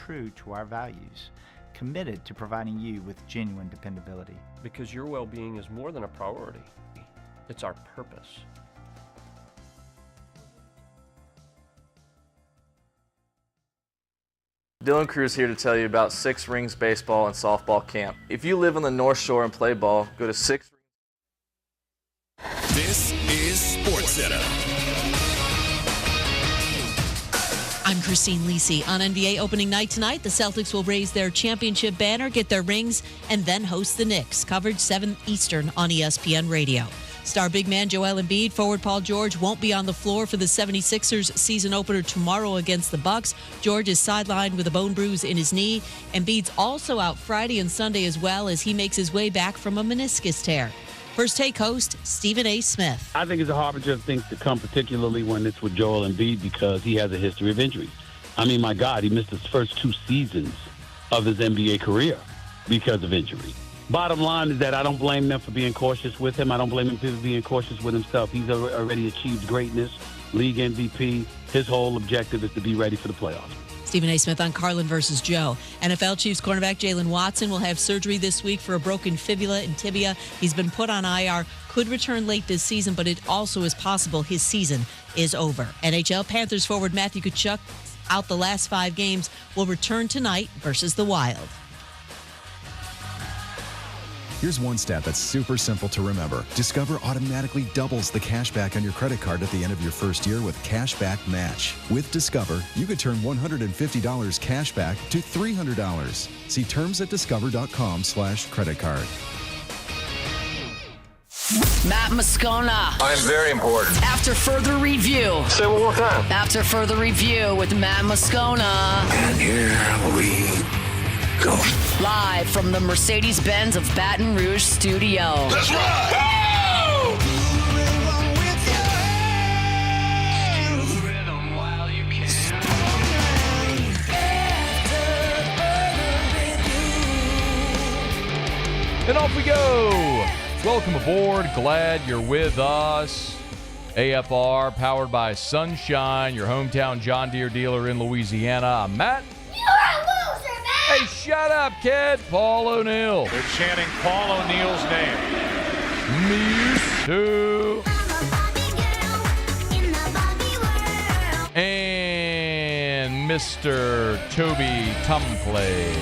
true to our values, committed to providing you with genuine dependability. Because your well-being is more than a priority. It's our purpose. Dylan Cruz here to tell you about Six Rings Baseball and Softball Camp. If you live on the North Shore and play ball, go to Six Rings. This is SportsCenter. I'm Christine Lisi. On NBA opening night tonight, the Celtics will raise their championship banner, get their rings, and then host the Knicks. Coverage 7 Eastern on ESPN Radio. Star big man Joel Embiid, forward Paul George won't be on the floor for the 76ers season opener tomorrow against the Bucks. George is sidelined with a bone bruise in his knee. Embiid's also out Friday and Sunday as well as he makes his way back from a meniscus tear. First Take host Stephen A. Smith. I think it's a harbinger of things to come, particularly when it's with Joel Embiid because he has a history of injuries. I mean, my God, he missed his first 2 seasons of his NBA career because of injury. Bottom line is that I don't blame them for being cautious with him. I don't blame him for being cautious with himself. He's already achieved greatness, league MVP. His whole objective is to be ready for the playoffs. Stephen A. Smith on Carlin versus Joe. NFL Chiefs cornerback Jalen Watson will have surgery this week for a broken fibula and tibia. He's been put on IR, could return late this season, but it also is possible his season is over. NHL Panthers forward Matthew Tkachuk, out the last 5 games, will return tonight versus the Wild. Here's one stat that's super simple to remember. Discover automatically doubles the cash back on your credit card at the end of your first year with Cashback Match. With Discover, you could turn $150 cash back to $300. See terms at discover.com/credit card. Matt Moscona. I'm very important. After further review. Say it one more time. After further review with Matt Moscona. And here we go. Live from the Mercedes-Benz of Baton Rouge studio. Let's ride! Go! And off we go. Welcome aboard. Glad you're with us. AFR, powered by Sunshine, your hometown John Deere dealer in Louisiana. I'm Matt. You're a loser, man! Hey, shut up, kid. Paul O'Neill. They're chanting Paul O'Neill's name. Me too. And Mr. Toby Tumplay.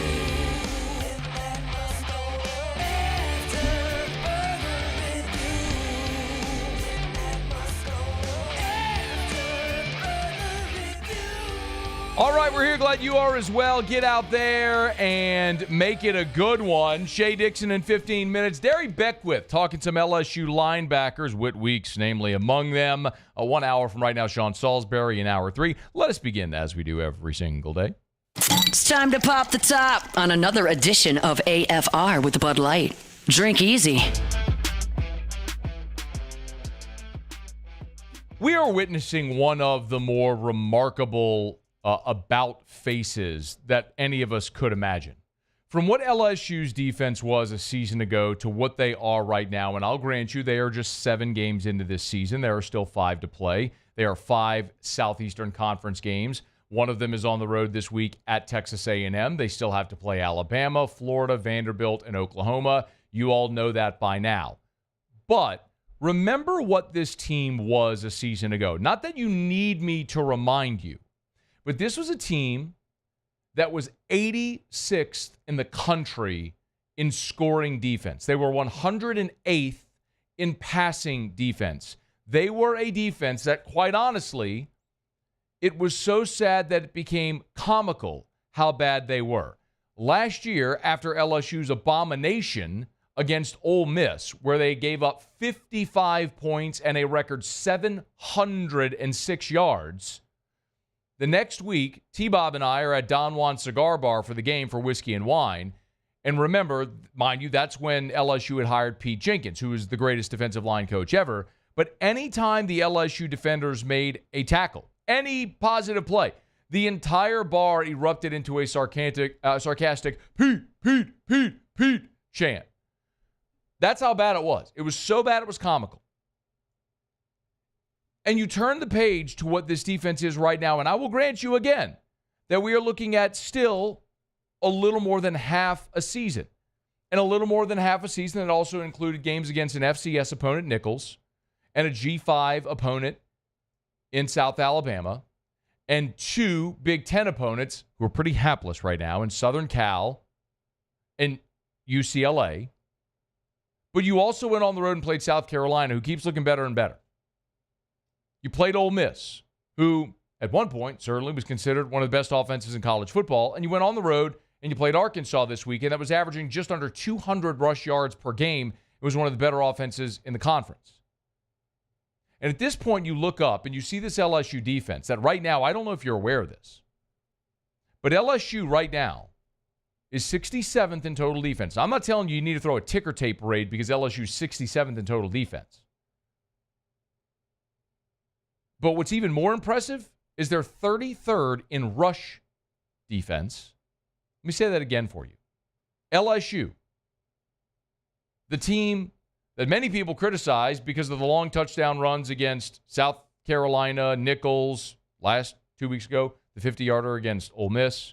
All right, we're here. Glad you are as well. Get out there and make it a good one. Shea Dixon in 15 minutes. Derry Beckwith talking some LSU linebackers. Whit Weeks, namely among them. 1 hour from right now, Sean Salsbury in hour 3. Let us begin as we do every single day. It's time to pop the top on another edition of AFR with Bud Light. Drink easy. We are witnessing one of the more remarkable about faces that any of us could imagine. From what LSU's defense was a season ago to what they are right now, and I'll grant you they are just 7 games into this season. There are still 5 to play. There are 5 Southeastern Conference games. One of them is on the road this week at Texas A&M. They still have to play Alabama, Florida, Vanderbilt, and Oklahoma. You all know that by now. But remember what this team was a season ago. Not that you need me to remind you. But this was a team that was 86th in the country in scoring defense. They were 108th in passing defense. They were a defense that, quite honestly, it was so sad that it became comical how bad they were. Last year, after LSU's abomination against Ole Miss, where they gave up 55 points and a record 706 yards, the next week, T-Bob and I are at Don Juan Cigar Bar for the game for whiskey and wine. And remember, mind you, that's when LSU had hired Pete Jenkins, who is the greatest defensive line coach ever. But anytime the LSU defenders made a tackle, any positive play, the entire bar erupted into a sarcastic Pete, Pete, Pete, Pete chant. That's how bad it was. It was so bad it was comical. And you turn the page to what this defense is right now, and I will grant you again, that we are looking at still a little more than half a season. And a little more than half a season that also included games against an FCS opponent, Nichols, and a G5 opponent in South Alabama, and 2 Big Ten opponents who are pretty hapless right now in Southern Cal and UCLA. But you also went on the road and played South Carolina, who keeps looking better and better. You played Ole Miss, who at one point certainly was considered one of the best offenses in college football, and you went on the road and you played Arkansas this weekend that was averaging just under 200 rush yards per game. It was one of the better offenses in the conference. And at this point, you look up and you see this LSU defense that right now, I don't know if you're aware of this, but LSU right now is 67th in total defense. I'm not telling you need to throw a ticker tape parade because LSU is 67th in total defense. But what's even more impressive is they're 33rd in rush defense. Let me say that again for you. LSU, the team that many people criticize because of the long touchdown runs against South Carolina, Nichols, last 2 weeks ago, the 50-yarder against Ole Miss.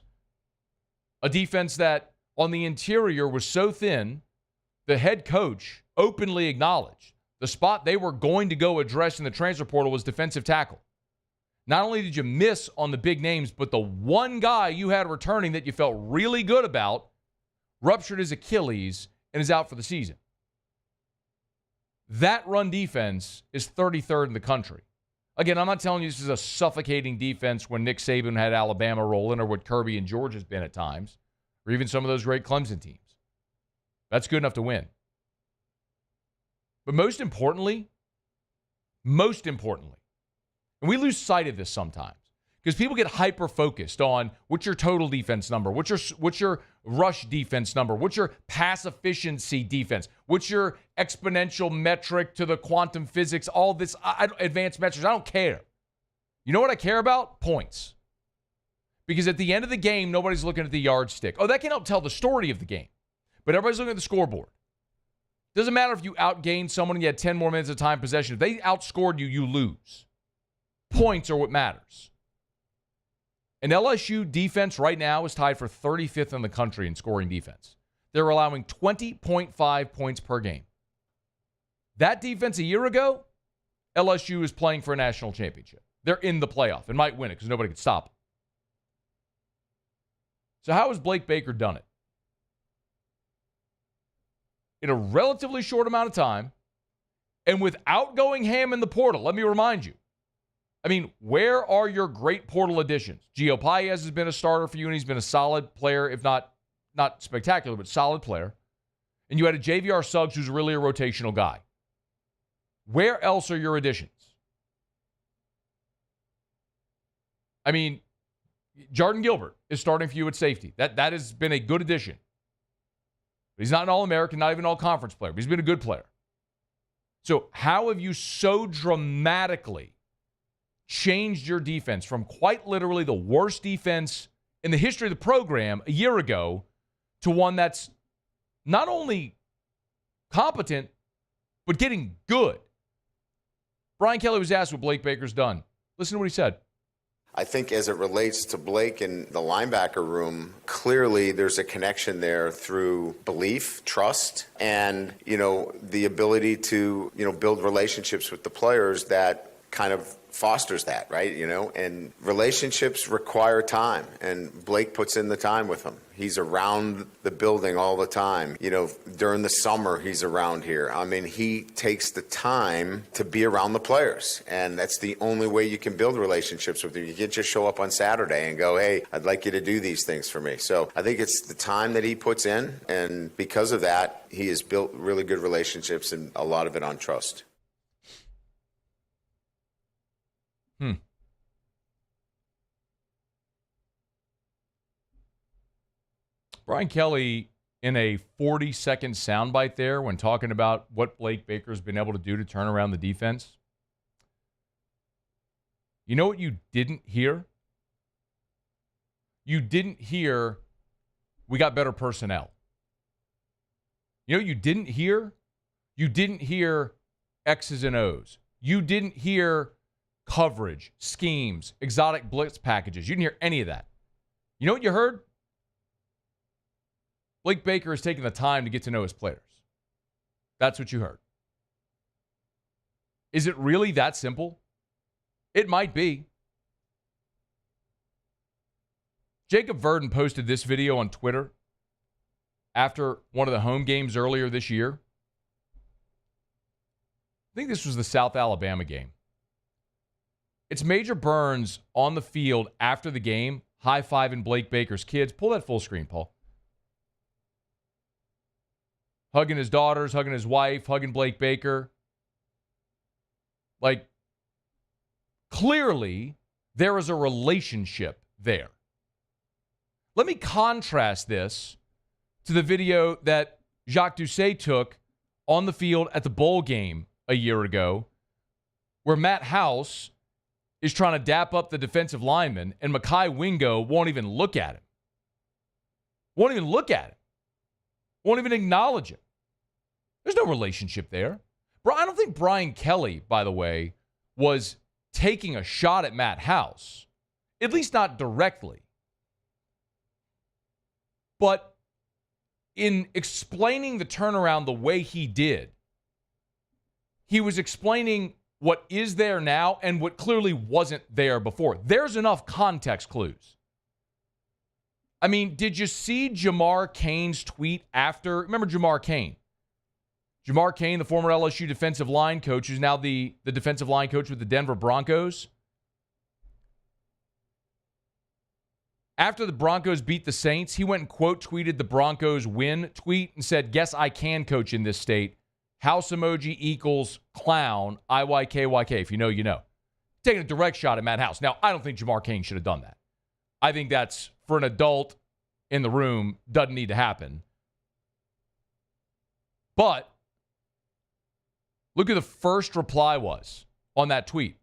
A defense that on the interior was so thin, the head coach openly acknowledged the spot they were going to go address in the transfer portal was defensive tackle. Not only did you miss on the big names, but the one guy you had returning that you felt really good about ruptured his Achilles and is out for the season. That run defense is 33rd in the country. Again, I'm not telling you this is a suffocating defense when Nick Saban had Alabama rolling or what Kirby and George has been at times, or even some of those great Clemson teams. That's good enough to win. But most importantly, and we lose sight of this sometimes because people get hyper-focused on what's your total defense number, what's your rush defense number, what's your pass efficiency defense, what's your exponential metric to the quantum physics, all this advanced metrics. I don't care. You know what I care about? Points. Because at the end of the game, nobody's looking at the yardstick. Oh, that can help tell the story of the game. But everybody's looking at the scoreboard. Doesn't matter if you outgained someone and you had 10 more minutes of time possession. If they outscored you, you lose. Points are what matters. And LSU defense right now is tied for 35th in the country in scoring defense. They're allowing 20.5 points per game. That defense a year ago, LSU is playing for a national championship. They're in the playoff and might win it because nobody can stop them. So how has Blake Baker done it? In a relatively short amount of time and without going ham in the portal, let me remind you. I mean, where are your great portal additions? Gio Paez has been a starter for you, and he's been a solid player, if not spectacular, but solid player. And you had a JVR Suggs who's really a rotational guy. Where else are your additions? I mean, Jordan Gilbert is starting for you at safety. That has been a good addition. But he's not an All-American, not even an All-Conference player, but he's been a good player. So how have you so dramatically changed your defense from quite literally the worst defense in the history of the program a year ago to one that's not only competent, but getting good? Brian Kelly was asked what Blake Baker's done. Listen to what he said. I think as it relates to Blake and the linebacker room, clearly there's a connection there through belief, trust, and, the ability to, build relationships with the players that kind of fosters that, right? And relationships require time, and Blake puts in the time with them. He's around the building all the time. During the summer, he's around here. I mean, he takes the time to be around the players, and that's the only way you can build relationships with them. You can't just show up on Saturday and go, hey, I'd like you to do these things for me. So I think it's the time that he puts in, and because of that, he has built really good relationships, and a lot of it on trust. Brian Kelly, in a 40-second soundbite there when talking about what Blake Baker's been able to do to turn around the defense. You know what you didn't hear? You didn't hear, we got better personnel. You know what you didn't hear? You didn't hear X's and O's. You didn't hear coverage, schemes, exotic blitz packages. You didn't hear any of that. You know what you heard? Blake Baker is taking the time to get to know his players. That's what you heard. Is it really that simple? It might be. Jacob Verdon posted this video on Twitter after one of the home games earlier this year. I think this was the South Alabama game. It's Major Burns on the field after the game, high-fiving Blake Baker's kids. Pull that full screen, Paul. Hugging his daughters, hugging his wife, hugging Blake Baker. Like, clearly, there is a relationship there. Let me contrast this to the video that Jacques Doucet took on the field at the bowl game a year ago, where Matt House is trying to dap up the defensive lineman, and Mekhi Wingo won't even look at him. Won't even look at him. Won't even acknowledge him. There's no relationship there. Bro, I don't think Brian Kelly, by the way, was taking a shot at Matt House. At least not directly. But in explaining the turnaround the way he did, he was explaining what is there now and what clearly wasn't there before. There's enough context clues. I mean, did you see Jamar Cain's tweet after? Remember Jamar Cain? Jamar Cain, the former LSU defensive line coach, who's now the defensive line coach with the Denver Broncos. After the Broncos beat the Saints, he went and quote tweeted the Broncos win tweet and said, "Guess I can coach in this state. House emoji equals clown, IYKYK. If you know, you know." Taking a direct shot at Matt House. Now, I don't think Jamar Cain should have done that. I think that's, for an adult in the room, doesn't need to happen. But look who the first reply was on that tweet.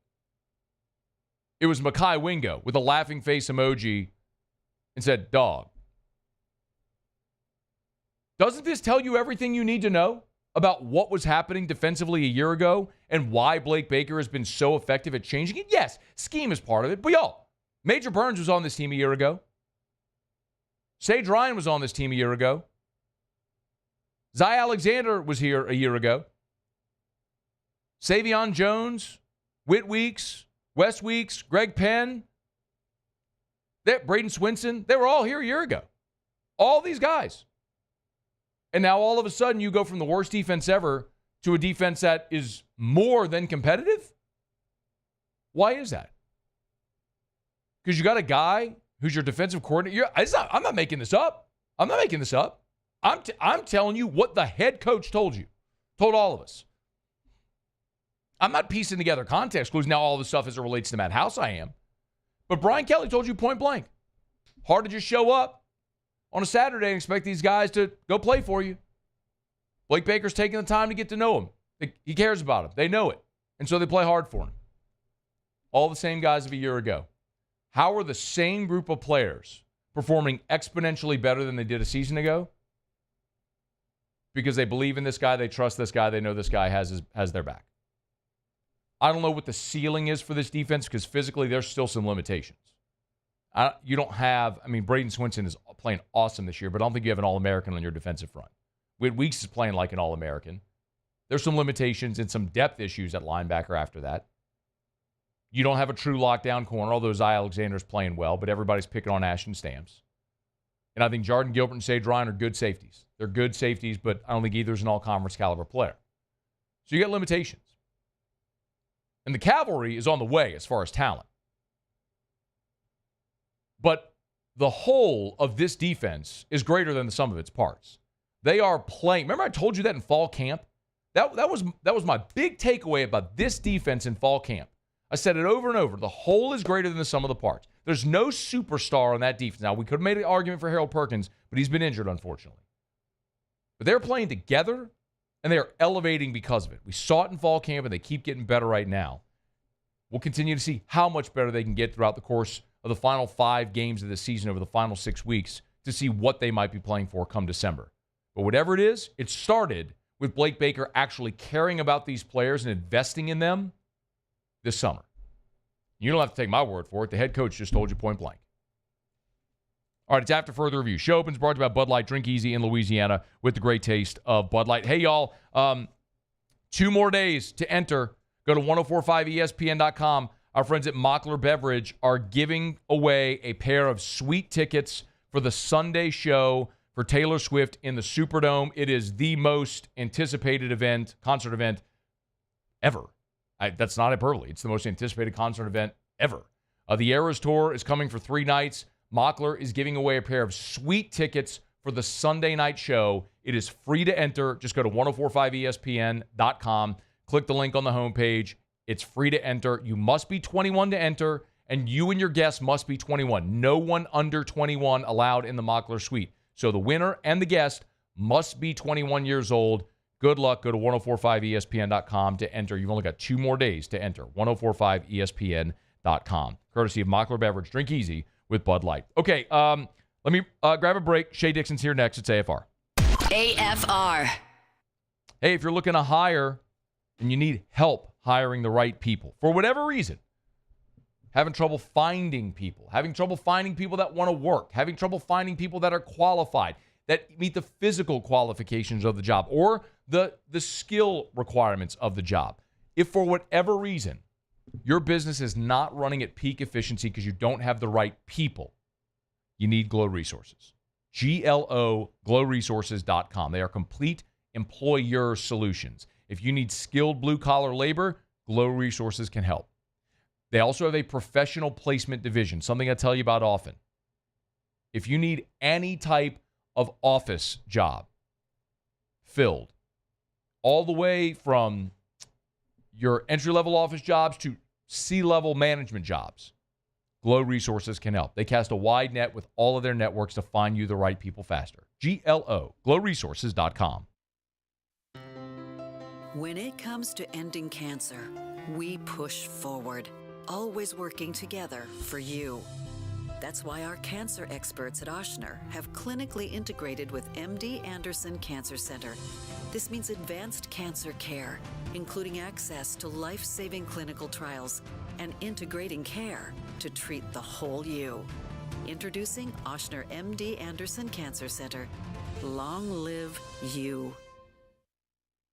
It was Mekhi Wingo with a laughing face emoji and said, "Dog." Doesn't this tell you everything you need to know about what was happening defensively a year ago and why Blake Baker has been so effective at changing it? Yes, scheme is part of it, but Major Burns was on this team a year ago. Sage Ryan was on this team a year ago. Zy Alexander was here a year ago. Savion Jones, Whit Weeks, Wes Weeks, Greg Penn, Braden Swinson, they were all here a year ago. All these guys. And now all of a sudden you go from the worst defense ever to a defense that is more than competitive? Why is that? Because you got a guy who's your defensive coordinator. I'm not making this up. I'm not making this up. I'm telling you what the head coach told you. Told all of us. I'm not piecing together context clues now all of the stuff as it relates to Matt House. I am. But Brian Kelly told you point blank. Hard to just show up on a Saturday and expect these guys to go play for you. Blake Baker's taking the time to get to know him. He cares about him. They know it. And so they play hard for him. All the same guys of a year ago. How are the same group of players performing exponentially better than they did a season ago? Because they believe in this guy, they trust this guy, they know this guy has their back. I don't know what the ceiling is for this defense because physically there's still some limitations. You don't have, Braden Swinson is playing awesome this year, but I don't think you have an All-American on your defensive front. Whit Weeks is playing like an All-American. There's some limitations and some depth issues at linebacker after that. You don't have a true lockdown corner, although Zy Alexander's playing well, but everybody's picking on Ashton Stamps. And I think Jordan Gilbert and Sage Ryan are good safeties. They're good safeties, but I don't think either's an all-conference caliber player. So you get limitations. And the cavalry is on the way as far as talent. But the whole of this defense is greater than the sum of its parts. They are playing. Remember I told you that in fall camp? That was my big takeaway about this defense in fall camp. I said it over and over. The whole is greater than the sum of the parts. There's no superstar on that defense. Now, we could have made an argument for Harold Perkins, but he's been injured, unfortunately. But they're playing together, and they are elevating because of it. We saw it in fall camp, and they keep getting better right now. We'll continue to see how much better they can get throughout the course of the final 5 games of the season over the final 6 weeks to see what they might be playing for come December. But whatever it is, it started with Blake Baker actually caring about these players and investing in them this summer. You don't have to take my word for it. The head coach just told you point blank. All right, it's After Further Review. Show opens brought to you by Bud Light. Drink easy in Louisiana with the great taste of Bud Light. Hey, y'all, 2 more days to enter. Go to 1045ESPN.com. Our friends at Mockler Beverage are giving away a pair of sweet tickets for the Sunday show for Taylor Swift in the Superdome. It is the most anticipated concert event ever. That's not hyperbole. It's the most anticipated concert event ever. The Eras Tour is coming for 3 nights. Mockler is giving away a pair of sweet tickets for the Sunday night show. It is free to enter. Just go to 1045ESPN.com. Click the link on the homepage. It's free to enter. You must be 21 to enter, and you and your guests must be 21. No one under 21 allowed in the Mockler suite. So the winner and the guest must be 21 years old. Good luck. Go to 1045ESPN.com to enter. You've only got 2 more days to enter. 1045ESPN.com. Courtesy of Mockler Beverage. Drink easy with Bud Light. Okay, let me grab a break. Shea Dixon's here next. It's AFR. AFR. Hey, if you're looking to hire and you need help hiring the right people, for whatever reason, having trouble finding people that want to work, having trouble finding people that are qualified, that meet the physical qualifications of the job or the skill requirements of the job. If for whatever reason your business is not running at peak efficiency because you don't have the right people, you need Glow Resources. GLO, glowresources.com. They are complete employer solutions. If you need skilled blue-collar labor, Glow Resources can help. They also have a professional placement division, something I tell you about often. If you need any type of office job filled, all the way from your entry-level office jobs to C-level management jobs, Glow Resources can help. They cast a wide net with all of their networks to find you the right people faster. GLO, glowresources.com. When it comes to ending cancer, we push forward, always working together for you. That's why our cancer experts at Ochsner have clinically integrated with MD Anderson Cancer Center. This means advanced cancer care, including access to life-saving clinical trials and integrating care to treat the whole you. Introducing Ochsner MD Anderson Cancer Center. Long live you.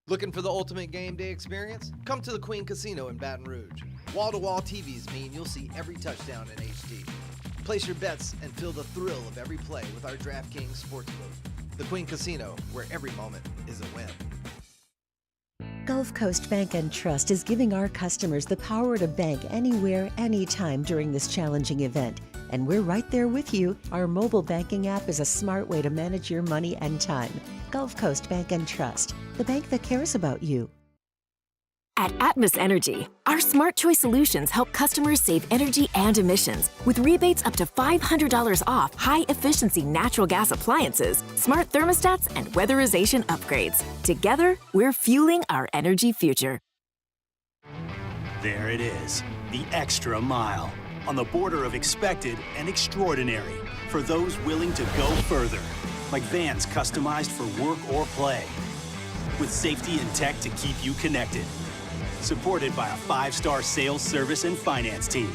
Looking for the ultimate game day experience? Come to the Queen Casino in Baton Rouge. Wall-to-wall TVs mean you'll see every touchdown in HD. Place your bets and feel the thrill of every play with our DraftKings Sportsbook. The Queen Casino, where every moment is a win. Gulf Coast Bank and Trust is giving our customers the power to bank anywhere, anytime during this challenging event. And we're right there with you. Our mobile banking app is a smart way to manage your money and time. Gulf Coast Bank and Trust, the bank that cares about you. At Atmos Energy, our Smart Choice solutions help customers save energy and emissions with rebates up to $500 off high-efficiency natural gas appliances, smart thermostats, and weatherization upgrades. Together, we're fueling our energy future. There it is, the extra mile, on the border of expected and extraordinary for those willing to go further, like vans customized for work or play, with safety and tech to keep you connected. Supported by a 5-star sales, service, and finance team.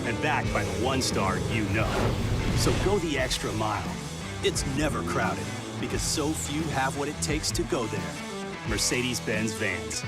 And backed by the 1-star you know. So go the extra mile. It's never crowded because so few have what it takes to go there. Mercedes-Benz Vans.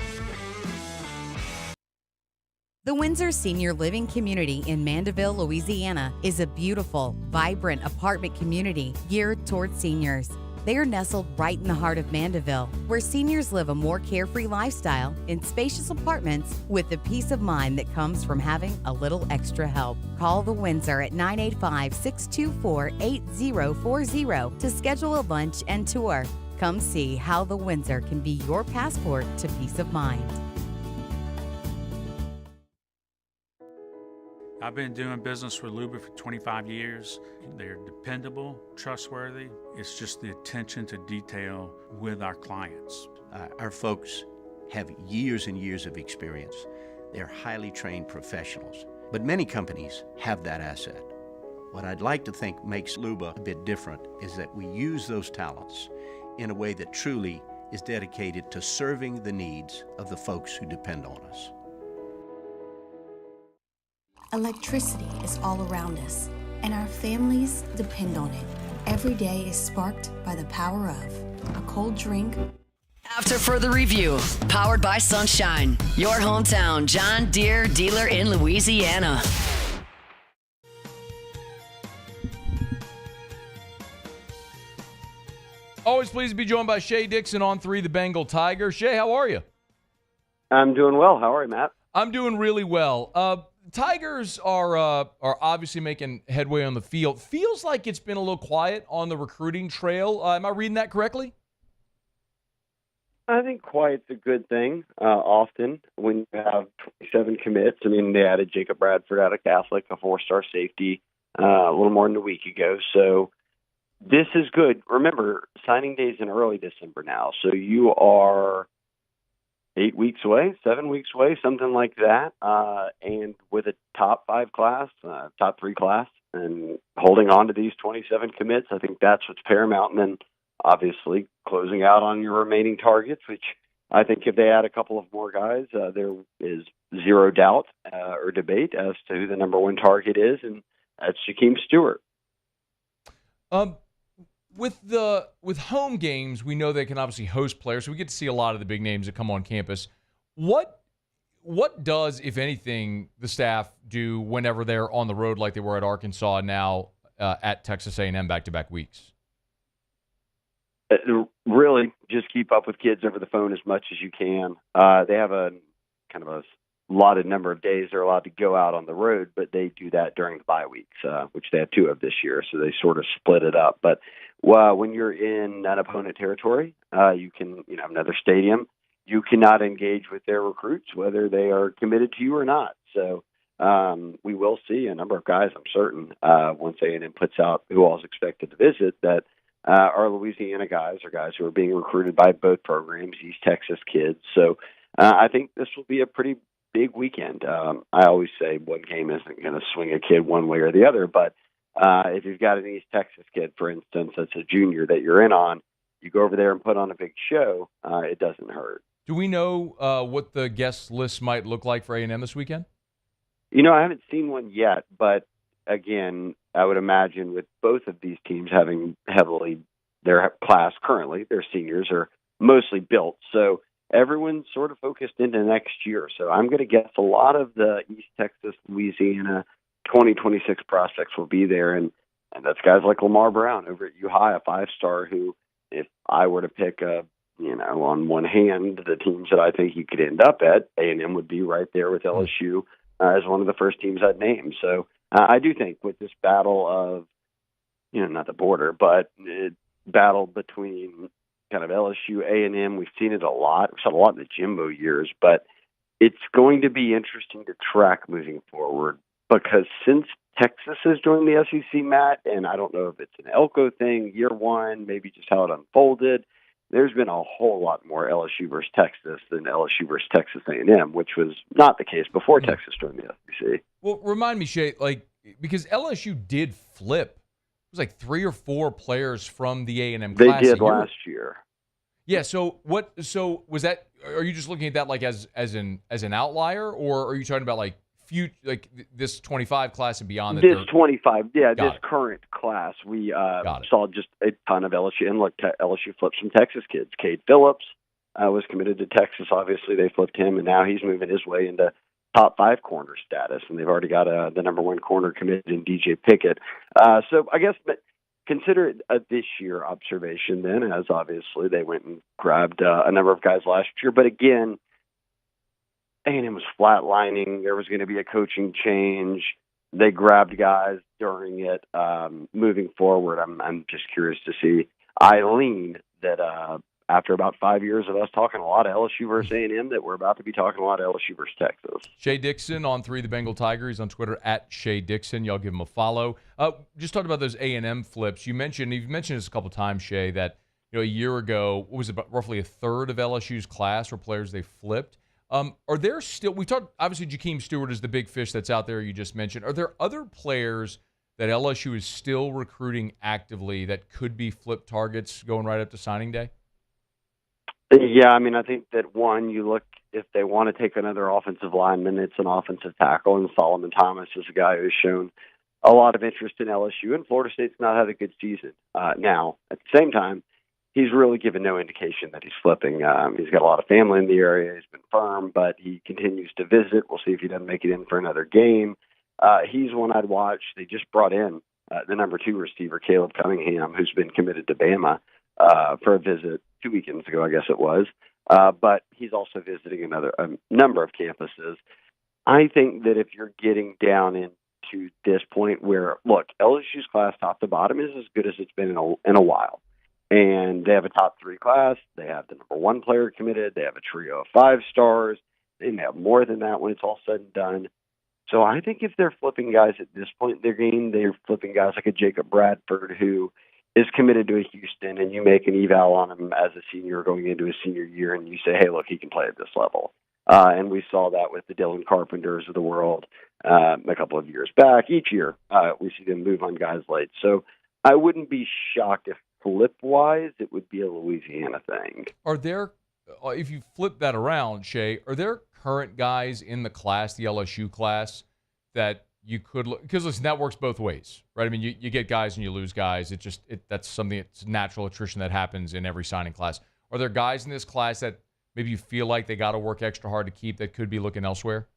The Windsor Senior Living Community in Mandeville, Louisiana is a beautiful, vibrant apartment community geared towards seniors. They are nestled right in the heart of Mandeville, where seniors live a more carefree lifestyle in spacious apartments with the peace of mind that comes from having a little extra help. Call the Windsor at 985-624-8040 to schedule a lunch and tour. Come see how the Windsor can be your passport to peace of mind. I've been doing business with Luba for 25 years. They're dependable, trustworthy. It's just the attention to detail with our clients. Our folks have years and years of experience. They're highly trained professionals, but many companies have that asset. What I'd like to think makes Luba a bit different is that we use those talents in a way that truly is dedicated to serving the needs of the folks who depend on us. Electricity is all around us, and our families depend on it. every day is sparked by the power of a cold drink. After further review, powered by Sunshine, your hometown John Deere dealer in Louisiana. Always pleased to be joined by Shea Dixon on 3, the Bengal Tiger. Shea, how are you? I'm doing well. How are you, Matt? I'm doing really well. Tigers are obviously making headway on the field. Feels like it's been a little quiet on the recruiting trail. Am I reading that correctly? I think quiet's a good thing. Often when you have 27 commits, I mean, they added Jacob Bradford out of Catholic, a 4-star safety, a little more than a week ago. So this is good. Remember, signing day is in early December now, so you are 8 weeks away, 7 weeks away, something like that, and with a top 5 class, top 3 class, and holding on to these 27 commits, I think that's what's paramount. And then obviously closing out on your remaining targets, which I think if they add a couple of more guys, there is zero doubt or debate as to who the number 1 target is, and that's Jakeem Stewart. With home games, we know they can obviously host players, so we get to see a lot of the big names that come on campus. What does, if anything, the staff do whenever they're on the road like they were at Arkansas, now at Texas A&M back-to-back weeks? Really, just keep up with kids over the phone as much as you can. They have a kind of a allotted number of days they're allowed to go out on the road, but they do that during the bye weeks, which they have 2 of this year, so they sort of split it up. But when you're in an opponent territory, you can, another stadium, you cannot engage with their recruits, whether they are committed to you or not. So we will see a number of guys, I'm certain, once A&M puts out who all is expected to visit, that our Louisiana guys are guys who are being recruited by both programs, East Texas kids. So I think this will be a pretty big weekend. I always say one game isn't going to swing a kid one way or the other, but if you've got an East Texas kid, for instance, that's a junior that you're in on, you go over there and put on a big show, it doesn't hurt. Do we know what the guest list might look like for A&M this weekend? I haven't seen one yet, but again, I would imagine with both of these teams having heavily their class currently, their seniors are mostly built. So everyone's sort of focused into next year. So I'm going to guess a lot of the East Texas, Louisiana 2026 prospects will be there. And that's guys like Lamar Brown over at U-High, a 5-star who, if I were to pick on one hand, the teams that I think he could end up at, A&M would be right there with LSU as one of the first teams I'd name. So I do think with this battle of, not the border, but battle between kind of LSU, A&M, we've seen it a lot. We've seen it a lot in the Jimbo years, but it's going to be interesting to track moving forward because since Texas has joined the SEC, Matt, and I don't know if it's an Elko thing, year one, maybe just how it unfolded, there's been a whole lot more LSU versus Texas than LSU versus Texas A&M, which was not the case before Texas joined the SEC. Well, remind me, Shea, because LSU did flip. It was like 3 or 4 players from the A&M class. They did last year. Yeah. So was that? Are you just looking at that like as an outlier, or are you talking about like this 25 class and beyond? This 25, yeah, this current class, we saw just a ton of LSU, and look, LSU flipped some Texas kids. Cade Phillips was committed to Texas. Obviously, they flipped him, and now he's moving his way into top 5 corner status, and they've already got the number 1 corner committed in DJ Pickett. So I guess, but consider it a this year observation then, as obviously they went and grabbed a number of guys last year. But again, A&M was flatlining. There was going to be a coaching change. They grabbed guys during it. Moving forward, I'm just curious to see. I lean that after about 5 years of us talking a lot of LSU versus A&M, that we're about to be talking a lot of LSU versus Texas. Shea Dixon on 3, the Bengal Tiger. He's on Twitter at Shea Dixon. Y'all give him a follow. Just talking about those A&M flips. You've mentioned this a couple times, Shea, that a year ago, what was it, about roughly a third of LSU's class were players they flipped. Are there still, we talked, obviously Jakeem Stewart is the big fish that's out there you just mentioned. Are there other players that LSU is still recruiting actively that could be flip targets going right up to signing day? Yeah, I think that one, you look, if they want to take another offensive lineman, it's an offensive tackle, and Solomon Thomas is a guy who's shown a lot of interest in LSU, and Florida State's not had a good season. Now, at the same time, he's really given no indication that he's flipping. He's got a lot of family in the area. He's been firm, but he continues to visit. We'll see if he doesn't make it in for another game. He's one I'd watch. They just brought in the number 2 receiver, Caleb Cunningham, who's been committed to Bama for a visit 2 weekends ago, I guess it was. But he's also visiting a number of campuses. I think that if you're getting down into this point where, look, LSU's class top to bottom is as good as it's been in a while. And they have a top 3 class. They have the number 1 player committed. They have a trio of 5 stars. They may have more than that when it's all said and done. So I think if they're flipping guys at this point in their game, they're flipping guys like a Jacob Bradford who is committed to a Houston, and you make an eval on him as a senior going into his senior year, and you say, hey, look, he can play at this level. And we saw that with the Dylan Carpenters of the world a couple of years back. Each year we see them move on guys late. So I wouldn't be shocked if flip-wise it would be a Louisiana thing. Are there, if you flip that around, Shea, are there current guys in the class, the LSU class, that you could look? Because, listen, that works both ways, right? I mean, you get guys and you lose guys. That's something, it's natural attrition that happens in every signing class. Are there guys in this class that maybe you feel like they got to work extra hard to keep that could be looking elsewhere?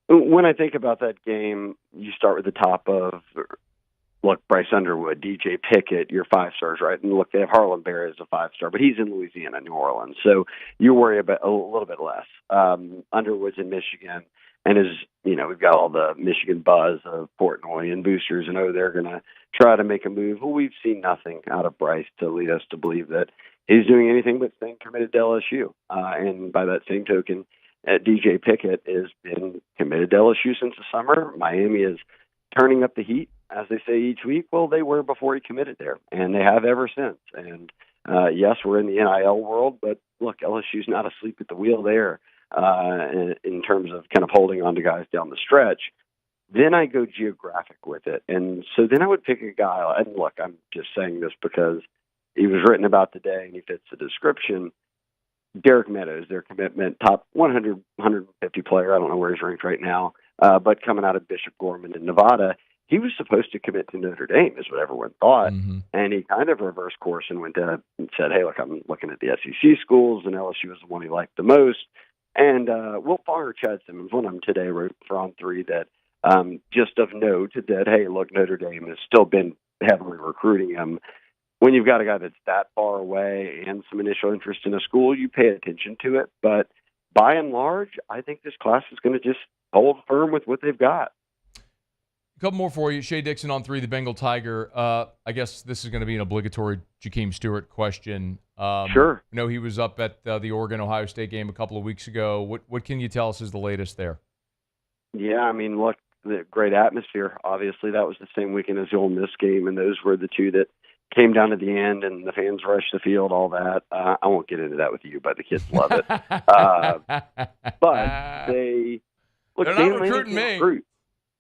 When I think about that game, you start with the top of, look, Bryce Underwood, DJ Pickett, your 5 stars, right? And look, they have Harlan Barr as a 5-star, but he's in Louisiana, New Orleans. So you worry about a little bit less. Underwood's in Michigan, and we've got all the Michigan buzz of Portnoy and boosters, and they're going to try to make a move. Well, we've seen nothing out of Bryce to lead us to believe that he's doing anything but staying committed to LSU. And by that same token, DJ Pickett has been committed to LSU since the summer. Miami is turning up the heat, as they say each week. Well, they were before he committed there, and they have ever since. And yes, we're in the NIL world, but look, LSU's not asleep at the wheel there in terms of kind of holding on to guys down the stretch. Then I go geographic with it. And so then I would pick a guy, and look, I'm just saying this because he was written about today and he fits the description. Derek Meadows, their commitment, top 100, 150 player. I don't know where he's ranked right now, but coming out of Bishop Gorman in Nevada, he was supposed to commit to Notre Dame, is what everyone thought. Mm-hmm. And he kind of reversed course and went to and said, hey, look, I'm looking at the SEC schools, and LSU was the one he liked the most. And Will Farmer, Chad Simmons, one of them today wrote for On3 that just of note that, hey, look, Notre Dame has still been heavily recruiting him. When you've got a guy that's that far away and some initial interest in a school, you pay attention to it. But by and large, I think this class is going to just hold firm with what they've got. A couple more for you. Shea Dixon on 3, the Bengal Tiger. I guess this is going to be an obligatory Jakeem Stewart question. Sure. I know he was up at the Oregon-Ohio State game a couple of weeks ago. What can you tell us is the latest there? Yeah, I mean, look, the great atmosphere. Obviously, that was the same weekend as the Ole Miss game, and those were the two that came down to the end, and the fans rushed the field, all that. I won't get into that with you, but the kids love it. But they – look, they're not recruiting me. Recruit.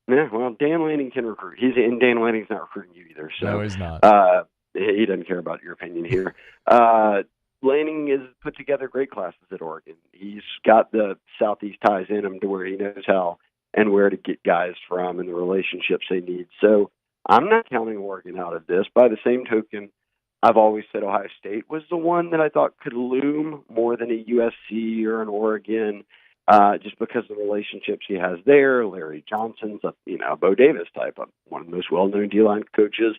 Yeah, well, Dan Lanning can recruit. Dan Lanning's not recruiting you either. So, no, he's not. He doesn't care about your opinion here. Lanning has put together great classes at Oregon. He's got the Southeast ties in him to where he knows how and where to get guys from and the relationships they need. So I'm not counting Oregon out of this. By the same token, I've always said Ohio State was the one that I thought could loom more than a USC or an Oregon, just because of the relationships he has there. Larry Johnson's a Bo Davis type, of one of the most well-known D-line coaches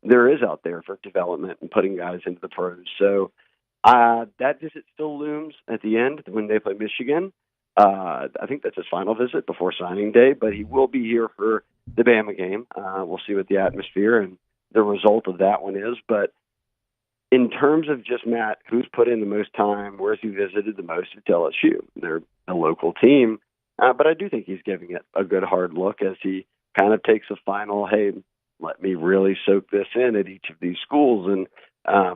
there is out there for development and putting guys into the pros. So that visit still looms at the end when they play Michigan. I think that's his final visit before signing day, but he will be here for the Bama game. We'll see what the atmosphere and the result of that one is. But in terms of just Matt, who's put in the most time, where's he visited the most at LSU? They're a local team, but I do think he's giving it a good hard look as he kind of takes a final, hey, let me really soak this in at each of these schools. And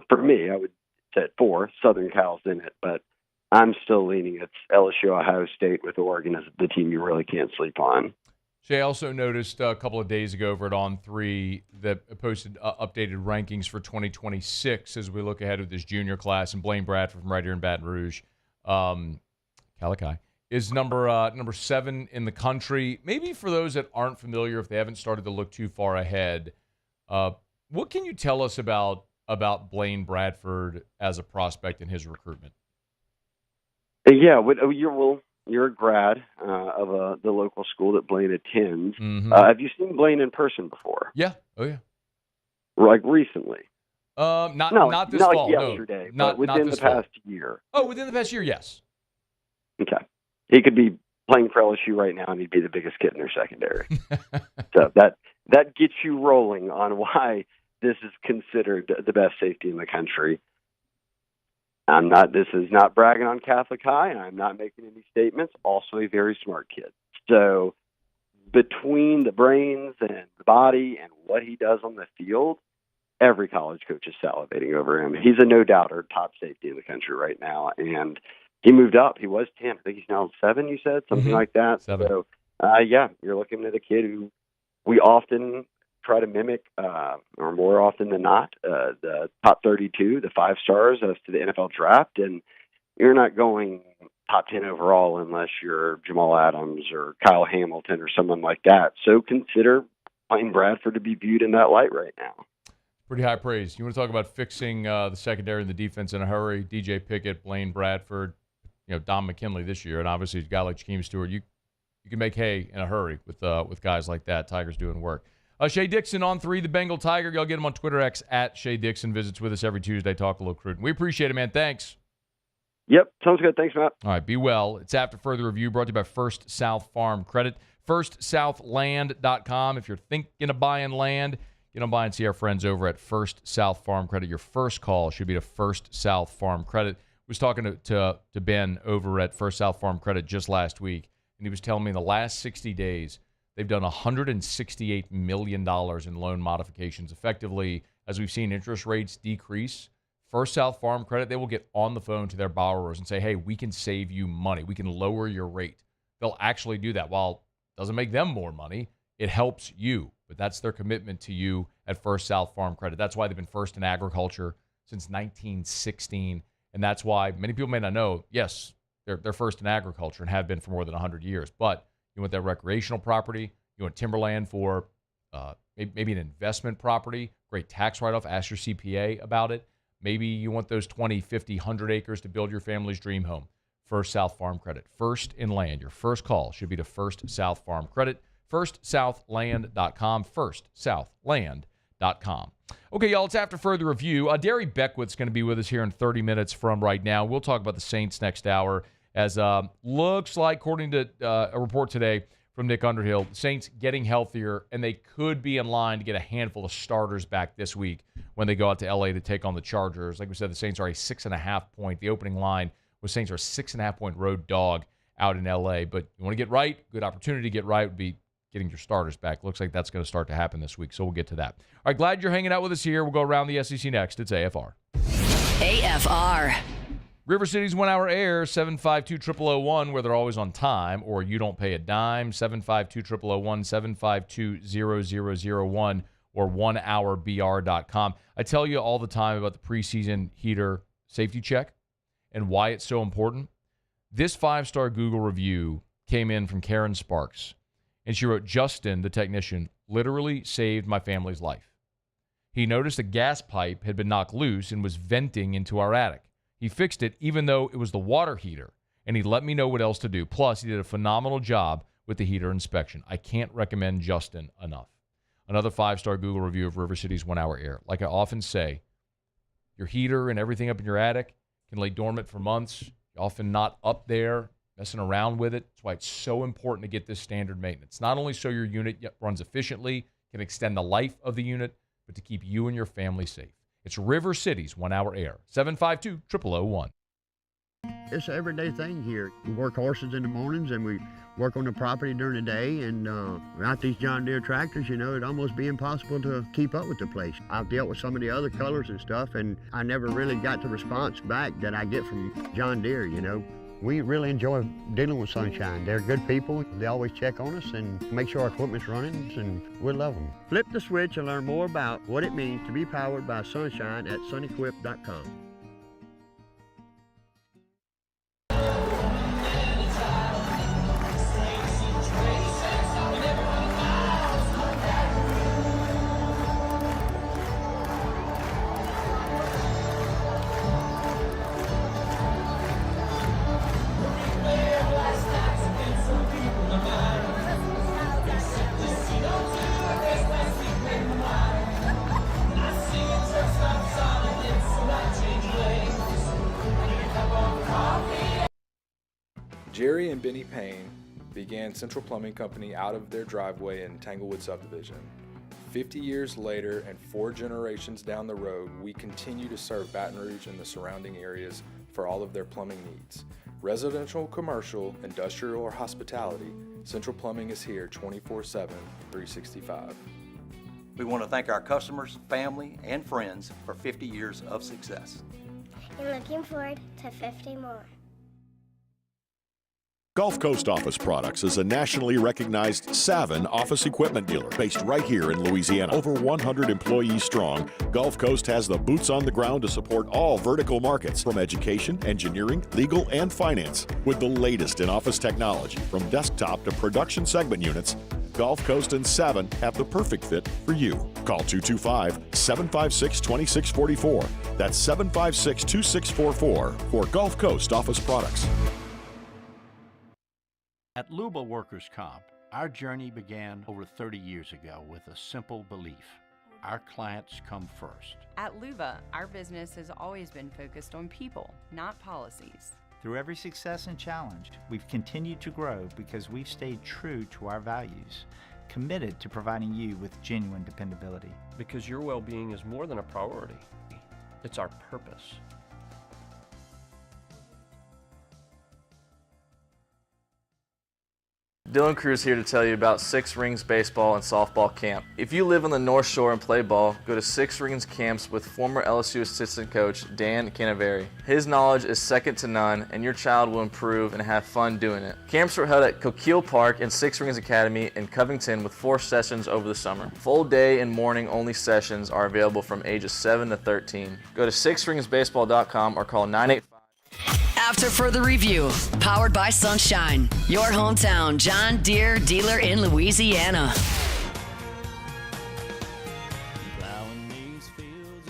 for me, I would say 4, Southern Cal's in it, but I'm still leaning it's LSU, Ohio State with Oregon as the team you really can't sleep on. Shay, also noticed a couple of days ago over at On3 that posted updated rankings for 2026 as we look ahead of this junior class, and Blaine Bradford from right here in Baton Rouge, Calachi, is number 7 in the country. Maybe for those that aren't familiar, if they haven't started to look too far ahead, what can you tell us about Blaine Bradford as a prospect in his recruitment? Yeah, you're a grad of the local school that Blaine attends. Mm-hmm. Have you seen Blaine in person before? Yeah. Oh, yeah. Like recently? Not this not fall. Like yesterday, no. but within the past year. Oh, within the past year, yes. Okay. He could be playing for LSU right now, and he'd be the biggest kid in their secondary. So that gets you rolling on why this is considered the best safety in the country. This is not bragging on Catholic High, and I'm not making any statements. Also a very smart kid. So between the brains and the body and what he does on the field, every college coach is salivating over him. He's a no-doubter, top safety in the country right now. And he moved up. He was 10. I think he's now 7, you said? Something like that. 7. So, you're looking at a kid who we often try to mimic, or more often than not, the top 32, the 5 stars as to the NFL draft. And you're not going top 10 overall unless you're Jamal Adams or Kyle Hamilton or someone like that. So consider Blaine Bradford to be viewed in that light right now. Pretty high praise. You want to talk about fixing the secondary and the defense in a hurry? DJ Pickett, Blaine Bradford, Don McKinley this year, and obviously a guy like Jakeem Stewart. You can make hay in a hurry with guys like that. Tigers doing work. Shea Dixon on 3, the Bengal Tiger. Y'all get him on Twitter, X at Shea Dixon. Visits with us every Tuesday. Talk a little recruiting. We appreciate it, man. Thanks. Yep, sounds good. Thanks, Matt. All right, be well. It's After Further Review, brought to you by First South Farm Credit. FirstSouthLand.com. If you're thinking of buying land, get on by and see our friends over at First South Farm Credit. Your first call should be to First South Farm Credit. I was talking to Ben over at First South Farm Credit just last week, and he was telling me in the last 60 days, they've done $168 million in loan modifications. Effectively, as we've seen interest rates decrease, First South Farm Credit, they will get on the phone to their borrowers and say, hey, we can save you money. We can lower your rate. They'll actually do that. While it doesn't make them more money, it helps you. But that's their commitment to you at First South Farm Credit. That's why they've been first in agriculture since 1916. And that's why many people may not know, yes, they're first in agriculture and have been for more than 100 years. But you want that recreational property, you want timberland for maybe an investment property, great tax write-off, ask your CPA about it. Maybe you want those 20, 50, 100 acres to build your family's dream home. First South Farm Credit. First in land. Your first call should be to First South Farm Credit. FirstSouthLand.com. FirstSouthLand.com. Okay, y'all, it's After Further Review. Derry Beckwith's going to be with us here in 30 minutes from right now. We'll talk about the Saints next hour as looks like, according to a report today from Nick Underhill, the Saints getting healthier, and they could be in line to get a handful of starters back this week when they go out to L.A. to take on the Chargers. Like we said, the Saints are a 6.5 point. The opening line was Saints are a 6.5 point road dog out in L.A. But you want to get right, good opportunity to get right would be getting your starters back. Looks like that's going to start to happen this week, so we'll get to that. All right, glad you're hanging out with us here. We'll go around the SEC next. It's AFR. AFR. River City's 1 hour air, 752-0001, where they're always on time, or you don't pay a dime, 752-0001, 752-0001, or 1hourbr.com. I tell you all the time about the preseason heater safety check and why it's so important. This 5-star Google review came in from Karen Sparks, and she wrote, Justin, the technician, literally saved my family's life. He noticed a gas pipe had been knocked loose and was venting into our attic. He fixed it even though it was the water heater, and he let me know what else to do. Plus, he did a phenomenal job with the heater inspection. I can't recommend Justin enough. Another 5-star Google review of River City's 1 hour air. Like I often say, your heater and everything up in your attic can lay dormant for months. You're often not up there messing around with it. That's why it's so important to get this standard maintenance. Not only so your unit runs efficiently, can extend the life of the unit, but to keep you and your family safe. It's River City's 1 hour air, 752-0001. It's an everyday thing here. We work horses in the mornings and we work on the property during the day, and without these John Deere tractors, it'd almost be impossible to keep up with the place. I've dealt with some of the other colors and stuff, and I never really got the response back that I get from John Deere, We really enjoy dealing with Sunshine. They're good people. They always check on us and make sure our equipment's running, and we love them. Flip the switch and learn more about what it means to be powered by Sunshine at sunequip.com. Jerry and Benny Payne began Central Plumbing Company out of their driveway in Tanglewood subdivision. 50 years later and 4 generations down the road, we continue to serve Baton Rouge and the surrounding areas for all of their plumbing needs. Residential, commercial, industrial, or hospitality, Central Plumbing is here 24/7, 365. We want to thank our customers, family, and friends for 50 years of success. And looking forward to 50 more. Gulf Coast Office Products is a nationally recognized Savin office equipment dealer based right here in Louisiana. Over 100 employees strong, Gulf Coast has the boots on the ground to support all vertical markets from education, engineering, legal, and finance. With the latest in office technology from desktop to production segment units, Gulf Coast and Savin have the perfect fit for you. Call 225-756-2644. That's 756-2644 for Gulf Coast Office Products. At Luba Workers' Comp, our journey began over 30 years ago with a simple belief: our clients come first. At Luba, our business has always been focused on people, not policies. Through every success and challenge, we've continued to grow because we've stayed true to our values, committed to providing you with genuine dependability. Because your well-being is more than a priority. It's our purpose. Dylan Cruz here to tell you about Six Rings Baseball and Softball Camp. If you live on the North Shore and play ball, go to Six Rings Camps with former LSU assistant coach Dan Canaveri. His knowledge is second to none, and your child will improve and have fun doing it. Camps were held at Coquille Park and Six Rings Academy in Covington with 4 sessions over the summer. Full day and morning only sessions are available from ages 7 to 13. Go to sixringsbaseball.com or call 985. After further review, powered by Sunshine, your hometown John Deere dealer in Louisiana.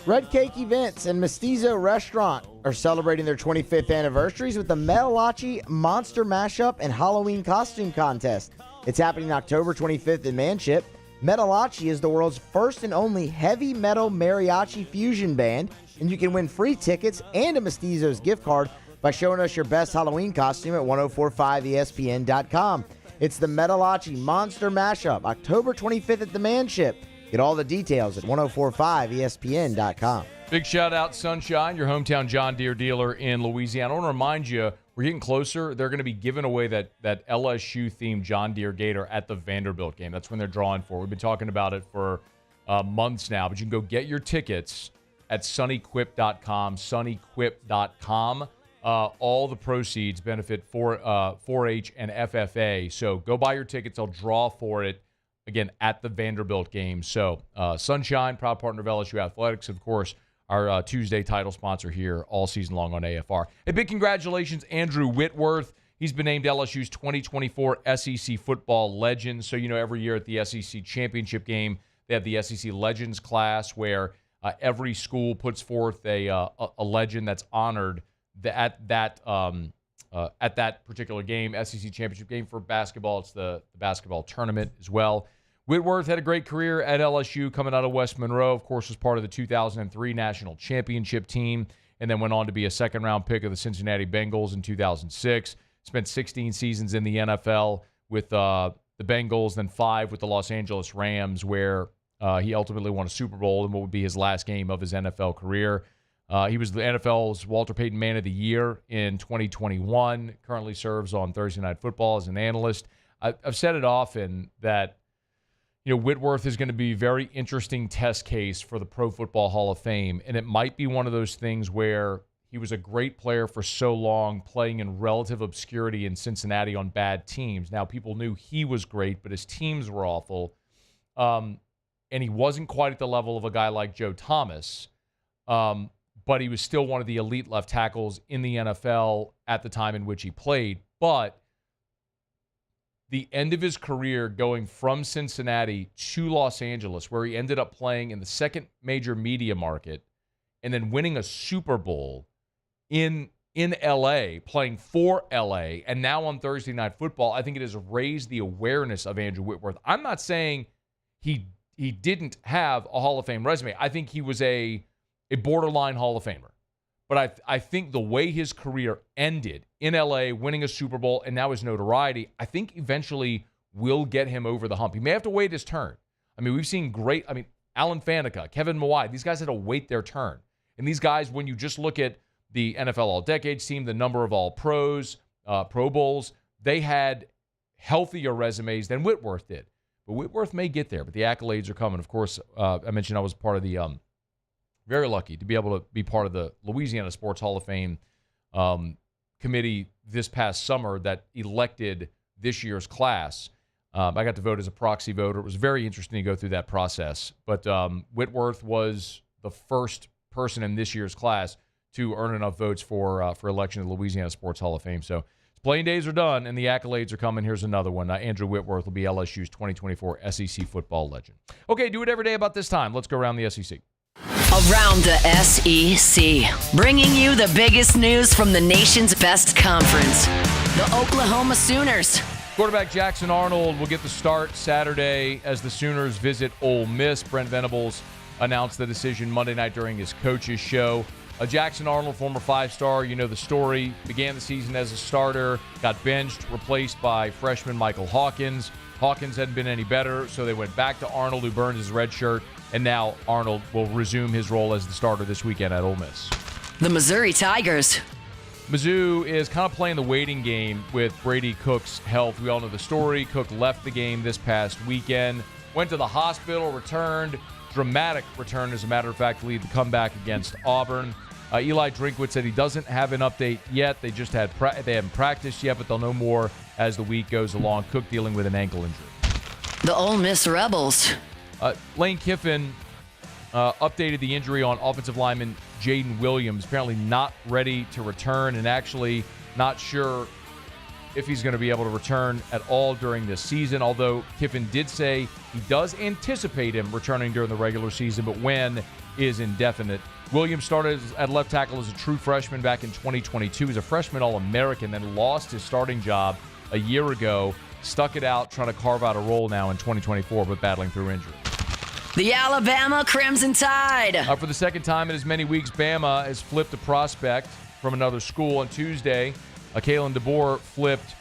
Red Cake Events and Mestizo Restaurant are celebrating their 25th anniversaries with the Metalachi Monster Mashup and Halloween Costume Contest. It's happening October 25th in Manship. Metalachi is the world's first and only heavy metal mariachi fusion band, and you can win free tickets and a Mestizo's gift card by showing us your best Halloween costume at 1045ESPN.com. It's the Metalachi Monster Mashup, October 25th at the Manship. Get all the details at 1045ESPN.com. Big shout out, Sunshine, your hometown John Deere dealer in Louisiana. I want to remind you, we're getting closer. They're going to be giving away that LSU-themed John Deere Gator at the Vanderbilt game. That's when they're drawing for. We've been talking about it for months now, but you can go get your tickets at sunnyquip.com, sunnyquip.com. All the proceeds benefit for 4-H and FFA. So go buy your tickets. They'll draw for it, again, at the Vanderbilt game. So Sunshine, proud partner of LSU Athletics, of course, our Tuesday title sponsor here all season long on AFR. A big congratulations, Andrew Whitworth. He's been named LSU's 2024 SEC Football Legend. So, you know, every year at the SEC Championship game, they have the SEC Legends class where every school puts forth a legend that's honored at that particular game, SEC Championship game. For basketball, it's the basketball tournament as well. Whitworth had a great career at LSU coming out of West Monroe. Of course, was part of the 2003 National Championship team and then went on to be a second-round pick of the Cincinnati Bengals in 2006. Spent 16 seasons in the NFL with the Bengals, then 5 with the Los Angeles Rams, where he ultimately won a Super Bowl in what would be his last game of his NFL career. He was the NFL's Walter Payton Man of the Year in 2021, currently serves on Thursday Night Football as an analyst. I've said it often that, you know, Whitworth is going to be a very interesting test case for the Pro Football Hall of Fame, and it might be one of those things where he was a great player for so long, playing in relative obscurity in Cincinnati on bad teams. Now, people knew he was great, but his teams were awful, and he wasn't quite at the level of a guy like Joe Thomas, but he was still one of the elite left tackles in the NFL at the time in which he played. But the end of his career going from Cincinnati to Los Angeles, where he ended up playing in the second major media market and then winning a Super Bowl in L.A., playing for L.A., and now on Thursday Night Football, I think it has raised the awareness of Andrew Whitworth. I'm not saying he didn't have a Hall of Fame resume. I think he was a borderline Hall of Famer. But I think the way his career ended in L.A., winning a Super Bowl, and now his notoriety, I think eventually will get him over the hump. He may have to wait his turn. I mean, we've seen Alan Faneca, Kevin Mawai, these guys had to wait their turn. And these guys, when you just look at the NFL All-Decades team, the number of All-Pros, Pro Bowls, they had healthier resumes than Whitworth did. But Whitworth may get there, but the accolades are coming. Of course, I mentioned I was part of the very lucky to be able to be part of the Louisiana Sports Hall of Fame committee this past summer that elected this year's class. I got to vote as a proxy voter. It was very interesting to go through that process. But Whitworth was the first person in this year's class to earn enough votes for election to the Louisiana Sports Hall of Fame. So playing days are done, and the accolades are coming. Here's another one. Andrew Whitworth will be LSU's 2024 SEC football legend. Okay, do it every day about this time. Let's go around the SEC. Around the SEC, bringing you the biggest news from the nation's best conference, the Oklahoma Sooners. Quarterback Jackson Arnold will get the start Saturday as the Sooners visit Ole Miss. Brent Venables announced the decision Monday night during his coach's show. Jackson Arnold, former five-star, you know the story, began the season as a starter, got benched, replaced by freshman Michael Hawkins. Hawkins hadn't been any better, so they went back to Arnold, who burned his red shirt, and now Arnold will resume his role as the starter this weekend at Ole Miss. The Missouri Tigers. Mizzou is kind of playing the waiting game with Brady Cook's health. We all know the story. Cook left the game this past weekend, went to the hospital, returned. Dramatic return, as a matter of fact, to lead the comeback against Auburn. Eli Drinkwitz said he doesn't have an update yet. They just they haven't practiced yet, but they'll know more as the week goes along. Cook dealing with an ankle injury. The Ole Miss Rebels. Lane Kiffin updated the injury on offensive lineman Jaden Williams. Apparently not ready to return, and actually not sure if he's going to be able to return at all during this season, although Kiffin did say he does anticipate him returning during the regular season, but when is indefinite. Williams started at left tackle as a true freshman back in 2022. He's a freshman All-American, then lost his starting job a year ago, stuck it out, trying to carve out a role now in 2024, but battling through injury. The Alabama Crimson Tide. For the second time in as many weeks, Bama has flipped a prospect from another school. On Tuesday, Kalen DeBoer flipped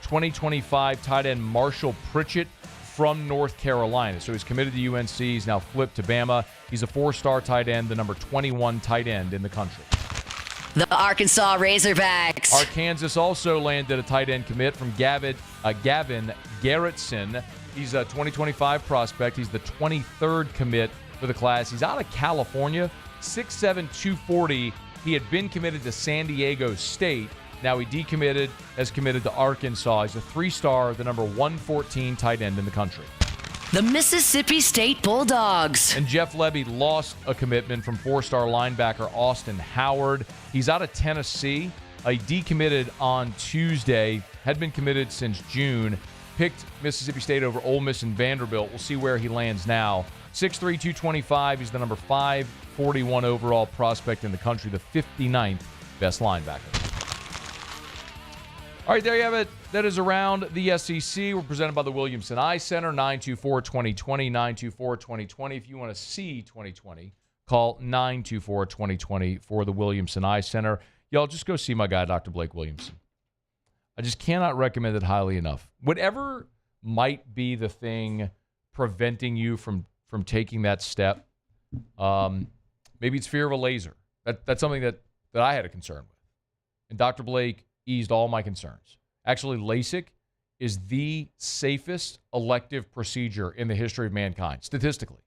2025 tight end Marshall Pritchett from North Carolina. So he's committed to UNC. He's now flipped to Bama. He's a four-star tight end, the number 21 tight end in the country. The Arkansas Razorbacks. Arkansas also landed a tight end commit from Gavin Garrettson. He's a 2025 prospect. He's the 23rd commit for the class. He's out of California, 6'7", 240. He had been committed to San Diego State. Now he decommitted, has committed to Arkansas. He's a three-star, the number 114 tight end in the country. The Mississippi State Bulldogs. And Jeff Lebby lost a commitment from four-star linebacker Austin Howard. He's out of Tennessee. He decommitted on Tuesday, had been committed since June. Picked Mississippi State over Ole Miss and Vanderbilt. We'll see where he lands now. 6'3", 225. He's the number 541 overall prospect in the country, the 59th best linebacker. All right, there you have it. That is Around the SEC. We're presented by the Williamson Eye Center, 924-2020, 924-2020. If you want to see 2020, call 924-2020 for the Williamson Eye Center. Y'all, just go see my guy, Dr. Blake Williamson. I just cannot recommend it highly enough. Whatever might be the thing preventing you from taking that step, maybe it's fear of a laser. That's something that I had a concern with. And Dr. Blake eased all my concerns. Actually, LASIK is the safest elective procedure in the history of mankind, statistically.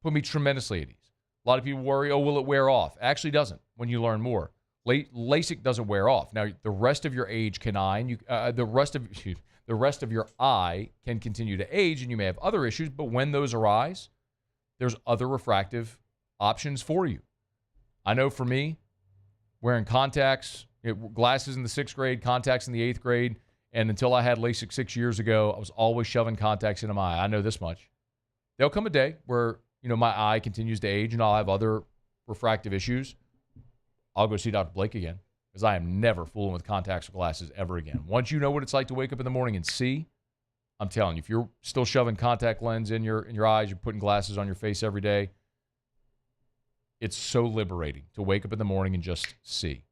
Put me tremendously at ease. A lot of people worry, will it wear off? It actually doesn't when you learn more. LASIK doesn't wear off. Now, the rest of your age can the rest of your eye can continue to age, and you may have other issues, but when those arise, there's other refractive options for you. I know for me, wearing contacts, glasses in the 6th grade, contacts in the 8th grade, and until I had LASIK 6 years ago, I was always shoving contacts into my eye. I know this much. There'll come a day where, my eye continues to age and I'll have other refractive issues. I'll go see Dr. Blake again, because I am never fooling with contacts or glasses ever again. Once you know what it's like to wake up in the morning and see, I'm telling you, if you're still shoving contact lens in your eyes, you're putting glasses on your face every day, It's so liberating to wake up in the morning and just see.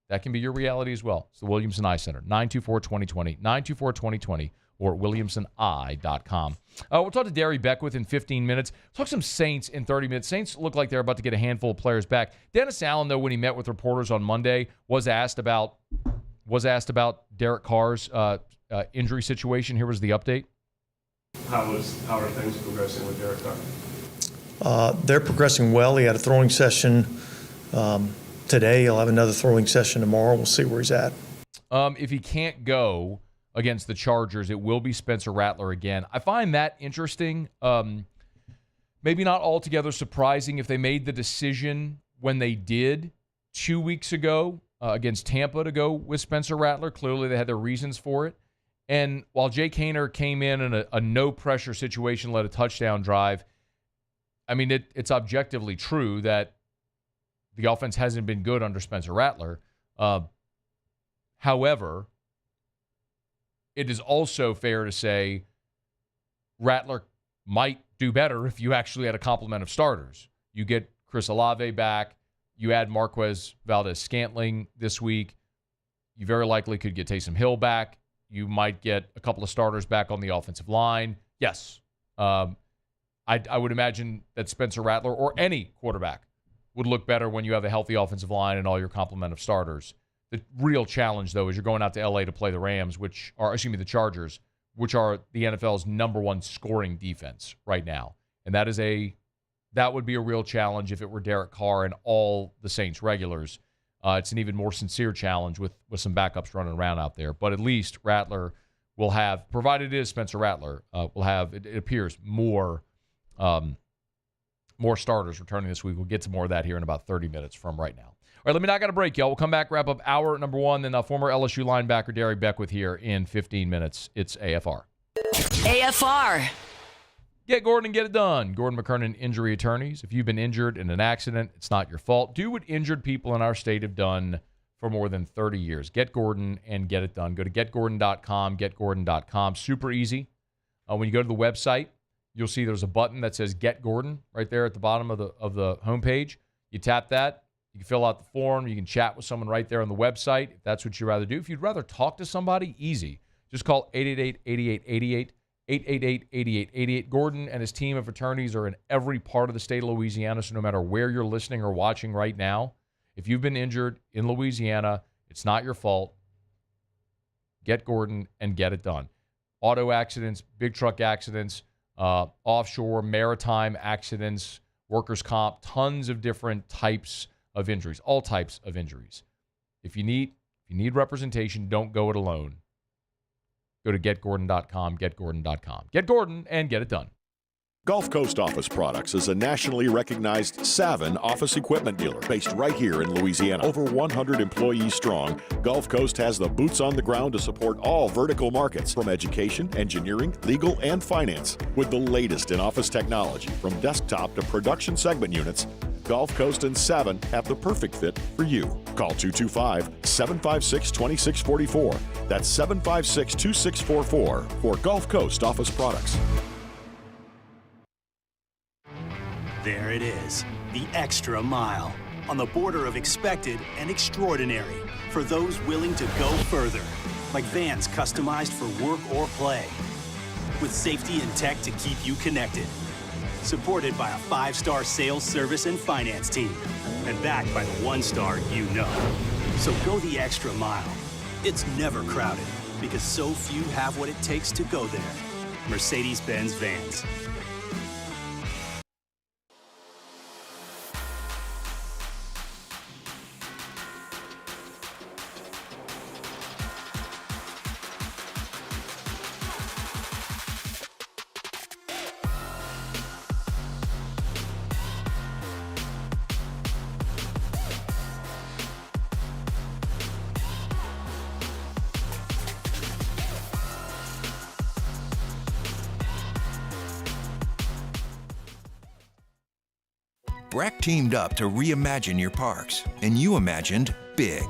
That can be your reality as well. It's the Williamson Eye Center, 924-2020, 924-2020, or williamsoni.com. We'll talk to Derry Beckwith in 15 minutes. We'll talk some Saints in 30 minutes. Saints look like they're about to get a handful of players back. Dennis Allen, though, when he met with reporters on Monday, was asked about Derek Carr's injury situation. Here was the update. How are things progressing with Derek Carr? They're progressing well. He had a throwing session today. He'll have another throwing session tomorrow. We'll see where he's at. If he can't go against the Chargers, it will be Spencer Rattler again. I find that interesting. Maybe not altogether surprising if they made the decision when they did 2 weeks ago against Tampa to go with Spencer Rattler. Clearly they had their reasons for it. And while Jake Haener came in a no-pressure situation, led a touchdown drive, I mean, it's objectively true that the offense hasn't been good under Spencer Rattler. However, it is also fair to say Rattler might do better if you actually had a complement of starters. You get Chris Olave back. You add Marquez Valdez-Scantling this week. You very likely could get Taysom Hill back. You might get a couple of starters back on the offensive line. Yes. I would imagine that Spencer Rattler or any quarterback would look better when you have a healthy offensive line and all your complement of starters. The real challenge, though, is you're going out to L.A. to play the the Chargers, which are the NFL's number one scoring defense right now. And that would be a real challenge if it were Derek Carr and all the Saints regulars. It's an even more sincere challenge with some backups running around out there. But at least Rattler will have, provided it is Spencer Rattler, will have, it appears, more starters returning this week. We'll get to more of that here in about 30 minutes from right now. All right, let me knock out a break, y'all. We'll come back, wrap up hour number one, then former LSU linebacker Derry Beckwith here in 15 minutes. It's AFR. AFR. Get Gordon and get it done. Gordon McKernan Injury Attorneys. If you've been injured in an accident, it's not your fault. Do what injured people in our state have done for more than 30 years. Get Gordon and get it done. Go to getgordon.com, getgordon.com. Super easy. When you go to the website, you'll see there's a button that says Get Gordon right there at the bottom of the homepage. You tap that. You can fill out the form. You can chat with someone right there on the website if that's what you'd rather do. If you'd rather talk to somebody, easy. Just call 888-8888, 888-8888. Gordon and his team of attorneys are in every part of the state of Louisiana, so no matter where you're listening or watching right now, if you've been injured in Louisiana, it's not your fault. Get Gordon and get it done. Auto accidents, big truck accidents, offshore, maritime accidents, workers' comp, tons of different types of injuries, all types of injuries. If you need representation, don't go it alone. Go to getgordon.com, getgordon.com. Get Gordon and get it done. Gulf Coast Office Products is a nationally recognized Savin office equipment dealer based right here in Louisiana. Over 100 employees strong, Gulf Coast has the boots on the ground to support all vertical markets from education, engineering, legal, and finance. With the latest in office technology from desktop to production segment units, Gulf Coast and Savin have the perfect fit for you. Call 225-756-2644. That's 756-2644 for Gulf Coast Office Products. There it is, the extra mile, on the border of expected and extraordinary, for those willing to go further, like vans customized for work or play, with safety and tech to keep you connected, supported by a 5-star sales, service, and finance team, and backed by the 1-star you know. So go the extra mile. It's never crowded, because so few have what it takes to go there. Mercedes-Benz Vans. BRAC teamed up to reimagine your parks, and you imagined big.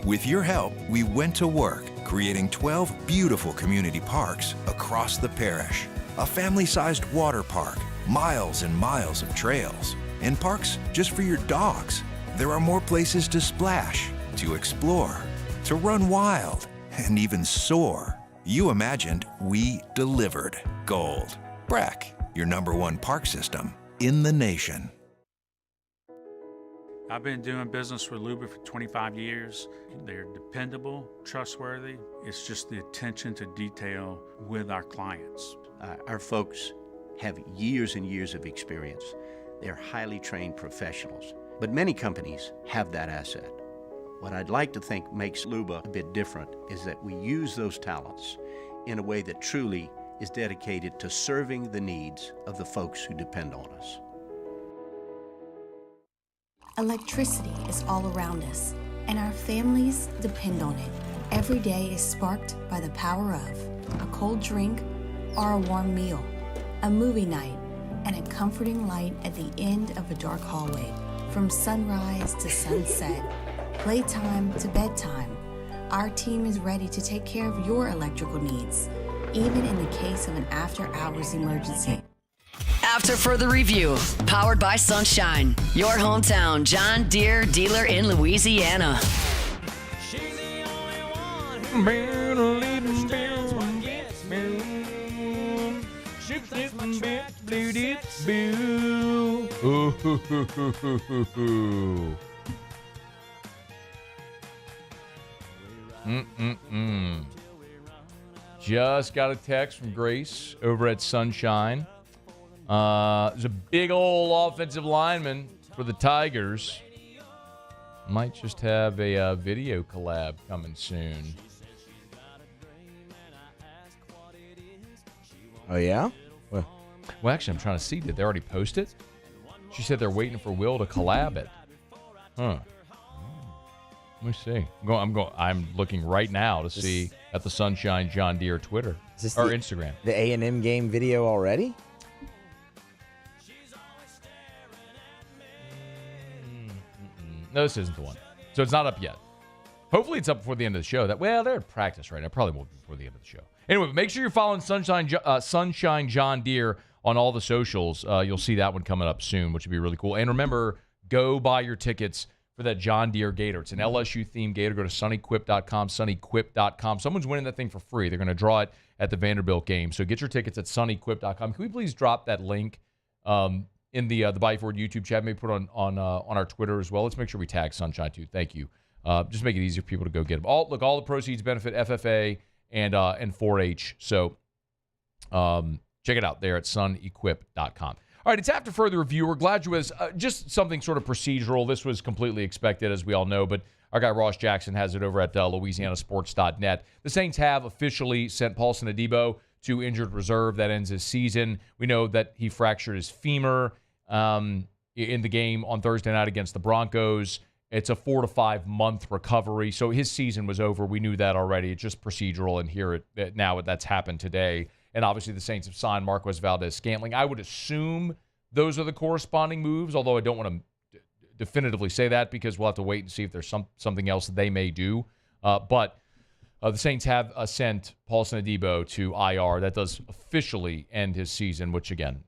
With your help, we went to work, creating 12 beautiful community parks across the parish. A family-sized water park, miles and miles of trails, and parks just for your dogs. There are more places to splash, to explore, to run wild, and even soar. You imagined, we delivered. Gold. Brack, your #1 park system in the nation. I've been doing business with Luba for 25 years. They're dependable, trustworthy. It's just the attention to detail with our clients. Our folks have years and years of experience. They're highly trained professionals, but many companies have that asset. What I'd like to think makes Luba a bit different is that we use those talents in a way that truly is dedicated to serving the needs of the folks who depend on us. Electricity is all around us, and our families depend on it. Every day is sparked by the power of a cold drink or a warm meal, a movie night, and a comforting light at the end of a dark hallway. From sunrise to sunset, playtime to bedtime, our team is ready to take care of your electrical needs, even in the case of an after-hours emergency. After further review, powered by Sunshine, your hometown John Deere dealer in Louisiana. Just got a text from Grace over at Sunshine. There's a big old offensive lineman for the Tigers. Might just have a video collab coming soon. Oh, yeah? Well, actually, I'm trying to see. Did they already post it? She said they're waiting for Will to collab it. Huh. Let me see. I'm looking right now to see at the Sunshine John Deere Twitter or Instagram. The A&M game video already? No, this isn't the one. So it's not up yet. Hopefully it's up before the end of the show. They're at practice right now. Probably won't be before the end of the show. Anyway, make sure you're following Sunshine John Deere on all the socials. You'll see that one coming up soon, which would be really cool. And remember, go buy your tickets for that John Deere Gator. It's an LSU-themed Gator. Go to sunnyquip.com, sunnyquip.com. Someone's winning that thing for free. They're going to draw it at the Vanderbilt game. So get your tickets at sunnyquip.com. Can we please drop that link in the Bayou Ford YouTube chat? Maybe put it on our Twitter as well. Let's make sure we tag Sunshine too. Thank you. Just make it easier for people to go get them. All the proceeds benefit FFA and 4-H. So check it out there at sunnyquip.com. All right, it's after further review. We're glad you was just something sort of procedural. This was completely expected, as we all know, but our guy Ross Jackson has it over at LouisianaSports.net. The Saints have officially sent Paulson Adebo to injured reserve. That ends his season. We know that he fractured his femur in the game on Thursday night against the Broncos. It's a 4 to 5 month recovery, so his season was over. We knew that already. It's just procedural, and now that's happened today. And obviously the Saints have signed Marquez Valdez-Scantling. I would assume those are the corresponding moves, although I don't want to definitively say that because we'll have to wait and see if there's something else they may do. But the Saints have sent Paulson Adebo to IR. That does officially end his season, which, again,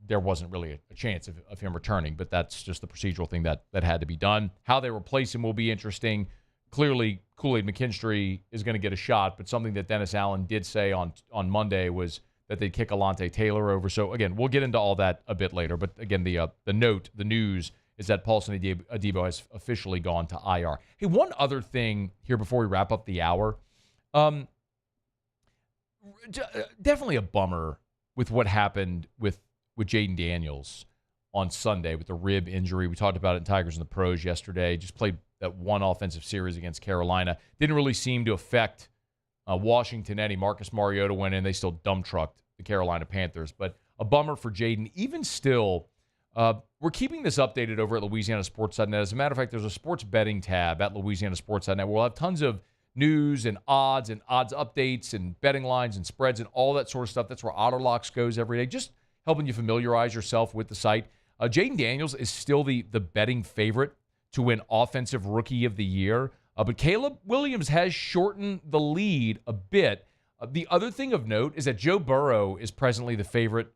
there wasn't really a chance of him returning, but that's just the procedural thing that had to be done. How they replace him will be interesting. Clearly, Kool-Aid McKinstry is going to get a shot, but something that Dennis Allen did say on Monday was that they'd kick Alontae Taylor over. So, again, we'll get into all that a bit later. But, again, the news is that Paulson Adebo has officially gone to IR. Hey, one other thing here before we wrap up the hour. Definitely a bummer with what happened with Jaden Daniels on Sunday with the rib injury. We talked about it in Tigers and the Pros yesterday. Just played that one offensive series against Carolina. Didn't really seem to affect Washington any. Marcus Mariota went in. They still dump trucked the Carolina Panthers. But a bummer for Jaden. Even still, we're keeping this updated over at LouisianaSports.net. As a matter of fact, there's a sports betting tab at LouisianaSports.net. We'll have tons of news and odds updates and betting lines and spreads and all that sort of stuff. That's where AutoLocks goes every day. Just helping you familiarize yourself with the site. Jaden Daniels is still the betting favorite to win Offensive Rookie of the Year. But Caleb Williams has shortened the lead a bit. The other thing of note is that Joe Burrow is presently the favorite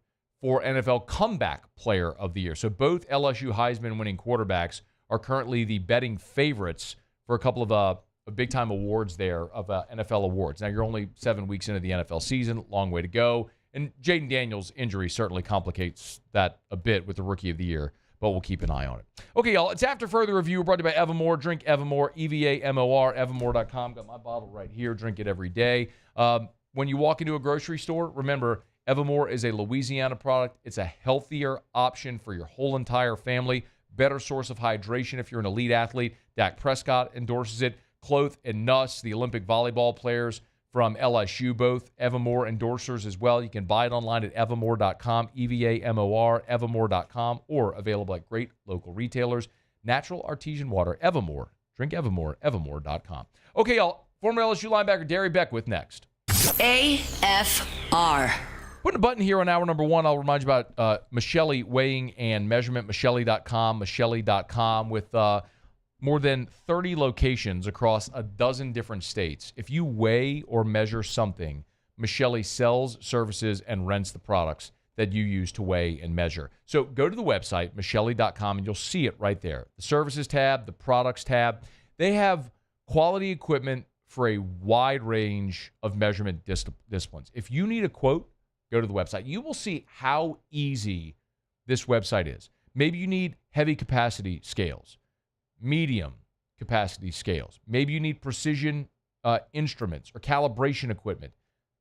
for NFL Comeback Player of the Year. So both LSU Heisman winning quarterbacks are currently the betting favorites for a couple of big-time awards there of NFL awards. Now, you're only 7 weeks into the NFL season, long way to go. And Jaden Daniels' injury certainly complicates that a bit with the Rookie of the Year, but we'll keep an eye on it. Okay, y'all, it's After Further Review brought to you by Evermore. Drink Evermore, EVAMOR, evermore.com. Got my bottle right here. Drink it every day. When you walk into a grocery store, remember, Evermore is a Louisiana product. It's a healthier option for your whole entire family. Better source of hydration if you're an elite athlete. Dak Prescott endorses it. Cloth and Nuss, the Olympic volleyball players from LSU, both Evermore endorsers as well. You can buy it online at evermore.com, EVAMOR, evermore.com, or available at great local retailers. Natural artesian water, Evermore. Drink Evermore, evermore.com. Okay, y'all, former LSU linebacker Derry Beckwith next. AFR. Putting a button here on hour number one, I'll remind you about Michelli Weighing and Measurement, Michelli.com, with more than 30 locations across a dozen different states. If you weigh or measure something, Michelli sells, services, and rents the products that you use to weigh and measure. So go to the website, Michelli.com, and you'll see it right there. The services tab, the products tab. They have quality equipment for a wide range of measurement disciplines. If you need a quote, go to the website. You will see how easy this website is. Maybe you need heavy capacity scales, medium capacity scales. Maybe you need precision instruments or calibration equipment.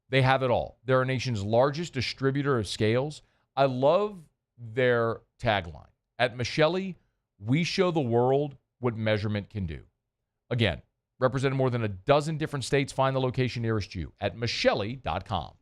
They have it all. They're our nation's largest distributor of scales. I love their tagline. At Michelli, we show the world what measurement can do. Again, representing more than a dozen different states. Find the location nearest you at Michelli.com.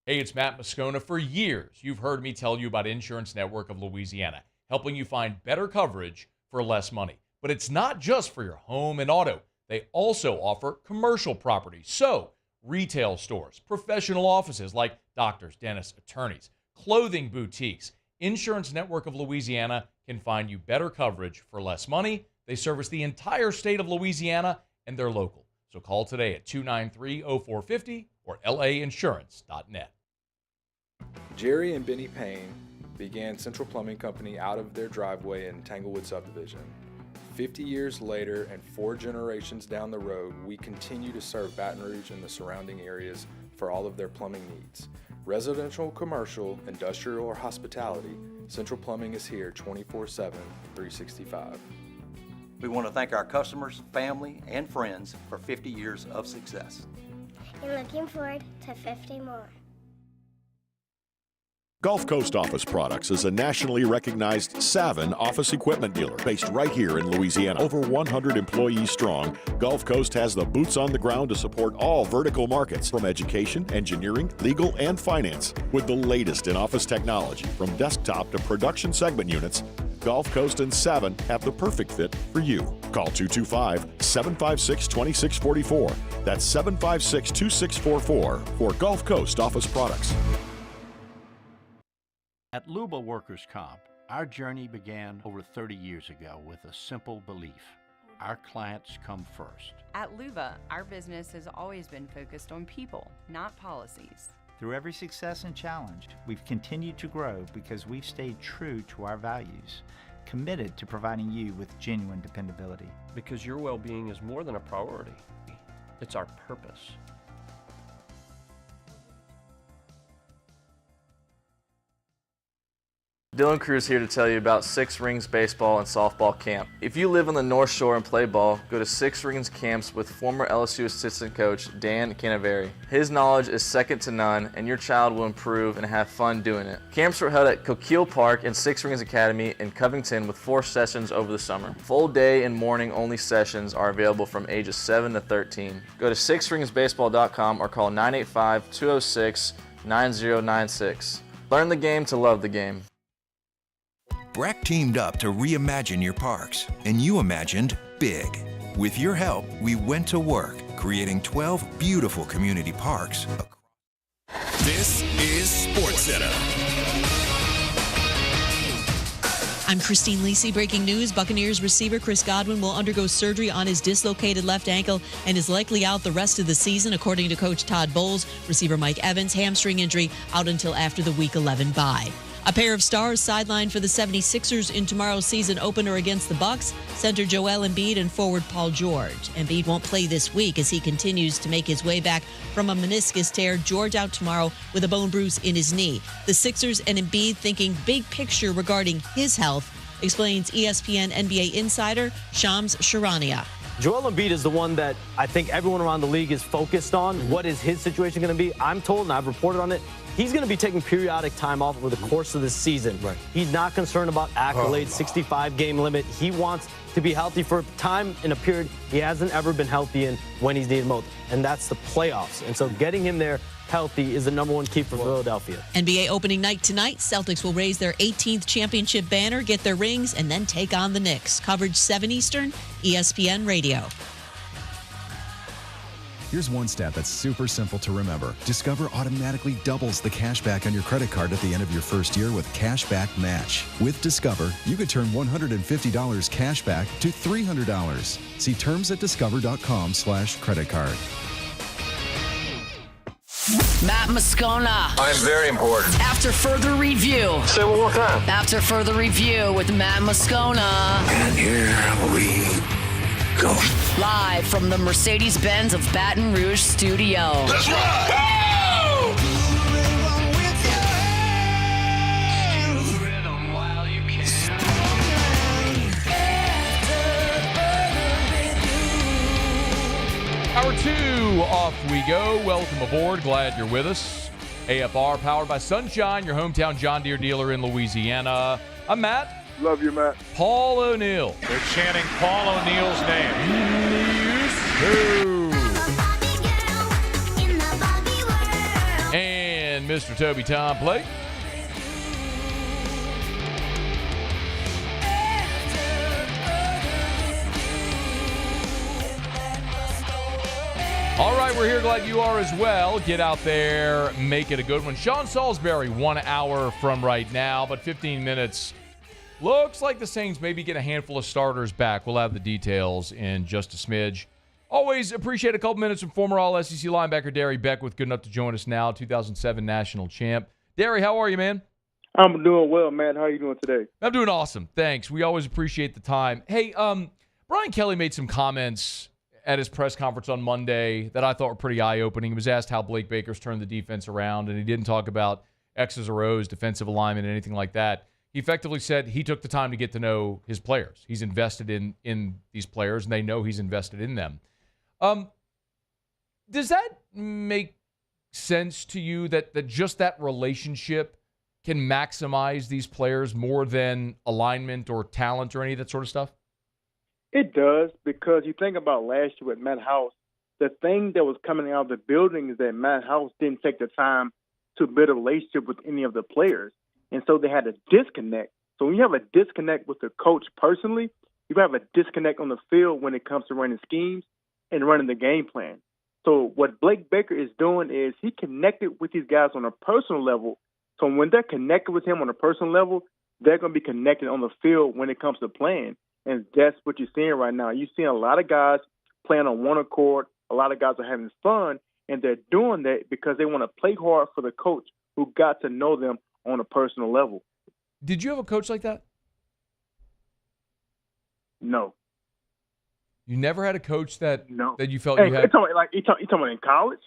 Hey, it's Matt Moscona. For years, you've heard me tell you about Insurance Network of Louisiana, helping you find better coverage for less money. But it's not just for your home and auto. They also offer commercial property. So, retail stores, professional offices like doctors, dentists, attorneys, clothing boutiques. Insurance Network of Louisiana can find you better coverage for less money. They service the entire state of Louisiana, and they're local. So call today at 293-0450 or lainsurance.net. Jerry and Benny Payne began Central Plumbing Company out of their driveway in Tanglewood subdivision. 50 years later and 4 generations down the road, we continue to serve Baton Rouge and the surrounding areas for all of their plumbing needs. Residential, commercial, industrial, or hospitality, Central Plumbing is here 24/7, 365. We want to thank our customers, family, and friends for 50 years of success. And looking forward to 50 more. Gulf Coast Office Products is a nationally recognized Savin office equipment dealer based right here in Louisiana. Over 100 employees strong, Gulf Coast has the boots on the ground to support all vertical markets, from education, engineering, legal, and finance. With the latest in office technology, from desktop to production segment units, Gulf Coast and Savin have the perfect fit for you. Call 225-756-2644. That's 756-2644 for Gulf Coast Office Products. At Luba Workers' Comp, our journey began over 30 years ago with a simple belief: our clients come first. At Luba, our business has always been focused on people, not policies. Through every success and challenge, we've continued to grow because we've stayed true to our values, committed to providing you with genuine dependability. Because your well-being is more than a priority. It's our purpose. Dylan Cruz here to tell you about Six Rings Baseball and Softball Camp. If you live on the North Shore and play ball, go to Six Rings Camps with former LSU assistant coach Dan Canaveri. His knowledge is second to none, and your child will improve and have fun doing it. Camps were held at Coquille Park and Six Rings Academy in Covington with 4 sessions over the summer. Full day and morning only sessions are available from ages 7 to 13. Go to sixringsbaseball.com or call 985-206-9096. Learn the game to love the game. Breck teamed up to reimagine your parks, and you imagined big. With your help, we went to work, creating 12 beautiful community parks. This is SportsCenter. I'm Christine Lisi. Breaking news, Buccaneers receiver Chris Godwin will undergo surgery on his dislocated left ankle and is likely out the rest of the season, according to Coach Todd Bowles. Receiver Mike Evans, hamstring injury, out until after the Week 11 bye. A pair of stars sidelined for the 76ers in tomorrow's season opener against the Bucks, center Joel Embiid and forward Paul George. Embiid won't play this week as he continues to make his way back from a meniscus tear. George out tomorrow with a bone bruise in his knee. The Sixers and Embiid thinking big picture regarding his health, explains ESPN NBA insider Shams Charania. Joel Embiid is the one that I think everyone around the league is focused on. What is his situation going to be? I'm told, and I've reported on it, he's going to be taking periodic time off over the course of the season. Right. He's not concerned about accolades, 65-game limit. He wants to be healthy for a time in a period he hasn't ever been healthy in when he's needed most, and that's the playoffs. And so getting him there healthy is the number one key for Philadelphia. NBA opening night tonight. Celtics will raise their 18th championship banner, get their rings, and then take on the Knicks. Coverage 7 Eastern, ESPN Radio. Here's one stat that's super simple to remember. Discover automatically doubles the cash back on your credit card at the end of your first year with Cashback Match. With Discover, you could turn $150 cash back to $300. See terms at discover.com/credit card. Matt Moscona. I'm very important. After further review. Say it one more time. After further review with Matt Moscona. And here we go. Live from the Mercedes-Benz of Baton Rouge studio. Let's ride! Hour 2, off we go. Welcome aboard. Glad you're with us. AFR powered by Sunshine, your hometown John Deere dealer in Louisiana. I'm Matt. Love you, Matt. Paul O'Neill. They're chanting Paul O'Neill's name. And Mr. Toby Tom Blake. All right, we're here. Glad you are as well. Get out there, make it a good one. Sean Salisbury, 1 hour from right now, but 15 minutes. Looks like the Saints maybe get a handful of starters back. We'll have the details in just a smidge. Always appreciate a couple minutes from former All-SEC linebacker Derry Beckwith, good enough to join us now, 2007 national champ. Derry, how are you, man? I'm doing well, man. How are you doing today? I'm doing awesome. Thanks. We always appreciate the time. Hey, Brian Kelly made some comments at his press conference on Monday that I thought were pretty eye-opening. He was asked how Blake Baker's turned the defense around, and he didn't talk about X's or O's, defensive alignment, anything like that. He effectively said he took the time to get to know his players. He's invested in these players, and they know he's invested in them. Does that make sense to you that just that relationship can maximize these players more than alignment or talent or any of that sort of stuff? It does, because you think about last year with Matt House, the thing that was coming out of the building is that Matt House didn't take the time to build a relationship with any of the players. And so they had a disconnect. So when you have a disconnect with the coach personally, you have a disconnect on the field when it comes to running schemes and running the game plan. So what Blake Baker is doing is he connected with these guys on a personal level. So when they're connected with him on a personal level, they're going to be connected on the field when it comes to playing. And that's what you're seeing right now. You're seeing a lot of guys playing on one accord. A lot of guys are having fun, and they're doing that because they want to play hard for the coach who got to know them on a personal level. Did you have a coach like that? No. You never had a coach that you felt Hey, you had? you talking about in college?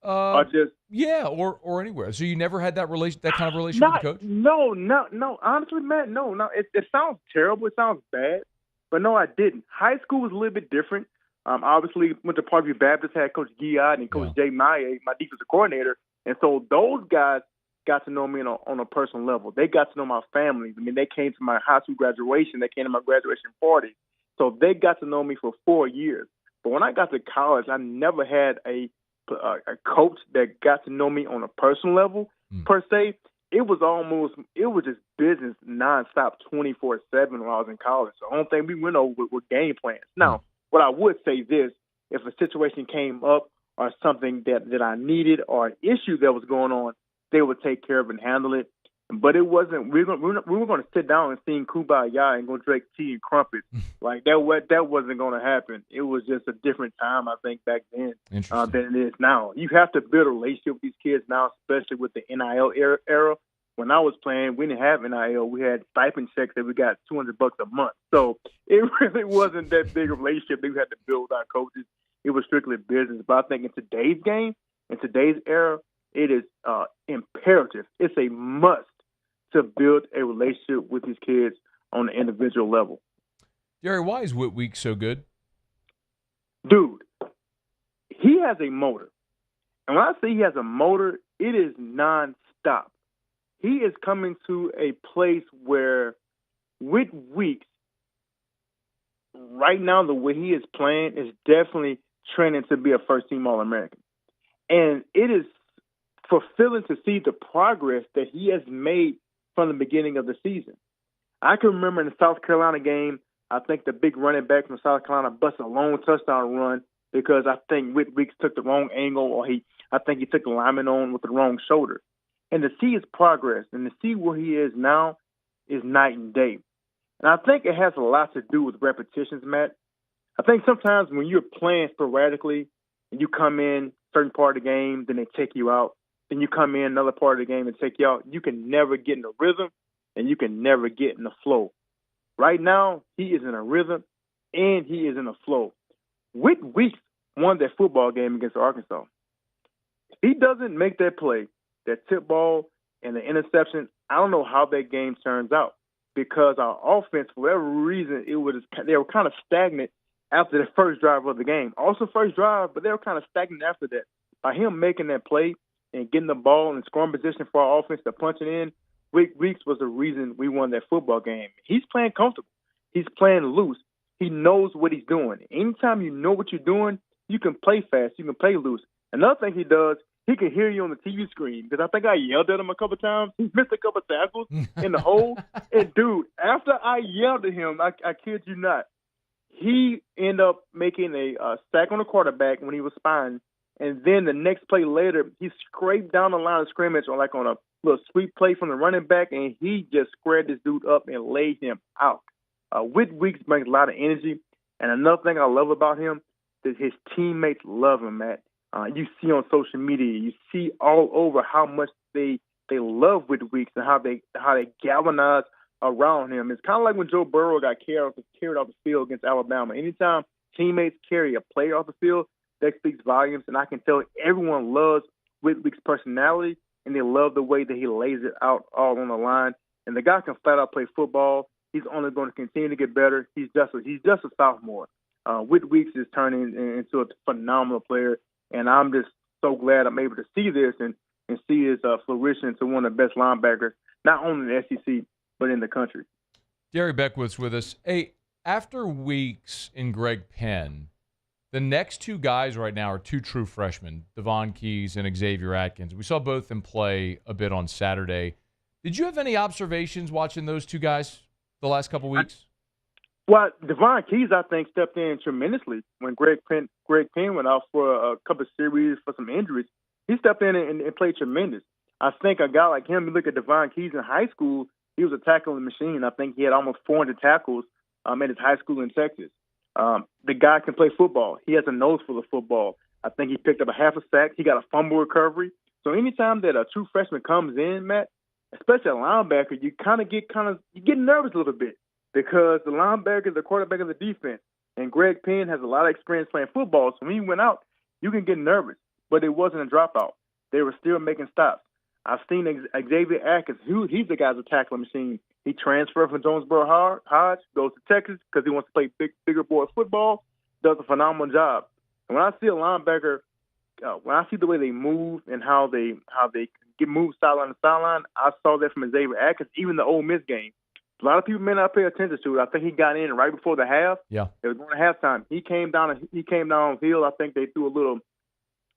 Or just yeah, or anywhere. So you never had that kind of relationship with the coach? No. Honestly, Matt, no. It sounds terrible. It sounds bad. But no, I didn't. High school was a little bit different. Obviously, went to Parkview Baptist, had Coach Giod and Coach Jay Maye, my defensive coordinator. And so those guys got to know me on a personal level. They got to know my family. I mean, they came to my high school graduation. They came to my graduation party. So they got to know me for 4 years. But when I got to college, I never had a coach that got to know me on a personal level, per se. it was just business nonstop 24/7 when I was in college. The only thing we went over were game plans. Now, what I would say this, if a situation came up or something that I needed or an issue that was going on, they would take care of it and handle it. But it wasn't. We were going to sit down and sing Kumbaya and go drink tea and crumpets. Like that wasn't going to happen. It was just a different time, I think, back then than it is now. You have to build a relationship with these kids now, especially with the NIL era. When I was playing, we didn't have NIL. We had stipend checks that we got $200 a month. So it really wasn't that big a relationship that we had to build with our coaches. It was strictly business. But I think in today's game, in today's era, it is imperative. It's a must to build a relationship with these kids on an individual level. Darry, why is Whit Weeks so good? Dude, he has a motor. And when I say he has a motor, it is nonstop. He is coming to a place where Whit Weeks, right now, the way he is playing is definitely training to be a first-team All-American. And it is fulfilling to see the progress that he has made from the beginning of the season. I can remember in the South Carolina game, I think the big running back from South Carolina busted a long touchdown run because I think Whit Weeks took the wrong angle, or I think he took the lineman on with the wrong shoulder. And to see his progress and to see where he is now is night and day. And I think it has a lot to do with repetitions, Matt. I think sometimes when you're playing sporadically and you come in certain part of the game, then they take you out. Then you come in another part of the game and take you out. You can never get in the rhythm, and you can never get in the flow. Right now, he is in a rhythm, and he is in a flow. Whit Weeks won that football game against Arkansas. If he doesn't make that play, that tip ball and the interception, I don't know how that game turns out, because our offense, for whatever reason, they were kind of stagnant after the first drive of the game. Also first drive, but they were kind of stagnant after that. By him making that play and getting the ball in scoring position for our offense to punch it in, Whit Weeks was the reason we won that football game. He's playing comfortable. He's playing loose. He knows what he's doing. Anytime you know what you're doing, you can play fast. You can play loose. Another thing he does, he can hear you on the TV screen, because I think I yelled at him a couple times. He missed a couple tackles in the hole. And, dude, after I yelled at him, I kid you not, he ended up making a sack on the quarterback when he was spying. And then the next play later, he scraped down the line of scrimmage on a little sweep play from the running back, and he just squared this dude up and laid him out. Whit Weeks brings a lot of energy. And another thing I love about him is his teammates love him, Matt. You see on social media, you see all over how much they love Whit Weeks and how they galvanize around him. It's kind of like when Joe Burrow got carried off the field against Alabama. Anytime teammates carry a player off the field, that speaks volumes, and I can tell everyone loves Whit Weeks' personality, and they love the way that he lays it out all on the line. And the guy can flat out play football. He's only going to continue to get better. He's just a sophomore. Whit Weeks is turning into a phenomenal player, and I'm just so glad I'm able to see this and see his flourishing to one of the best linebackers, not only in the SEC, but in the country. Derry Beckwith's with us. Hey, after Weeks and Greg Penn, the next two guys right now are two true freshmen, Devon Keys and Xavier Atkins. We saw both of them play a bit on Saturday. Did you have any observations watching those two guys the last couple weeks? Well, Devon Keys, I think, stepped in tremendously when Greg Penn went out for a couple of series for some injuries. He stepped in and played tremendous. I think a guy like him, you look at Devon Keys in high school, he was a tackling machine. I think he had almost 400 tackles at his high school in Texas. The guy can play football. He has a nose full of football. I think he picked up a half a sack. He got a fumble recovery. So anytime that a true freshman comes in, Matt, especially a linebacker, you get nervous a little bit, because the linebacker is the quarterback of the defense. And Greg Penn has a lot of experience playing football. So when he went out, you can get nervous. But it wasn't a dropout. They were still making stops. I've seen Xavier Atkins. He's the guy's a tackling machine. He transferred from Jonesboro Hodge, goes to Texas because he wants to play bigger boy football, does a phenomenal job. And when I see a linebacker, when I see the way they move and how they get moved sideline to sideline, I saw that from Xavier Atkins, even the Ole Miss game. A lot of people may not pay attention to it. I think he got in right before the half. Yeah. It was going to halftime. He came down hill. I think they threw a little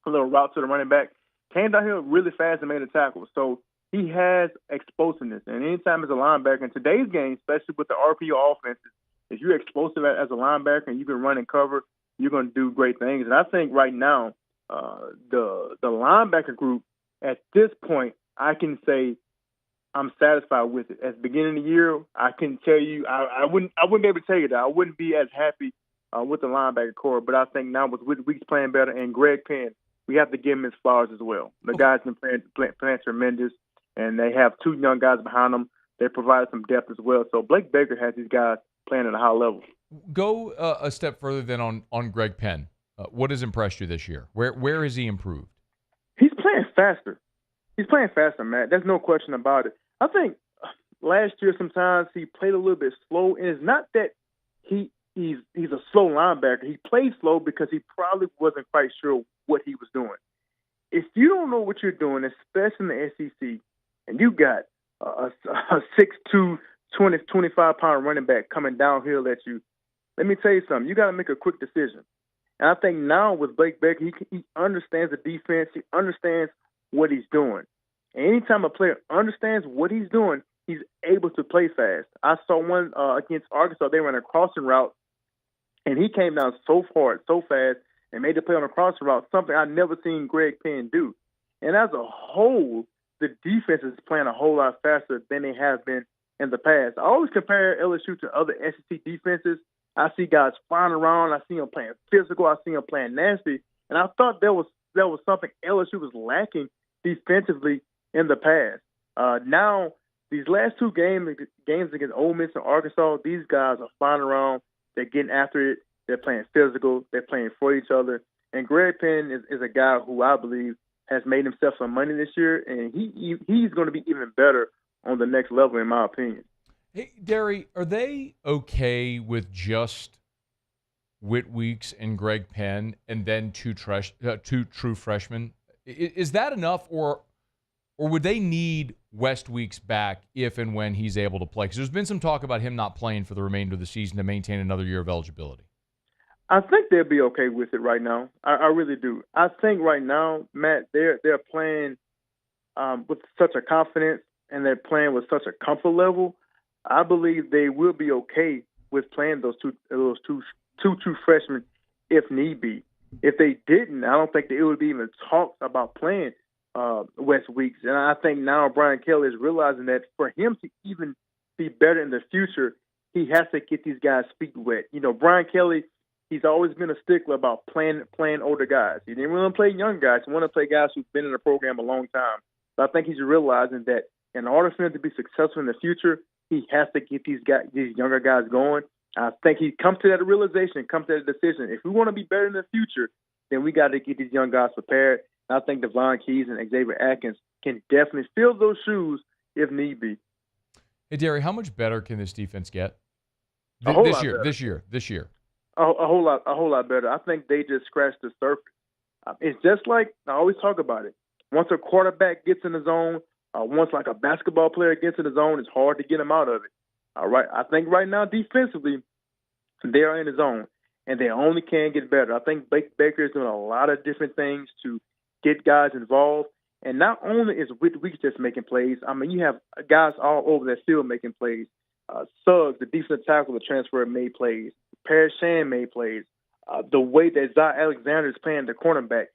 route to the running back. Came down here really fast and made a tackle. So he has explosiveness. And anytime as a linebacker in today's game, especially with the RPO offenses, if you're explosive as a linebacker and you can run and cover, you're going to do great things. And I think right now, the linebacker group at this point, I can say I'm satisfied with it. At the beginning of the year, I can tell you I wouldn't be able to tell you that I wouldn't be as happy with the linebacker core. But I think now with Weeks playing better and Greg Penn, we have to give him his flowers as well. The guy's been playing tremendous, and they have two young guys behind them. They provided some depth as well. So Blake Baker has these guys playing at a high level. Go a step further than on Greg Penn. What has impressed you this year? Where has he improved? He's playing faster. He's playing faster, Matt. There's no question about it. I think last year sometimes he played a little bit slow, and it's not that he's a slow linebacker. He played slow because he probably wasn't quite sure what he was doing. If you don't know what you're doing, especially in the SEC, and you got a 6'2", 25-pound running back coming downhill at you, let me tell you something. You got to make a quick decision. And I think now with Blake Baker, he understands the defense. He understands what he's doing. And anytime a player understands what he's doing, he's able to play fast. I saw one against Arkansas. They ran a crossing route, and he came down so hard, so fast, and made the play on a crossing route, something I've never seen Greg Penn do. And as a whole, the defense is playing a whole lot faster than they have been in the past. I always compare LSU to other SEC defenses. I see guys flying around. I see them playing physical. I see them playing nasty. And I thought there was something LSU was lacking defensively in the past. Now, these last two games against Ole Miss and Arkansas, these guys are flying around. They're getting after it. They're playing physical. They're playing for each other. And Greg Penn is a guy who I believe has made himself some money this year, and he's going to be even better on the next level, in my opinion. Hey, Darry, are they okay with just Whit Weeks and Greg Penn and then two true freshmen? Is that enough, or would they need West Weeks back if and when he's able to play? Because there's been some talk about him not playing for the remainder of the season to maintain another year of eligibility. I think they'll be okay with it right now. I really do. I think right now, Matt, they're playing with such a confidence and they're playing with such a comfort level. I believe they will be okay with playing those two true freshmen if need be. If they didn't, I don't think that it would be even talked about playing West Weeks. And I think now Brian Kelly is realizing that for him to even be better in the future, he has to get these guys' feet wet. You know, Brian Kelly, he's always been a stickler about playing older guys. He didn't want to play young guys. He wanted to play guys who've been in the program a long time. So I think he's realizing that in order for him to be successful in the future, he has to get these younger guys going. I think he come to that realization, come to that decision. If we want to be better in the future, then we got to get these young guys prepared. And I think Devon Keys and Xavier Atkins can definitely fill those shoes if need be. Hey, Darry, how much better can this defense get This year? A whole lot better. I think they just scratched the surface. It's just like I always talk about it. Once a quarterback gets in the zone, once like a basketball player gets in the zone, it's hard to get him out of it. All right. I think right now defensively, they are in the zone, and they only can get better. I think Blake Baker is doing a lot of different things to get guys involved. And not only is Whit Weeks just making plays, I mean, you have guys all over that field making plays. Suggs, the defensive tackle, the transfer, made plays. Parrish Shand made plays. The way that Zai Alexander is playing the cornerback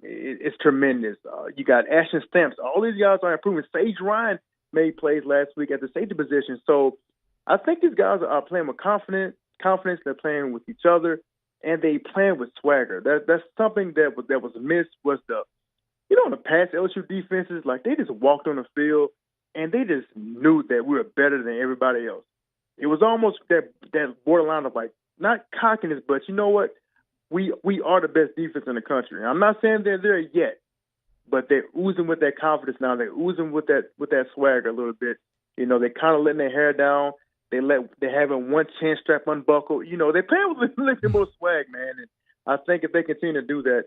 is tremendous. You got Ashton Stamps. All these guys are improving. Sage Ryan made plays last week at the safety position. So I think these guys are playing with confidence. They're playing with each other, and they playing with swagger. That's something that was missed was in the past LSU defenses, like they just walked on the field and they just knew that we were better than everybody else. It was almost that borderline of like not cockiness, but you know what? We are the best defense in the country. I'm not saying they're there yet, but they're oozing with that confidence now. They're oozing with that swagger a little bit. You know, they're kind of letting their hair down. They're having one chin strap unbuckled. You know, they're playing with a little bit more swag, man. And I think if they continue to do that,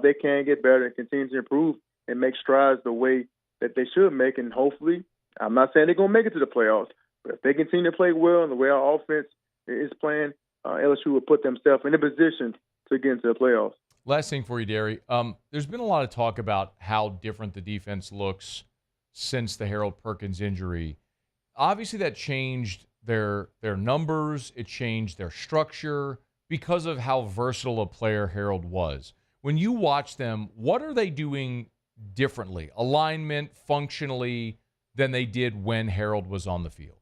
they can get better and continue to improve and make strides the way that they should make. And hopefully, I'm not saying they're going to make it to the playoffs, but if they continue to play well and the way our offense is playing, LSU will put themselves in a position to get into the playoffs. Last thing for you, Darry. There's been a lot of talk about how different the defense looks since the Harold Perkins injury. Obviously, that changed their numbers. It changed their structure because of how versatile a player Harold was. When you watch them, what are they doing differently, alignment, functionally, than they did when Harold was on the field?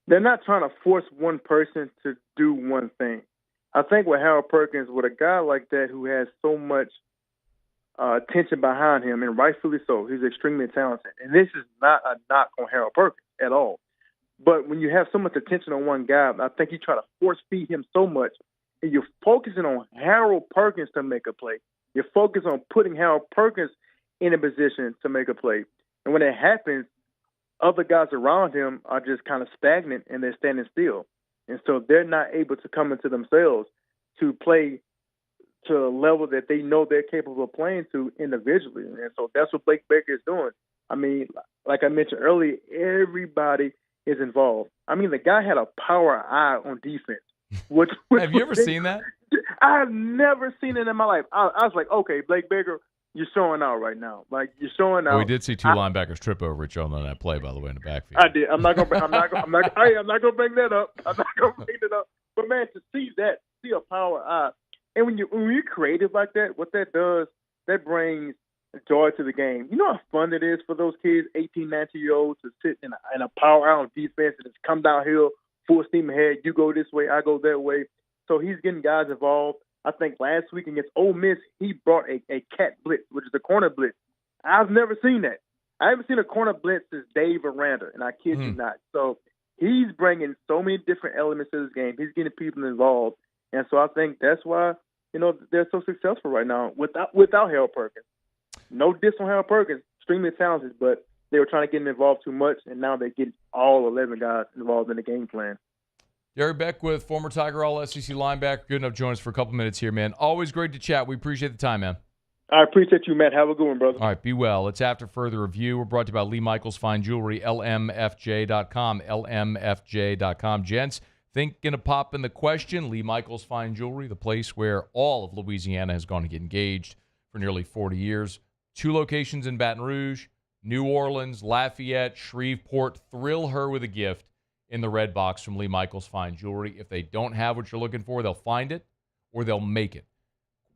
They're not trying to force one person to do one thing. I think with Harold Perkins, with a guy like that who has so much attention behind him, and rightfully so, he's extremely talented. And this is not a knock on Harold Perkins at all. But when you have so much attention on one guy, I think you try to force feed him so much, and you're focusing on Harold Perkins to make a play. You're focused on putting Harold Perkins in a position to make a play. And when it happens, other guys around him are just kind of stagnant and they're standing still. And so they're not able to come into themselves to play to a level that they know they're capable of playing to individually. And so that's what Blake Baker is doing. I mean, like I mentioned earlier, everybody is involved. I mean, the guy had a power eye on defense. Which have you ever seen that? I've never seen it in my life. I was like, okay, Blake Baker, you're showing out right now. Like, you're showing out. Well, we did see two linebackers trip over each other on that play, by the way, in the backfield. I did. I'm not gonna bring that up. I'm not gonna bring it up. But man, to see a power eye, and when you're creative like that, what that does, that brings joy to the game. You know how fun it is for those kids, 18, 19-year-olds, to sit in a power eye on defense and just come downhill, full steam ahead. You go this way, I go that way. So he's getting guys involved. I think last week against Ole Miss, he brought a cat blitz, which is a corner blitz. I've never seen that. I haven't seen a corner blitz since Dave Aranda, and I kid you not. So he's bringing so many different elements to this game. He's getting people involved. And so I think that's why, they're so successful right now without Harold Perkins. No diss on Harold Perkins, extremely talented, but they were trying to get him involved too much, and now they get all 11 guys involved in the game plan. Derry Beckwith, former Tiger All-SEC linebacker, good enough to join us for a couple minutes here, man. Always great to chat. We appreciate the time, man. I appreciate you, Matt. Have a good one, brother. All right, be well. It's After Further Review. We're brought to you by Lee Michaels Fine Jewelry, lmfj.com, lmfj.com. Gents, thinking of popping the question, Lee Michaels Fine Jewelry, the place where all of Louisiana has gone to get engaged for nearly 40 years. 2 locations in Baton Rouge, New Orleans, Lafayette, Shreveport. Thrill her with a gift in the red box from Lee Michaels Fine Jewelry. If they don't have what you're looking for, they'll find it or they'll make it.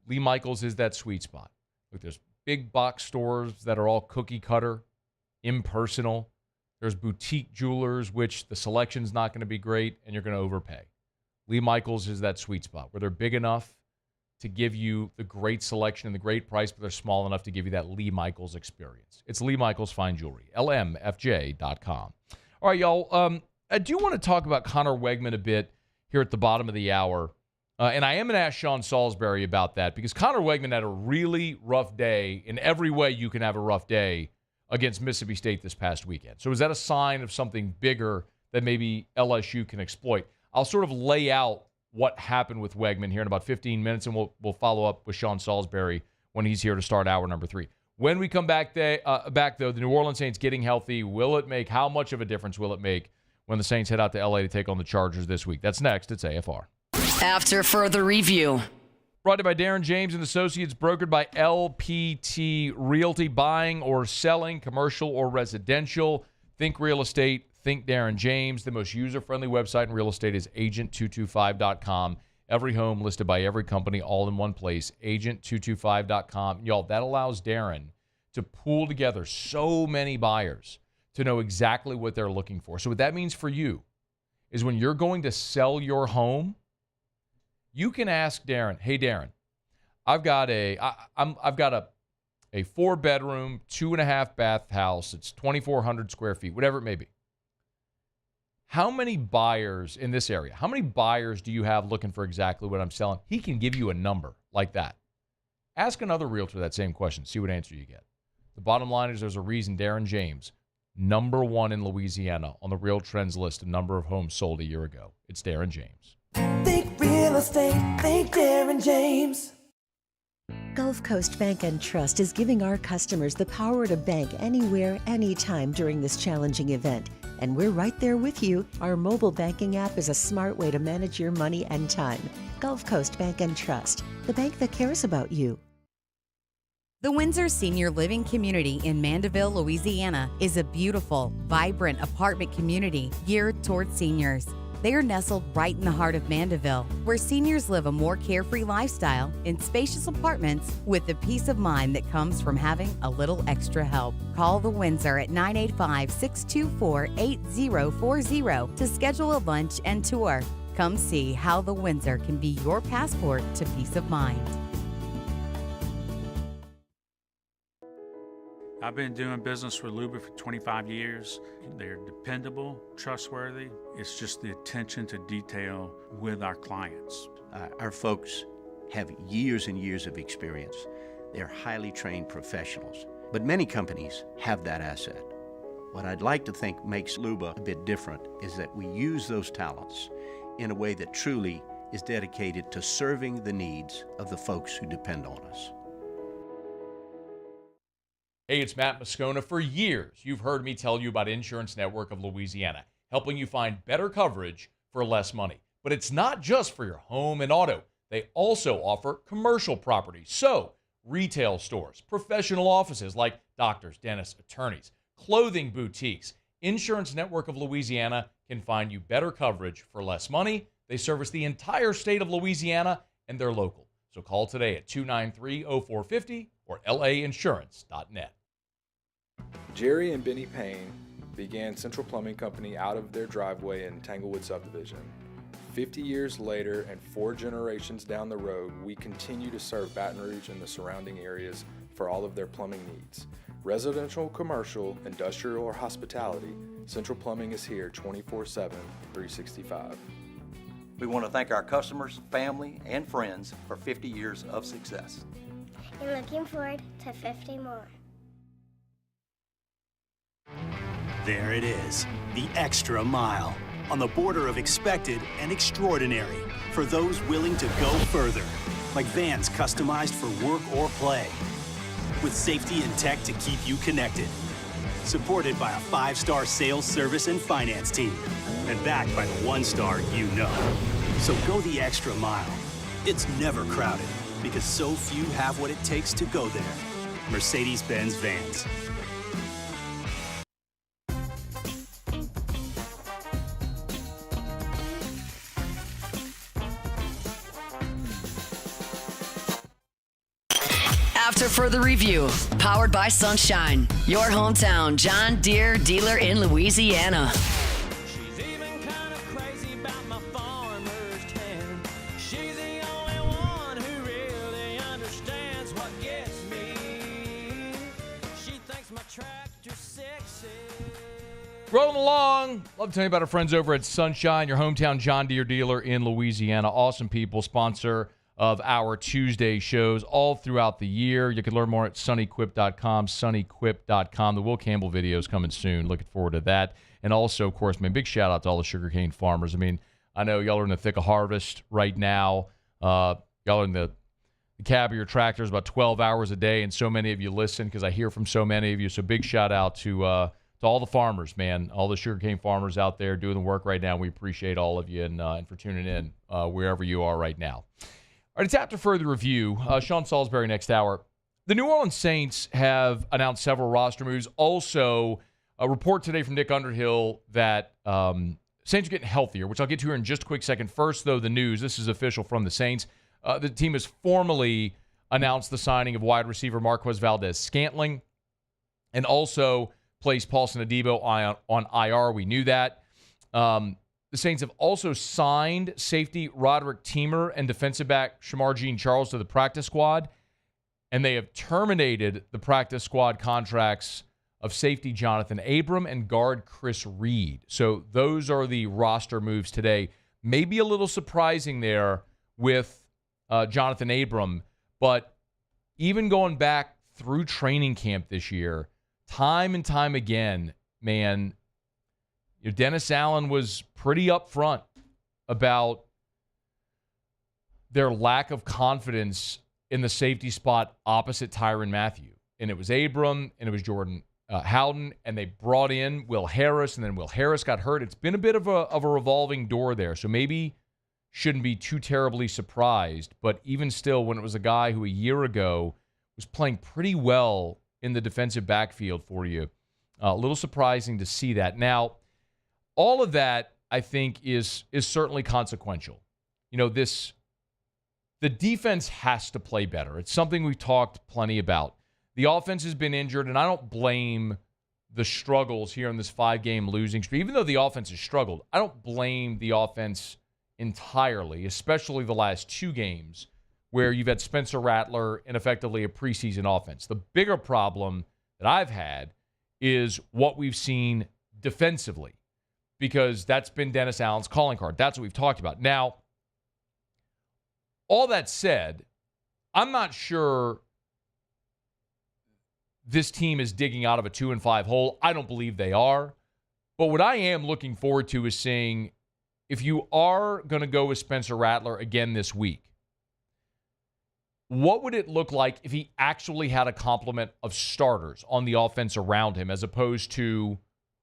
Lee Michaels is that sweet spot. Look, there's big box stores that are all cookie cutter, impersonal. There's boutique jewelers, which the selection's not going to be great and you're going to overpay. Lee Michaels is that sweet spot where they're big enough to give you the great selection and the great price, but they're small enough to give you that Lee Michaels experience. It's Lee Michaels Fine Jewelry, lmfj.com. All right, y'all. I do want to talk about Connor Wegman a bit here at the bottom of the hour. And I am going to ask Sean Salisbury about that because Connor Wegman had a really rough day in every way you can have a rough day against Mississippi State this past weekend. So is that a sign of something bigger that maybe LSU can exploit? I'll sort of lay out what happened with Wegman here in about 15 minutes, and we'll follow up with Sean Salisbury when he's here to start hour number 3. When we come back, though, the New Orleans Saints getting healthy, how much of a difference will it make when the Saints head out to L.A. to take on the Chargers this week? That's next. It's AFR. After Further Review. Brought to you by Darren James and Associates, brokered by LPT Realty, buying or selling, commercial or residential. Think real estate. Think Darren James. The most user-friendly website in real estate is agent225.com. Every home listed by every company all in one place, agent225.com. Y'all, that allows Darren to pool together so many buyers to know exactly what they're looking for. So what that means for you is when you're going to sell your home, you can ask Darren, hey, Darren, I've got a 4-bedroom, 2.5-bath house. It's 2,400 square feet, whatever it may be. How many buyers in this area, how many buyers do you have looking for exactly what I'm selling? He can give you a number like that. Ask another realtor that same question. See what answer you get. The bottom line is there's a reason Darren James, number 1 in Louisiana on the Real Trends list of number of homes sold a year ago. It's Darren James. Think real estate, think Darren James. Gulf Coast Bank and Trust is giving our customers the power to bank anywhere, anytime during this challenging event. And we're right there with you. Our mobile banking app is a smart way to manage your money and time. Gulf Coast Bank and Trust, the bank that cares about you. The Windsor Senior Living Community in Mandeville, Louisiana is a beautiful, vibrant apartment community geared toward seniors. They are nestled right in the heart of Mandeville, where seniors live a more carefree lifestyle in spacious apartments with the peace of mind that comes from having a little extra help. Call the Windsor at 985-624-8040 to schedule a lunch and tour. Come see how the Windsor can be your passport to peace of mind. I've been doing business with Luba for 25 years. They're dependable, trustworthy. It's just the attention to detail with our clients. Our folks have years and years of experience. They're highly trained professionals. But many companies have that asset. What I'd like to think makes Luba a bit different is that we use those talents in a way that truly is dedicated to serving the needs of the folks who depend on us. Hey, it's Matt Moscona. For years, you've heard me tell you about Insurance Network of Louisiana, helping you find better coverage for less money. But it's not just for your home and auto. They also offer commercial property. So, retail stores, professional offices like doctors, dentists, attorneys, clothing boutiques. Insurance Network of Louisiana can find you better coverage for less money. They service the entire state of Louisiana, and they're local. So call today at 293-0450 or lainsurance.net. Jerry and Benny Payne began Central Plumbing Company out of their driveway in Tanglewood subdivision. 50 years later and 4 generations down the road, we continue to serve Baton Rouge and the surrounding areas for all of their plumbing needs. Residential, commercial, industrial, or hospitality, Central Plumbing is here 24/7, 365. We want to thank our customers, family, and friends for 50 years of success. And looking forward to 50 more. There it is, the extra mile, on the border of expected and extraordinary for those willing to go further, like vans customized for work or play, with safety and tech to keep you connected, supported by a 5-star sales, service, and finance team, and backed by the 1-star you know. So go the extra mile. It's never crowded, because so few have what it takes to go there. Mercedes-Benz Vans. After further review, powered by Sunshine, your hometown John Deere dealer in Louisiana. Rolling along. Love to tell you about our friends over at Sunshine, your hometown John Deere dealer in Louisiana. Awesome people, sponsor of our Tuesday shows all throughout the year. You can learn more at sunnyquip.com, sunnyquip.com. The Will Campbell video is coming soon. Looking forward to that. And also, of course, big shout out to all the sugarcane farmers. I mean, I know y'all are in the thick of harvest right now. Y'all are in the cab of your tractors about 12 hours a day, and so many of you listen because I hear from so many of you. So big shout out to all the farmers, man, all the sugarcane farmers out there doing the work right now. We appreciate all of you and for tuning in wherever you are right now. All right, it's after further review. Sean Salsbury next hour. The New Orleans Saints have announced several roster moves. Also, a report today from Nick Underhill that Saints are getting healthier, which I'll get to here in just a quick second. First, though, the news. This is official from the Saints. The team has formally announced the signing of wide receiver Marquez Valdez-Scantling and also placed Paulson Adebo on IR. We knew that. The Saints have also signed safety Roderick Teamer and defensive back Shamar Jean-Charles to the practice squad, and they have terminated the practice squad contracts of safety Jonathan Abram and guard Chris Reed. So those are the roster moves today. Maybe a little surprising there with Jonathan Abram, but even going back through training camp this year, time and time again, man, Dennis Allen was pretty upfront about their lack of confidence in the safety spot opposite Tyrann Mathieu. And it was Abram, and it was Jordan Howden, and they brought in Will Harris, and then Will Harris got hurt. It's been a bit of a revolving door there, so maybe shouldn't be too terribly surprised. But even still, when it was a guy who a year ago was playing pretty well in the defensive backfield for you. A little surprising to see that. Now, all of that, I think, is certainly consequential. The defense has to play better. It's something we've talked plenty about. The offense has been injured, and I don't blame the struggles here in this 5-game losing streak. Even though the offense has struggled, I don't blame the offense entirely, especially the last 2 games where you've had Spencer Rattler and effectively a preseason offense. The bigger problem that I've had is what we've seen defensively, because that's been Dennis Allen's calling card. That's what we've talked about. Now, all that said, I'm not sure this team is digging out of a 2-5 hole. I don't believe they are. But what I am looking forward to is seeing if you are going to go with Spencer Rattler again this week, what would it look like if he actually had a complement of starters on the offense around him, as opposed to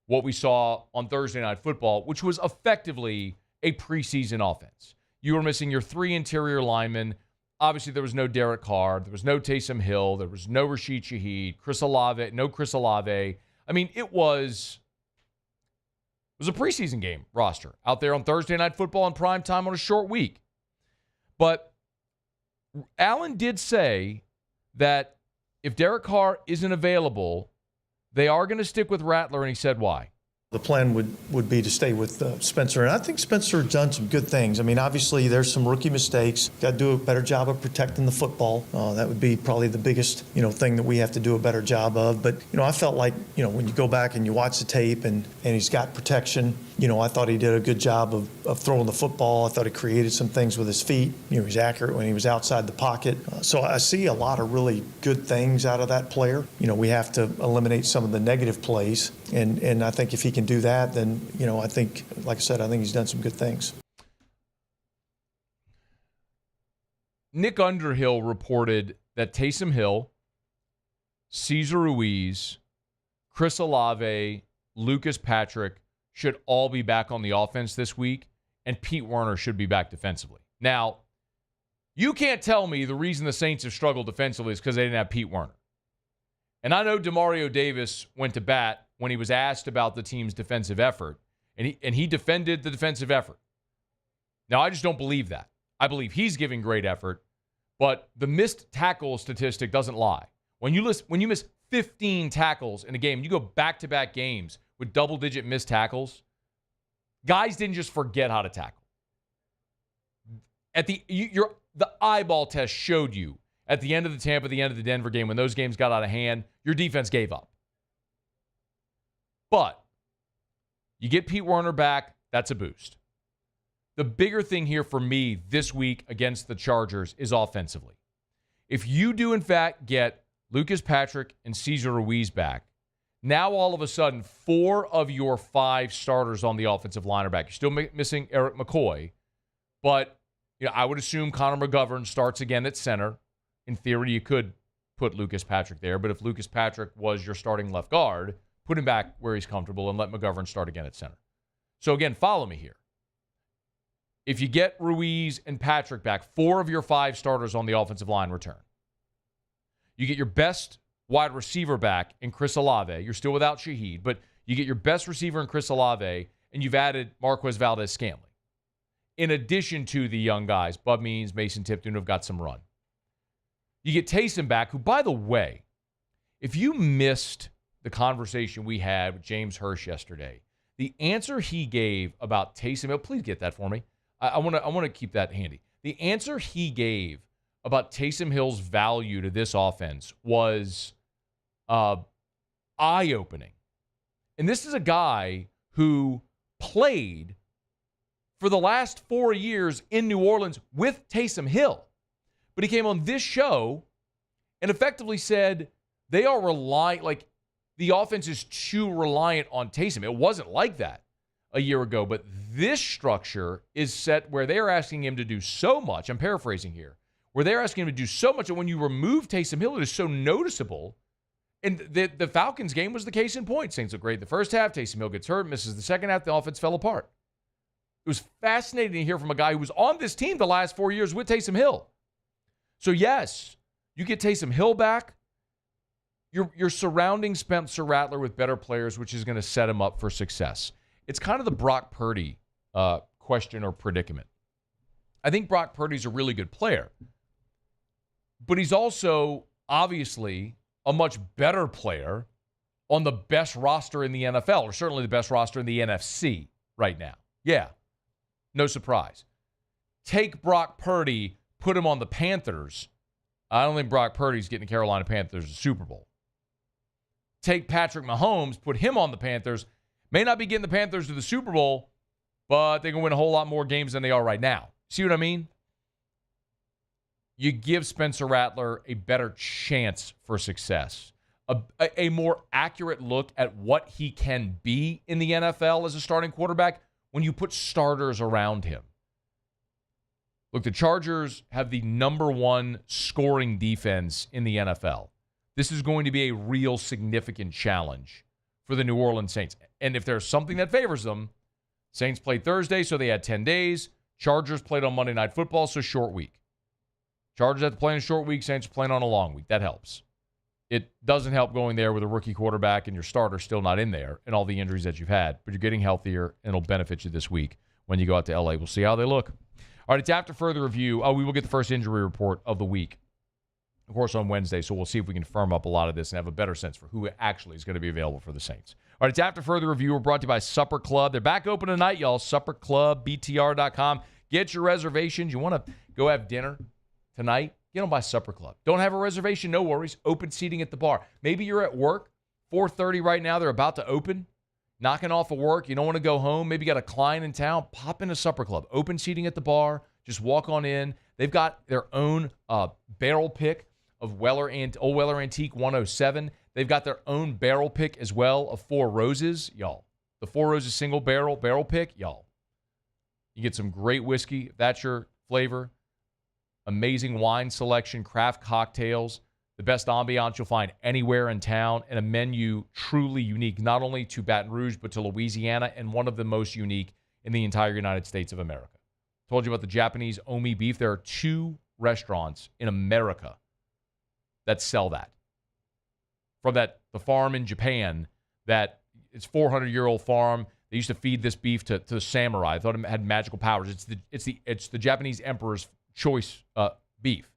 what we saw on Thursday Night Football, which was effectively a preseason offense? You were missing your 3 interior linemen. Obviously, there was no Derek Carr. There was no Taysom Hill. There was no Rashid Shaheed. Chris Olave. I mean, it was a preseason game roster out there on Thursday Night Football in prime time on a short week. But Allen did say that if Derek Carr isn't available, they are going to stick with Rattler, and he said why. The plan would be to stay with Spencer. And I think Spencer has done some good things. I mean, obviously, there's some rookie mistakes. Got to do a better job of protecting the football. That would be probably the biggest, thing that we have to do a better job of. But, I felt like, when you go back and you watch the tape and he's got protection, I thought he did a good job of throwing the football. I thought he created some things with his feet. He was accurate when he was outside the pocket. So I see a lot of really good things out of that player. We have to eliminate some of the negative plays. And I think if he can do that, then, I think, like I said, I think he's done some good things. Nick Underhill reported that Taysom Hill, Cesar Ruiz, Chris Olave, Lucas Patrick should all be back on the offense this week, and Pete Werner should be back defensively. Now, you can't tell me the reason the Saints have struggled defensively is because they didn't have Pete Werner. And I know Demario Davis went to bat when he was asked about the team's defensive effort, and he defended the defensive effort. Now, I just don't believe that. I believe he's giving great effort, but the missed tackle statistic doesn't lie. When you miss 15 tackles in a game, you go back-to-back games with double-digit missed tackles, guys didn't just forget how to tackle. The eyeball test showed you at the end of the Tampa, the end of the Denver game, when those games got out of hand, your defense gave up. But you get Pete Werner back, that's a boost. The bigger thing here for me this week against the Chargers is offensively. If you do, in fact, get Lucas Patrick and Cesar Ruiz back, now all of a sudden 4 of your 5 starters on the offensive line are back. You're still missing Eric McCoy, but I would assume Connor McGovern starts again at center. In theory, you could put Lucas Patrick there, but if Lucas Patrick was your starting left guard, put him back where he's comfortable and let McGovern start again at center. So again, follow me here. If you get Ruiz and Patrick back, 4 of your 5 starters on the offensive line return. You get your best wide receiver back in Chris Olave. You're still without Shaheed, but you get your best receiver in Chris Olave, and you've added Marquez Valdez-Scantling. In addition to the young guys, Bub Means, Mason Tipton, who have got some run. You get Taysom back, who, by the way, if you missed the conversation we had with James Hirsch yesterday, the answer he gave about Taysom Hill, please get that for me. I want to keep that handy. The answer he gave about Taysom Hill's value to this offense was eye-opening. And this is a guy who played for the last 4 years in New Orleans with Taysom Hill. But he came on this show and effectively said they are the offense is too reliant on Taysom. It wasn't like that a year ago, but this structure is set where they're asking him to do so much. I'm paraphrasing here. Where they're asking him to do so much, and when you remove Taysom Hill, it is so noticeable. And the Falcons game was the case in point. Saints look great in the first half. Taysom Hill gets hurt, misses the second half. The offense fell apart. It was fascinating to hear from a guy who was on this team the last 4 years with Taysom Hill. So yes, You get Taysom Hill back. You're surrounding Spencer Rattler with better players, which is going to set him up for success. It's kind of the Brock Purdy question or predicament. I think Brock Purdy's a really good player, but he's also obviously a much better player on the best roster in the NFL, or certainly the best roster in the NFC right now. Yeah, no surprise. Take Brock Purdy, put him on the Panthers. I don't think Brock Purdy's getting the Carolina Panthers a Super Bowl. Take Patrick Mahomes, put him on the Panthers. May not be getting the Panthers to the Super Bowl, but they can win a whole lot more games than they are right now. See what I mean? You give Spencer Rattler a better chance for success, a more accurate look at what he can be in the NFL as a starting quarterback when you put starters around him. Look, the Chargers have the number one scoring defense in the NFL. This is going to be a real significant challenge for the New Orleans Saints. And if there's something that favors them, Saints played Thursday, so they had 10 days. Chargers played on Monday Night Football, so short week. Chargers have to play in a short week. Saints are playing on a long week. That helps. It doesn't help going there with a rookie quarterback and your starter still not in there and all the injuries that you've had. But you're getting healthier, and it'll benefit you this week when you go out to L.A. We'll see how they look. All right, it's after further review. We will get the first injury report of the week, of course, on Wednesday. So we'll see if we can firm up a lot of this and have a better sense for who actually is going to be available for the Saints. All right, it's after further review. We're brought to you by Supper Club. They're back open tonight, y'all. SupperClubBTR.com. Get your reservations. You want to go have dinner tonight? Get them by Supper Club. Don't have a reservation? No worries. Open seating at the bar. Maybe you're at work. 4:30 right now. They're about to open. Knocking off of work. You don't want to go home. Maybe you got a client in town. Pop into Supper Club. Open seating at the bar. Just walk on in. They've got their own barrel pick of Old Weller Antique 107. They've got their own barrel pick as well of Four Roses, y'all. The Four Roses single barrel pick, y'all. You get some great whiskey, if that's your flavor. Amazing wine selection, craft cocktails, the best ambiance you'll find anywhere in town, and a menu truly unique, not only to Baton Rouge, but to Louisiana, and one of the most unique in the entire United States of America. Told you about the Japanese Omi beef. There are 2 restaurants in America that sell that. From the farm in Japan, that it's 400-year-old farm. They used to feed this beef to the samurai. I thought it had magical powers. It's the Japanese Emperor's choice beef.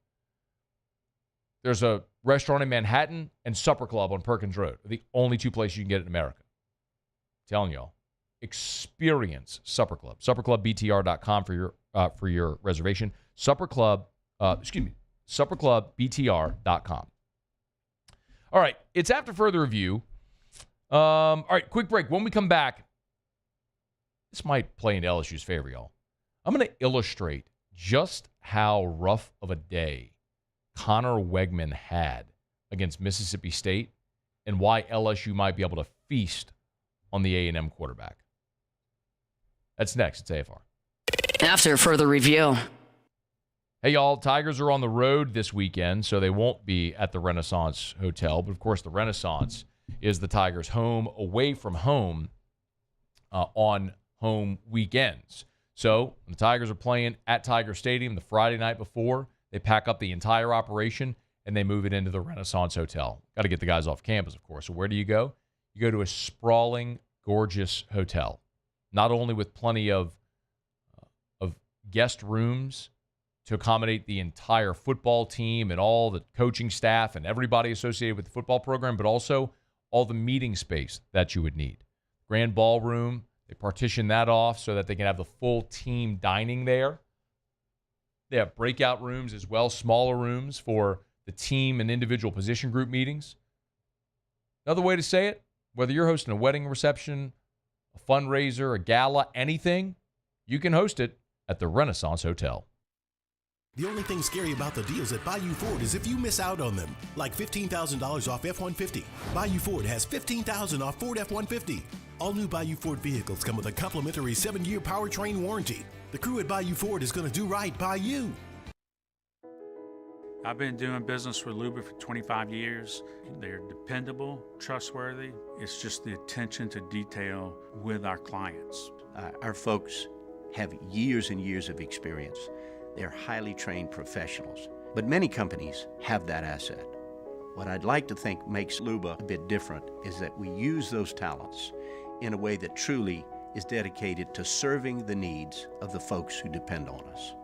There's a restaurant in Manhattan and Supper Club on Perkins Road. The only 2 places you can get it in America. I'm telling y'all, experience Supper Club. SupperClubBTR.com for your reservation. SupperClubBTR.com. All right, it's after further review. All right, quick break. When we come back, this might play into LSU's favor, y'all. I'm going to illustrate just how rough of a day Connor Wegman had against Mississippi State and why LSU might be able to feast on the A&M quarterback. That's next. It's AFR. After further review. Hey, y'all, Tigers are on the road this weekend, so they won't be at the Renaissance Hotel. But, of course, the Renaissance is the Tigers' home away from home on home weekends. So when the Tigers are playing at Tiger Stadium the Friday night before, they pack up the entire operation and they move it into the Renaissance Hotel. Got to get the guys off campus, of course. So where do you go? You go to a sprawling, gorgeous hotel, not only with plenty of guest rooms to accommodate the entire football team and all the coaching staff and everybody associated with the football program, but also all the meeting space that you would need. Grand ballroom, they partition that off so that they can have the full team dining there. They have breakout rooms as well, smaller rooms for the team and individual position group meetings. Another way to say it, whether you're hosting a wedding reception, a fundraiser, a gala, anything, you can host it at the Renaissance Hotel. The only thing scary about the deals at Bayou Ford is if you miss out on them, like $15,000 off F-150. Bayou Ford has $15,000 off Ford F-150. All new Bayou Ford vehicles come with a complimentary 7-year powertrain warranty. The crew at Bayou Ford is going to do right by you. I've been doing business with Luba for 25 years. They're dependable, trustworthy. It's just the attention to detail with our clients. Our folks have years and years of experience. They're highly trained professionals. But many companies have that asset. What I'd like to think makes Luba a bit different is that we use those talents in a way that truly is dedicated to serving the needs of the folks who depend on us.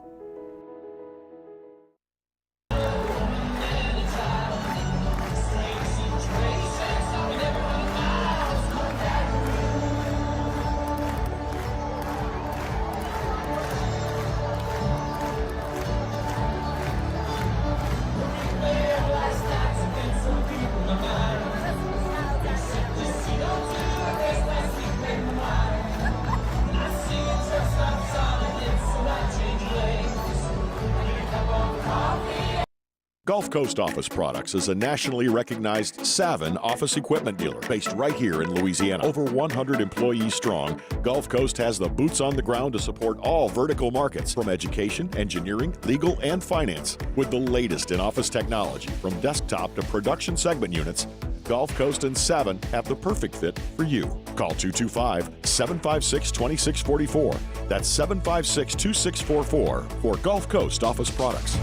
Gulf Coast Office Products is a nationally recognized Savin office equipment dealer based right here in Louisiana. Over 100 employees strong, Gulf Coast has the boots on the ground to support all vertical markets, from education, engineering, legal, and finance. With the latest in office technology, from desktop to production segment units, Gulf Coast and Savin have the perfect fit for you. Call 225-756-2644. That's 756-2644 for Gulf Coast Office Products.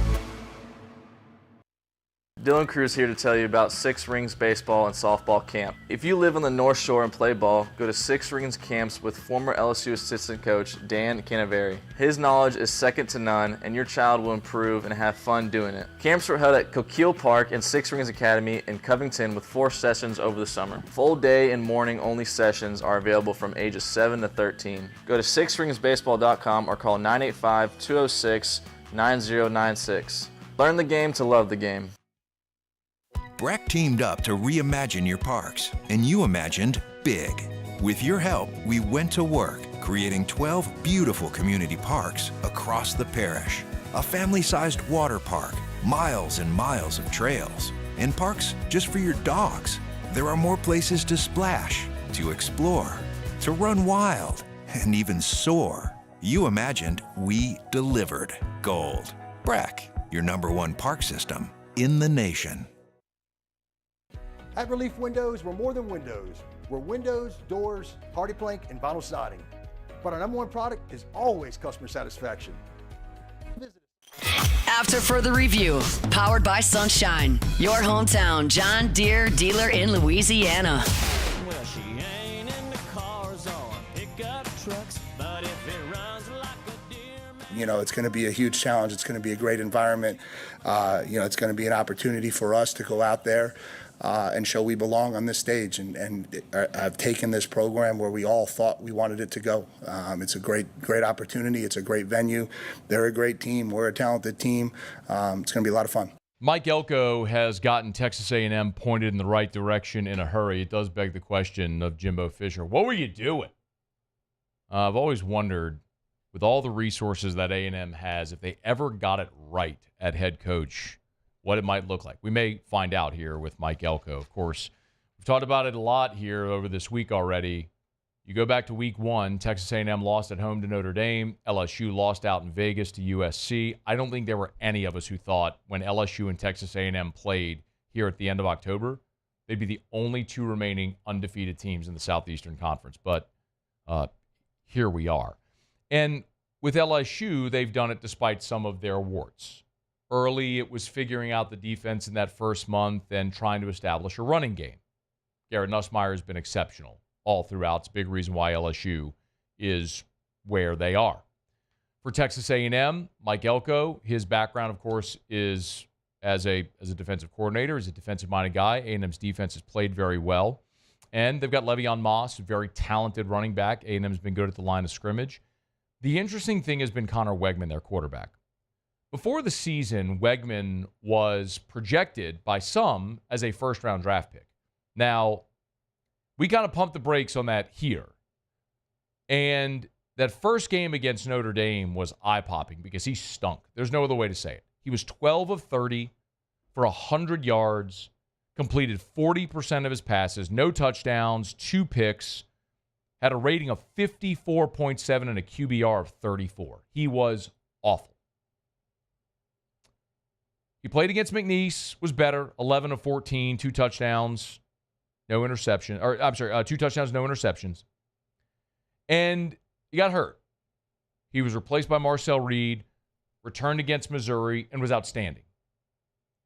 Dylan Cruz here to tell you about Six Rings Baseball and Softball Camp. If you live on the North Shore and play ball, go to Six Rings Camps with former LSU assistant coach Dan Canaveri. His knowledge is second to none, and your child will improve and have fun doing it. Camps were held at Coquille Park and Six Rings Academy in Covington with 4 sessions over the summer. Full day and morning only sessions are available from ages 7 to 13. Go to sixringsbaseball.com or call 985-206-9096. Learn the game to love the game. BRAC teamed up to reimagine your parks, and you imagined big. With your help, we went to work, creating 12 beautiful community parks across the parish. A family-sized water park, miles and miles of trails, and parks just for your dogs. There are more places to splash, to explore, to run wild, and even soar. You imagined, we delivered. Gold. BRAC, your #1 park system in the nation. At Relief Windows, we're more than windows. We're windows, doors, hardy plank, and vinyl siding. But our #1 product is always customer satisfaction. After further review, powered by Sunshine, your hometown John Deere dealer in Louisiana. Well, she ain't in the cars or pickup trucks, but if it runs like a deer. You know, it's going to be a huge challenge. It's going to be a great environment. It's going to be an opportunity for us to go out there and show we belong on this stage. And I've taken this program where we all thought we wanted it to go. It's a great opportunity. It's a great venue. They're a great team. We're a talented team. It's going to be a lot of fun. Mike Elko has gotten Texas A&M pointed in the right direction in a hurry. It does beg the question of Jimbo Fisher. What were you doing? I've always wondered, with all the resources that A&M has, if they ever got it right at head coach, what it might look like. We may find out here with Mike Elko. Of course, we've talked about it a lot here over this week already. You go back to week 1, Texas A&M lost at home to Notre Dame. LSU lost out in Vegas to USC. I don't think there were any of us who thought when LSU and Texas A&M played here at the end of October, they'd be the only 2 remaining undefeated teams in the Southeastern Conference. But here we are. And with LSU, they've done it despite some of their warts. Early, it was figuring out the defense in that first month and trying to establish a running game. Garrett Nussmeier has been exceptional all throughout. It's a big reason why LSU is where they are. For Texas A&M, Mike Elko, his background, of course, is as a defensive coordinator, as a defensive-minded guy. A&M's defense has played very well. And they've got Le'Veon Moss, a very talented running back. A&M's been good at the line of scrimmage. The interesting thing has been Connor Wegman, their quarterback. Before the season, Wegman was projected by some as a first-round draft pick. Now, we kind of pumped the brakes on that here. And that first game against Notre Dame was eye-popping because he stunk. There's no other way to say it. He was 12 of 30 for 100 yards, completed 40% of his passes, no touchdowns, 2 picks, had a rating of 54.7 and a QBR of 34. He was awful. He played against McNeese, was better, 11 of 14, 2 touchdowns, no interception. 2 touchdowns, no interceptions. And he got hurt. He was replaced by Marcel Reed, returned against Missouri, and was outstanding.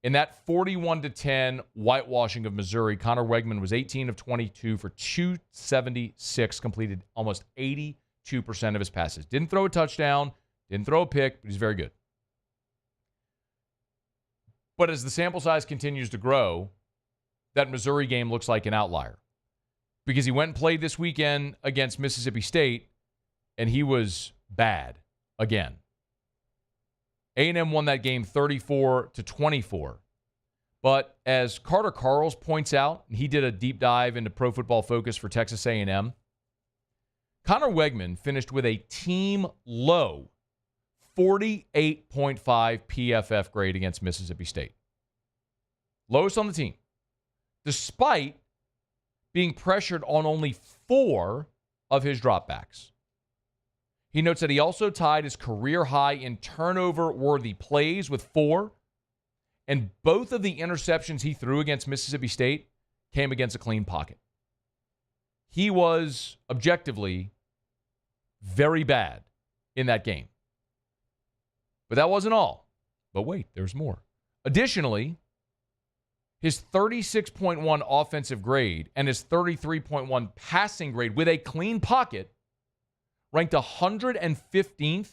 In that 41-10 whitewashing of Missouri, Connor Wegman was 18 of 22 for 276, completed almost 82% of his passes. Didn't throw a touchdown, didn't throw a pick, but he's very good. But as the sample size continues to grow, that Missouri game looks like an outlier. Because he went and played this weekend against Mississippi State, and he was bad again. A&M won that game 34-24. But as Carter Carls points out, and he did a deep dive into Pro Football Focus for Texas A&M, Connor Wegman finished with a team-low 48.5 PFF grade against Mississippi State. Lowest on the team. Despite being pressured on only 4 of his dropbacks. He notes that he also tied his career high in turnover-worthy plays with 4, and both of the interceptions he threw against Mississippi State came against a clean pocket. He was objectively very bad in that game. But that wasn't all. But wait, there's more. Additionally, his 36.1 offensive grade and his 33.1 passing grade with a clean pocket ranked 115th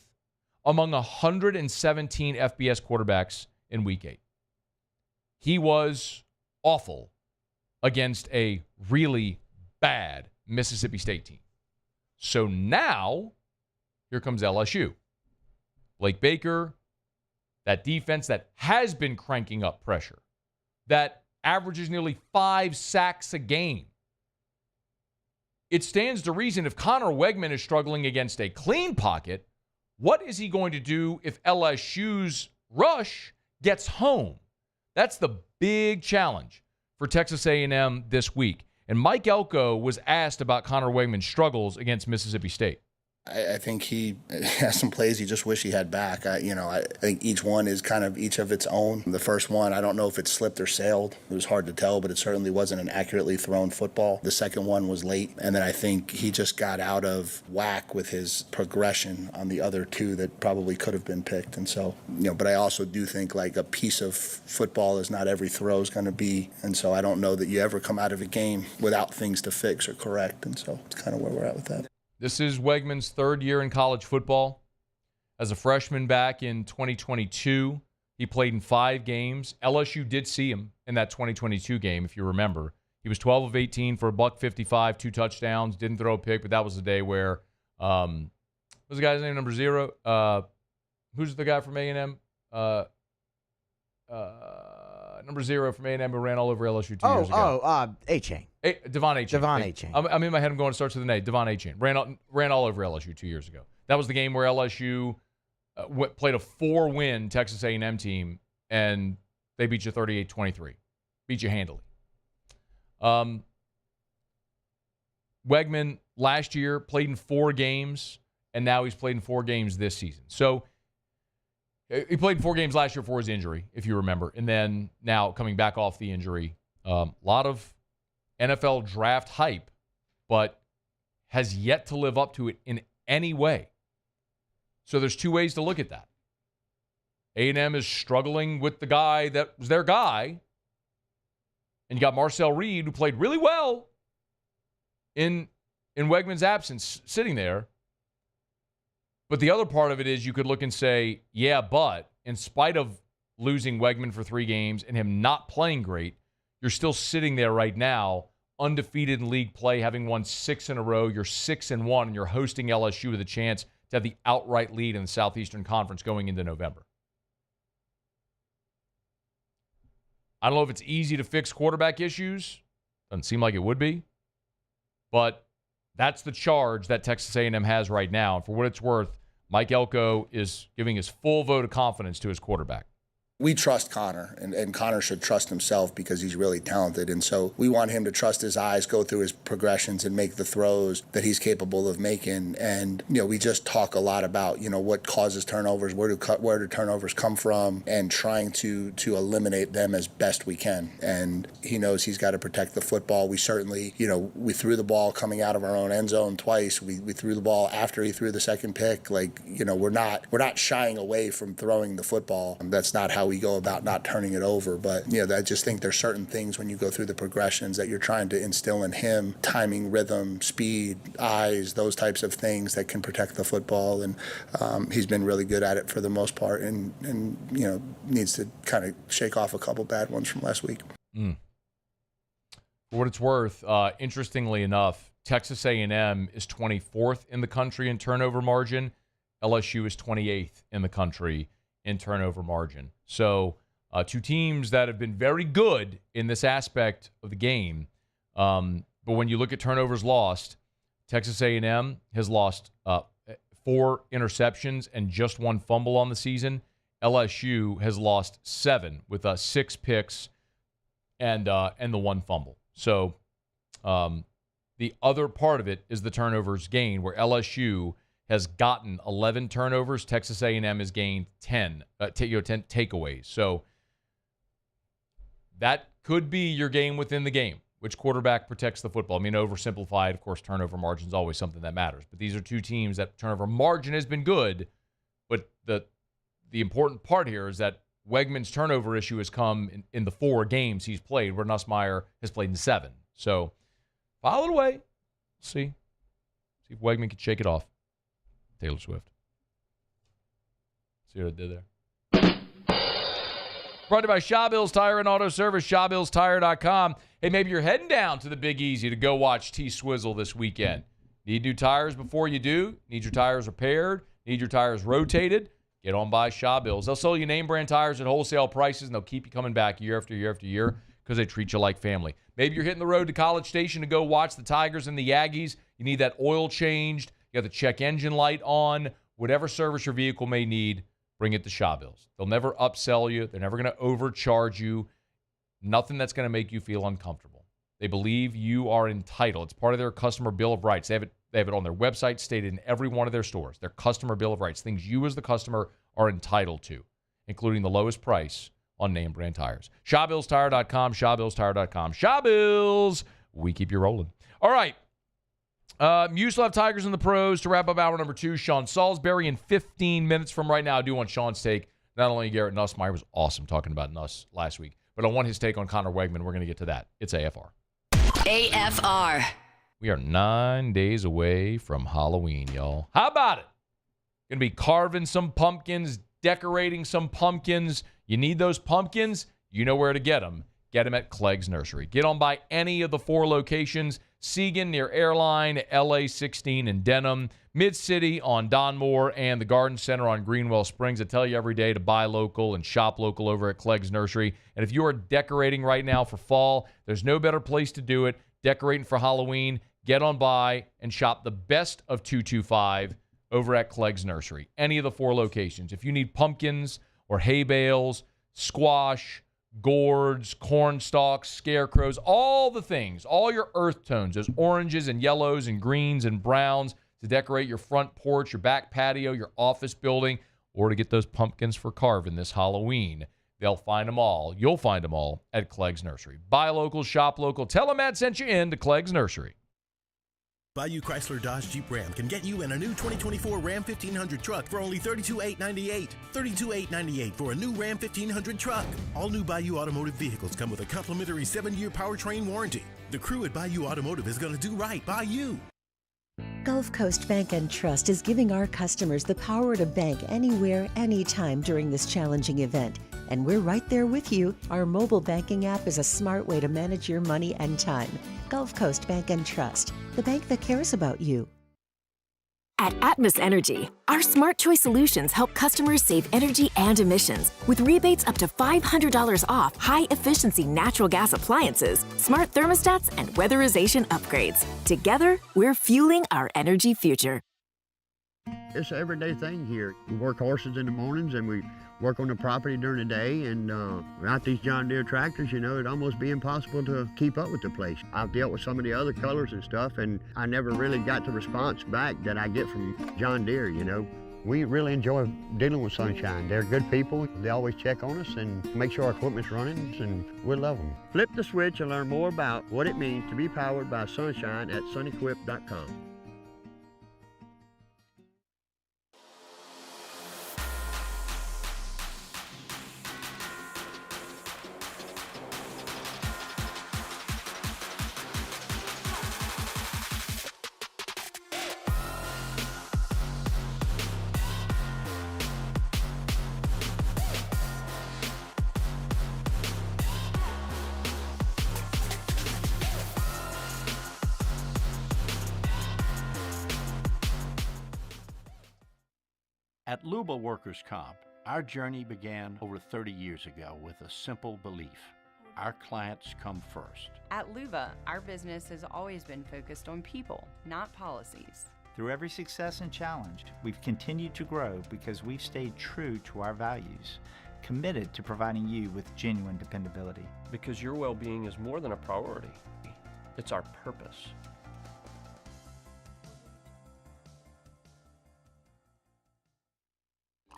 among 117 FBS quarterbacks in Week 8. He was awful against a really bad Mississippi State team. So now, here comes LSU. Blake Baker, that defense that has been cranking up pressure, that averages nearly 5 sacks a game. It stands to reason if Connor Wegman is struggling against a clean pocket, what is he going to do if LSU's rush gets home? That's the big challenge for Texas A&M this week. And Mike Elko was asked about Connor Wegman's struggles against Mississippi State. I think he has some plays he just wish he had back. I think each one is kind of each of its own. The first one, I don't know if it slipped or sailed. It was hard to tell, but it certainly wasn't an accurately thrown football. The second one was late, and then I think he just got out of whack with his progression on the other 2 that probably could have been picked. And so, but I also do think like a piece of football is not every throw is going to be, and so I don't know that you ever come out of a game without things to fix or correct, and so it's kind of where we're at with that. This is Wegman's 3rd year in college football. As a freshman back in 2022, he played in 5 games. LSU did see him in that 2022 game, if you remember. He was 12 of 18 for $155, 2 touchdowns, didn't throw a pick, but that was the day where, what was the guy's name, number 0? Who's the guy from A&M? Number 0 from A&M who ran all over LSU 2 years ago. A-Chain. Devon A-Chain. Devon A-Chain. I'm in my head. I'm going to start with the name. Devon A-Chain. Ran all over LSU 2 years ago. That was the game where LSU played a 4-win Texas A&M team, and they beat you 38-23. Beat you handily. Wegman last year played in 4 games, and now he's played in 4 games this season. So he played in 4 games last year for his injury, if you remember, and then now coming back off the injury. A lot of NFL draft hype, but has yet to live up to it in any way. So there's 2 ways to look at that. A&M is struggling with the guy that was their guy, and you got Marcel Reed, who played really well in Wegman's absence, sitting there. But the other part of it is you could look and say, yeah, but in spite of losing Wegman for 3 games and him not playing great, you're still sitting there right now, undefeated in league play, having won 6 in a row. You're 6-1, and you're hosting LSU with a chance to have the outright lead in the Southeastern Conference going into November. I don't know if it's easy to fix quarterback issues. Doesn't seem like it would be. But that's the charge that Texas A&M has right now. And for what it's worth, Mike Elko is giving his full vote of confidence to his quarterback. We trust Connor, and Connor should trust himself because he's really talented. And so we want him to trust his eyes, go through his progressions, and make the throws that he's capable of making. And, we just talk a lot about, what causes turnovers, where do turnovers come from, and trying to eliminate them as best we can. And he knows he's got to protect the football. We certainly, we threw the ball coming out of our own end zone twice. We threw the ball after he threw the second pick. We're not shying away from throwing the football. That's not how we go about not turning it over. But, I just think there's certain things when you go through the progressions that you're trying to instill in him, timing, rhythm, speed, eyes, those types of things that can protect the football. And he's been really good at it for the most part and needs to kind of shake off a couple bad ones from last week. For what it's worth, interestingly enough, Texas A&M is 24th in the country in turnover margin. LSU is 28th in the country in turnover margin. So two teams that have been very good in this aspect of the game. But when you look at turnovers lost, Texas A&M has lost 4 interceptions and just 1 fumble on the season. LSU has lost 7 with 6 picks and the 1 fumble. So the other part of it is the turnovers gained, where LSU has gotten 11 turnovers. Texas A&M has gained 10 takeaways. So that could be your game within the game. Which quarterback protects the football? I mean, oversimplified, of course, turnover margin is always something that matters. But these are two teams that turnover margin has been good. But the important part here is that Wegman's turnover issue has come in the 4 games he's played, where Nussmeier has played in 7. So file it away. See if Wegman can shake it off. Taylor Swift. See what I did there? Brought to you by Shawbills Tire and Auto Service, ShawBillsTire.com. Hey, maybe you're heading down to the Big Easy to go watch T-Swizzle this weekend. Need new tires before you do? Need your tires repaired? Need your tires rotated? Get on by Shawbills. They'll sell you name brand tires at wholesale prices, and they'll keep you coming back year after year after year because they treat you like family. Maybe you're hitting the road to College Station to go watch the Tigers and the Aggies. You need that oil changed. You got the check engine light on. Whatever service your vehicle may need, bring it to Shawbills. They'll never upsell you. They're never going to overcharge you. Nothing that's going to make you feel uncomfortable. They believe you are entitled. It's part of their customer bill of rights. They have it on their website, stated in every one of their stores. Their customer bill of rights, things you as the customer are entitled to, including the lowest price on name brand tires. ShawBillsTire.com, ShawBillsTire.com. Shawbills, we keep you rolling. All right. You still have Tigers in the pros to wrap up hour number 2. Sean Salisbury in 15 minutes from right now. I do want Sean's take. Not only Garrett Nussmeier was awesome talking about Nuss last week, but I want his take on Connor Wegman. We're going to get to that. It's AFR. AFR. We are 9 days away from Halloween, y'all. How about it? Going to be carving some pumpkins, decorating some pumpkins. You need those pumpkins? You know where to get them. Get them at Clegg's Nursery. Get on by any of the 4 locations. Segan near Airline, LA 16 in Denham, Mid-City on Donmore, and the Garden Center on Greenwell Springs. I tell you every day to buy local and shop local over at Clegg's Nursery. And if you are decorating right now for fall, there's no better place to do it. Decorating for Halloween, get on by and shop the best of 225 over at Clegg's Nursery. Any of the 4 locations. If you need pumpkins or hay bales, squash, gourds, corn stalks, scarecrows, all the things, all your earth tones, those oranges and yellows and greens and browns to decorate your front porch, your back patio, your office building, or to get those pumpkins for carving this Halloween. They'll find them all. You'll find them all at Clegg's Nursery. Buy local, shop local. Tell them Matt sent you in to Clegg's Nursery. Bayou Chrysler Dodge Jeep Ram can get you in a new 2024 Ram 1500 truck for only $32,898. $32,898 for a new Ram 1500 truck. All new Bayou Automotive vehicles come with a complimentary 7-year powertrain warranty. The crew at Bayou Automotive is going to do right by you. Gulf Coast Bank and Trust is giving our customers the power to bank anywhere, anytime during this challenging event. And we're right there with you. Our mobile banking app is a smart way to manage your money and time. Gulf Coast Bank and Trust, the bank that cares about you. At Atmos Energy, our Smart Choice solutions help customers save energy and emissions with rebates up to $500 off high-efficiency natural gas appliances, smart thermostats, and weatherization upgrades. Together, we're fueling our energy future. It's an everyday thing here. We work horses in the mornings and we work on the property during the day, and without these John Deere tractors, it'd almost be impossible to keep up with the place. I've dealt with some of the other colors and stuff, and I never really got the response back that I get from John Deere, We really enjoy dealing with Sunshine. They're good people. They always check on us and make sure our equipment's running, and we love them. Flip the switch and learn more about what it means to be powered by Sunshine at sunequip.com. At Luba Workers' Comp, our journey began over 30 years ago with a simple belief. Our clients come first. At Luba, our business has always been focused on people, not policies. Through every success and challenge, we've continued to grow because we've stayed true to our values, committed to providing you with genuine dependability. Because your well-being is more than a priority. It's our purpose.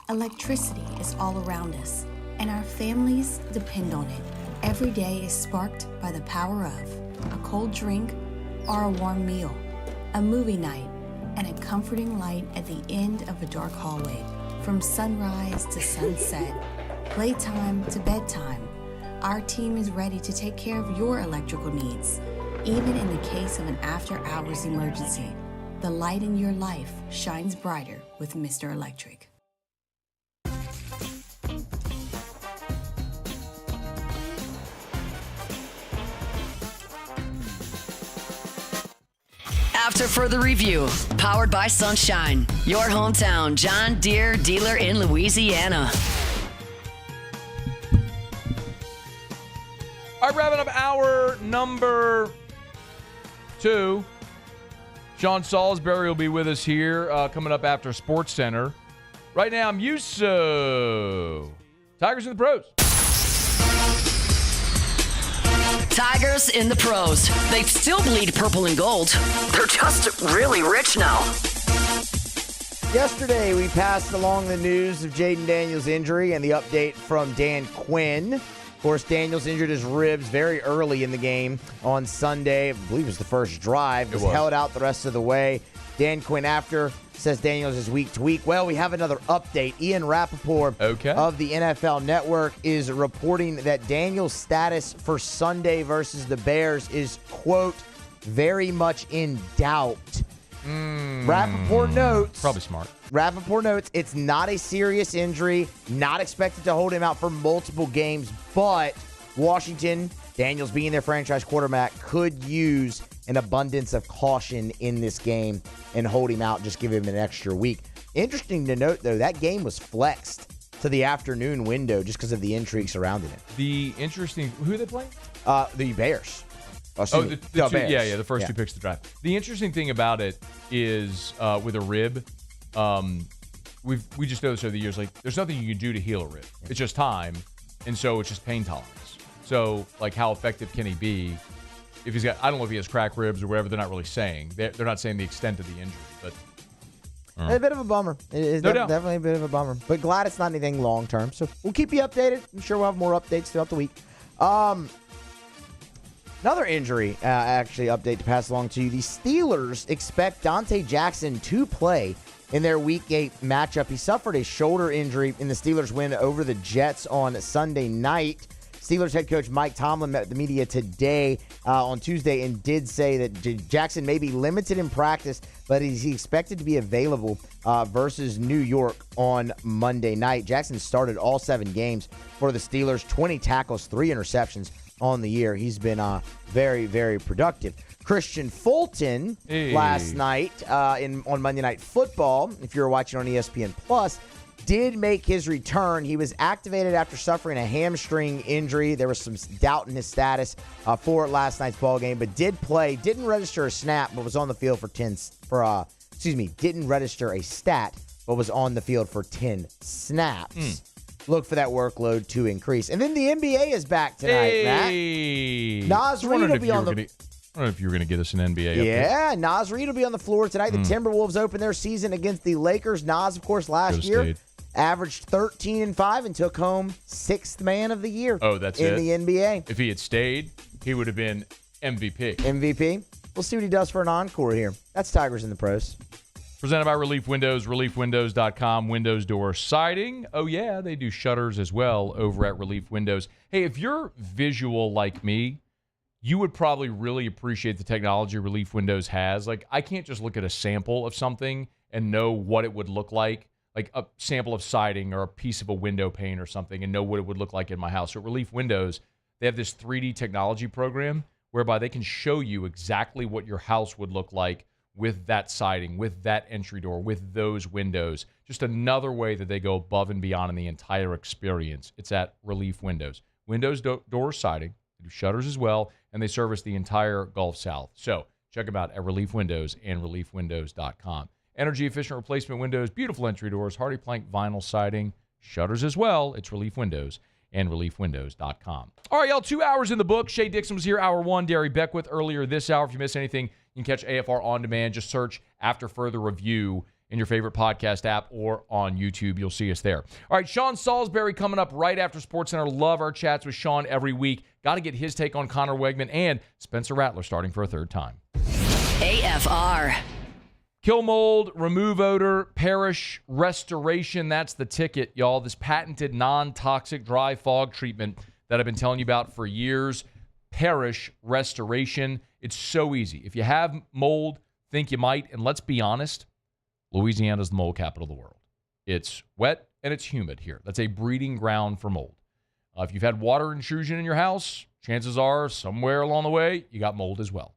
Electricity is all around us, and our families depend on it. Every day is sparked by the power of a cold drink or a warm meal, a movie night, and a comforting light at the end of a dark hallway. From sunrise to sunset, playtime to bedtime, our team is ready to take care of your electrical needs. Even in the case of an after-hours emergency, the light in your life shines brighter with Mr. Electric. After further review, powered by Sunshine, your hometown John Deere dealer in Louisiana. All right, wrapping up hour number 2. Sean Salisbury will be with us here coming up after Sports Center. Right now, I'm Yuso. Tigers in the pros. Tigers in the pros. They still bleed purple and gold. They're just really rich now. Yesterday, we passed along the news of Jaden Daniels' injury and the update from Dan Quinn. Of course, Daniels injured his ribs very early in the game on Sunday. I believe it was the first drive. Was held out the rest of the way. Dan Quinn after says Daniels is week to week. Well, we have another update. Ian Rappaport of the NFL Network is reporting that Daniels' status for Sunday versus the Bears is, quote, very much in doubt. Rappaport notes. Probably smart. Rappaport notes it's not a serious injury, not expected to hold him out for multiple games, but Washington, Daniels being their franchise quarterback, could use an abundance of caution in this game and hold him out, just give him an extra week. Interesting to note, though, that game was flexed to the afternoon window just because of the intrigue surrounding it. The interesting, who are they playing? The Bears. The Bears. Yeah, the first two picks to drive. The interesting thing about it is with a rib, we just noticed over the years, like, there's nothing you can do to heal a rib. It's just time, and so it's just pain tolerance. So, like, how effective can he be? If he's got, I don't know if he has cracked ribs or whatever. They're not really saying. They're not saying the extent of the injury, but a bit of a bummer. It's definitely a bit of a bummer, but glad it's not anything long term. So we'll keep you updated. I'm sure we'll have more updates throughout the week. Another injury, actually, update to pass along to you. The Steelers expect Dante Jackson to play in their Week 8 matchup. He suffered a shoulder injury in the Steelers' win over the Jets on Sunday night. Steelers head coach Mike Tomlin met with the media today on Tuesday and did say that Jackson may be limited in practice, but he's expected to be available versus New York on Monday night. Jackson started all 7 games for the Steelers, 20 tackles, 3 interceptions on the year. He's been very, very productive. Christian Fulton last night on Monday Night Football, if you were watching on ESPN Plus, did make his return. He was activated after suffering a hamstring injury. There was some doubt in his status for last night's ball game, but did play. Didn't register a snap, but was on the field didn't register a stat, but was on the field for 10 snaps. Look for that workload to increase. And then the NBA is back tonight, Matt. Naz Reid will be on the... I don't know if you were going to get us an NBA update. Yeah, Naz Reid will be on the floor tonight. The Timberwolves open their season against the Lakers. Naz, of course, last year averaged 13-5 and took home 6th man of the year in the NBA. If he had stayed, he would have been MVP. MVP? We'll see what he does for an encore here. That's Tigers in the Pros. Presented by Relief Windows, reliefwindows.com, windows, door, siding. Oh, yeah, they do shutters as well over at Relief Windows. Hey, if you're visual like me, you would probably really appreciate the technology Relief Windows has. Like, I can't just look at a sample of something and know what it would look like a sample of siding or a piece of a window pane or something, and know what it would look like in my house. So at Relief Windows, they have this 3D technology program whereby they can show you exactly what your house would look like with that siding, with that entry door, with those windows, Just another way that they go above and beyond in the entire experience. It's at Relief Windows. Windows, doors, siding. They do shutters as well, and they service the entire Gulf South. So check them out at Relief Windows and reliefwindows.com. Energy-efficient replacement windows, beautiful entry doors, hardy plank vinyl siding, shutters as well. It's Relief Windows and reliefwindows.com. All right, y'all, 2 hours in the book. Shea Dixon was here, hour one. Derry Beckwith earlier this hour. If you miss anything, you can catch AFR on demand. Just search After Further Review in your favorite podcast app or on YouTube. You'll see us there. All right, Sean Salsbury coming up right after SportsCenter. Love our chats with Sean every week. Got to get his take on Connor Wegman and Spencer Rattler starting for a third time. AFR. Kill mold, remove odor, parish restoration. That's the ticket, y'all. This patented non-toxic dry fog treatment that I've been telling you about for years. Parish restoration. It's so easy. If you have mold, think you might, and let's be honest, Louisiana's the mold capital of the world. It's wet and it's humid here. That's a breeding ground for mold. If you've had water intrusion in your house, chances are somewhere along the way you got mold as well.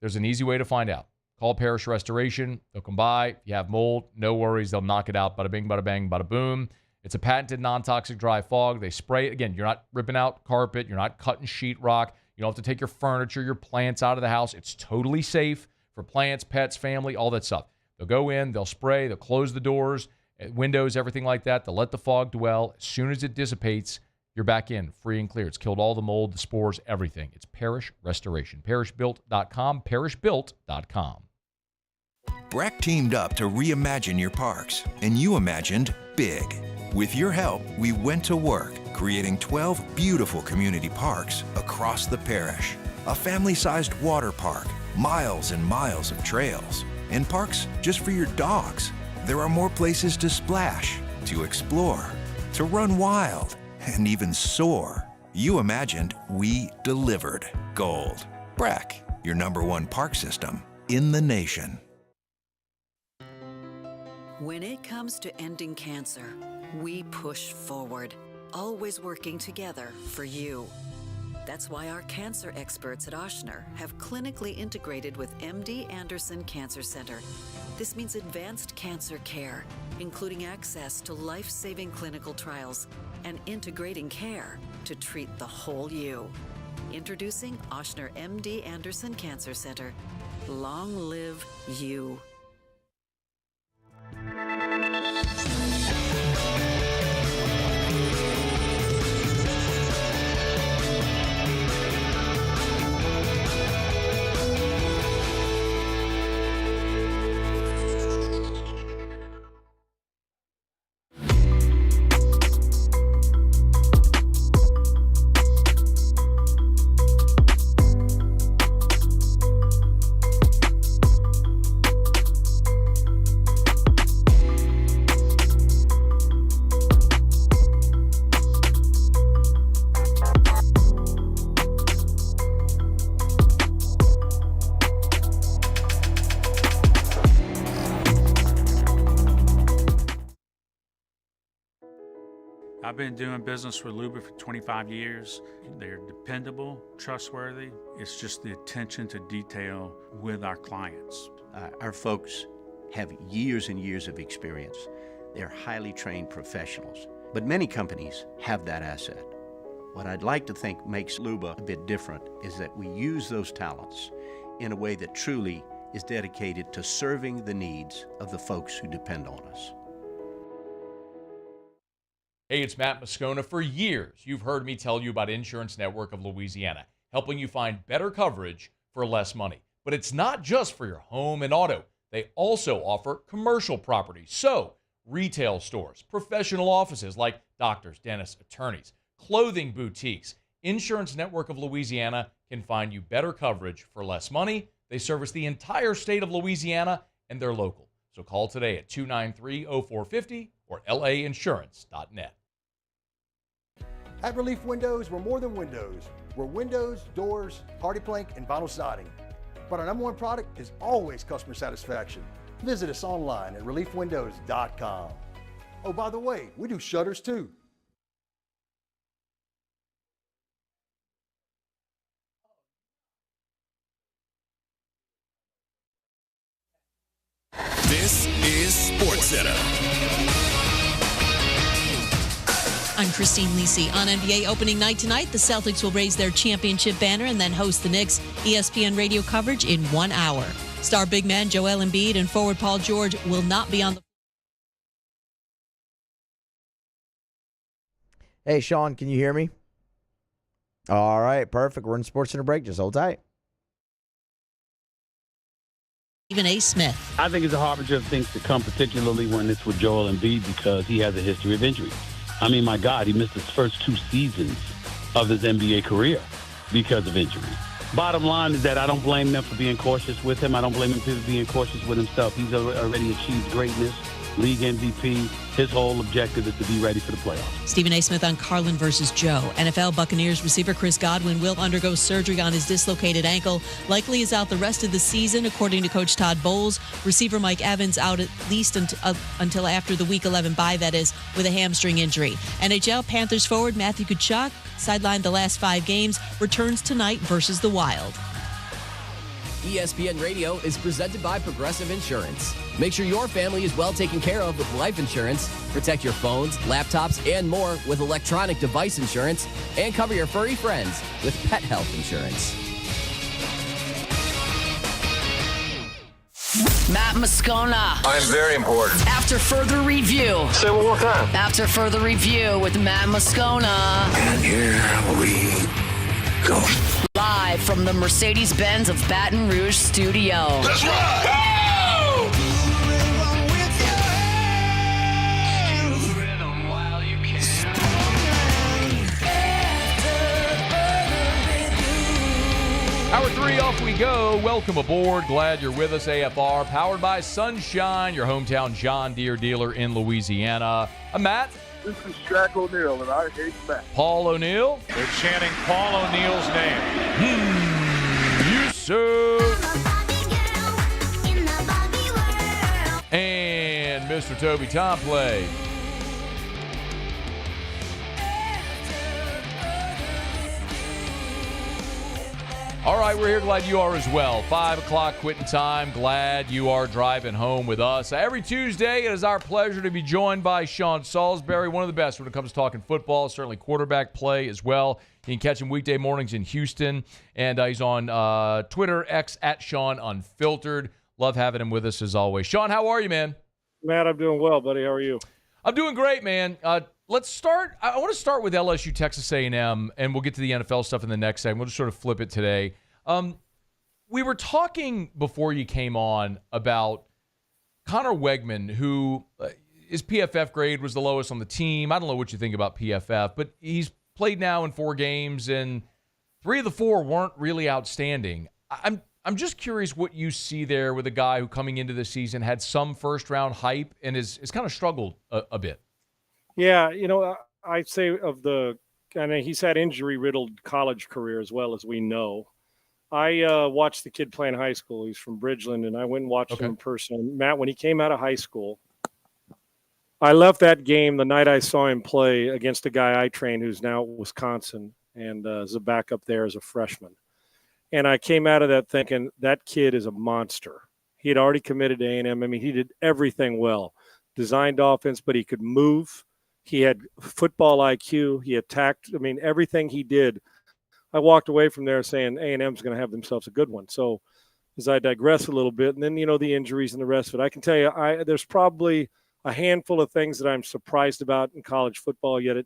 There's an easy way to find out. Call Parish Restoration. They'll come by. If you have mold, no worries. They'll knock it out. Bada bing, bada bang, bada boom. It's a patented non-toxic dry fog. They spray it. Again, you're not ripping out carpet. You're not cutting sheetrock. You don't have to take your furniture, your plants out of the house. It's totally safe for plants, pets, family, all that stuff. They'll go in. They'll spray. They'll close the doors, windows, everything like that. They'll let the fog dwell. As soon as it dissipates, you're back in, free and clear. It's killed all the mold, the spores, everything. It's Parish Restoration. ParishBuilt.com. ParishBuilt.com. Breck teamed up to reimagine your parks, and you imagined big. With your help, we went to work, creating 12 beautiful community parks across the parish. A family-sized water park, miles and miles of trails, and parks just for your dogs. There are more places to splash, to explore, to run wild, and even soar. You imagined, we delivered. Gold. Breck, your #1 park system in the nation. When it comes to ending cancer, we push forward, always working together for you. That's why our cancer experts at Ochsner have clinically integrated with MD Anderson Cancer Center. This means advanced cancer care, including access to life-saving clinical trials and integrating care to treat the whole you. Introducing Ochsner MD Anderson Cancer Center. Long live you. I've been doing business with Luba for 25 years. They're dependable, trustworthy. It's just the attention to detail with our clients. Our folks have years and years of experience. They're highly trained professionals, but many companies have that asset. What I'd like to think makes Luba a bit different is that we use those talents in a way that truly is dedicated to serving the needs of the folks who depend on us. Hey, it's Matt Moscona. For years, you've heard me tell you about Insurance Network of Louisiana, helping you find better coverage for less money. But it's not just for your home and auto. They also offer commercial property. So, retail stores, professional offices like doctors, dentists, attorneys, clothing boutiques. Insurance Network of Louisiana can find you better coverage for less money. They service the entire state of Louisiana, and they're local. So call today at 293-0450 or lainsurance.net. At Relief Windows, we're more than windows. We're windows, doors, hardy plank, and vinyl siding. But our #1 product is always customer satisfaction. Visit us online at reliefwindows.com. Oh, by the way, we do shutters too. This is SportsCenter. I'm Christine Lisi. On NBA opening night tonight, the Celtics will raise their championship banner and then host the Knicks. ESPN radio coverage in 1 hour. Star big man Joel Embiid and forward Paul George will not be on the... Hey, Sean, can you hear me? All right, perfect. We're in SportsCenter break. Just hold tight. Stephen A. Smith. I think it's a harbinger of things to come, particularly when it's with Joel Embiid, because he has a history of injury. I mean, my God, he missed his first 2 seasons of his NBA career because of injury. Bottom line is that I don't blame them for being cautious with him. I don't blame him for being cautious with himself. He's already achieved greatness, league MVP. His whole objective is to be ready for the playoffs. Stephen A. Smith on Carlin versus Joe. NFL Buccaneers receiver Chris Godwin will undergo surgery on his dislocated ankle. Likely is out the rest of the season, according to Coach Todd Bowles. Receiver Mike Evans out at least until after the Week 11 bye, that is, with a hamstring injury. NHL Panthers forward Matthew Tkachuk, sidelined the last 5 games, returns tonight versus the Wild. ESPN Radio is presented by Progressive Insurance. Make sure your family is well taken care of with life insurance. Protect your phones, laptops, and more with electronic device insurance. And cover your furry friends with pet health insurance. Matt Moscona. I'm very important. After further review. Say it one more time. After further review with Matt Moscona. And here we go. Live from the Mercedes-Benz of Baton Rouge studio. Let's ride! Go! Hour 3, off we go. Welcome aboard. Glad you're with us. AFR, powered by Sunshine, your hometown John Deere dealer in Louisiana. I'm Matt. This is Shaq O'Neal, and I hate Matt. Paul O'Neal. They're chanting Paul O'Neal's name. You so. And Mr. Toby Tomplay. All right, we're here. Glad you are as well. 5 o'clock quitting time. Glad you are driving home with us. Every Tuesday, it is our pleasure to be joined by Sean Salsbury, one of the best when it comes to talking football, certainly quarterback play as well. You can catch him weekday mornings in Houston, and he's on Twitter, X, @Sean Unfiltered. Love having him with us as always. Sean, how are you, man? Matt, I'm doing well, buddy. How are you? I'm doing great, man. Let's start. I want to start with LSU, Texas A&M, and we'll get to the NFL stuff in the next segment. We'll just sort of flip it today. We were talking before you came on about Connor Wegman, who his PFF grade was the lowest on the team. I don't know what you think about PFF, but he's played now in 4 games, and 3 of the 4 weren't really outstanding. I'm just curious what you see there with a guy who coming into the season had some first-round hype and is kind of struggled a bit. Yeah, I'd say he's had injury-riddled college career as well, as we know. I watched the kid play in high school. He's from Bridgeland, and I went and watched him in person. And Matt, when he came out of high school, I left that game the night I saw him play against a guy I trained who's now at Wisconsin and is a backup there as a freshman. And I came out of that thinking, that kid is a monster. He had already committed to A&M. I mean, he did everything well. Designed offense, but he could move. He had football IQ. He attacked. I mean, everything he did. I walked away from there saying A&M's going to have themselves a good one. So as I digress a little bit, and then, the injuries and the rest of it, I can tell you there's probably a handful of things that I'm surprised about in college football yet.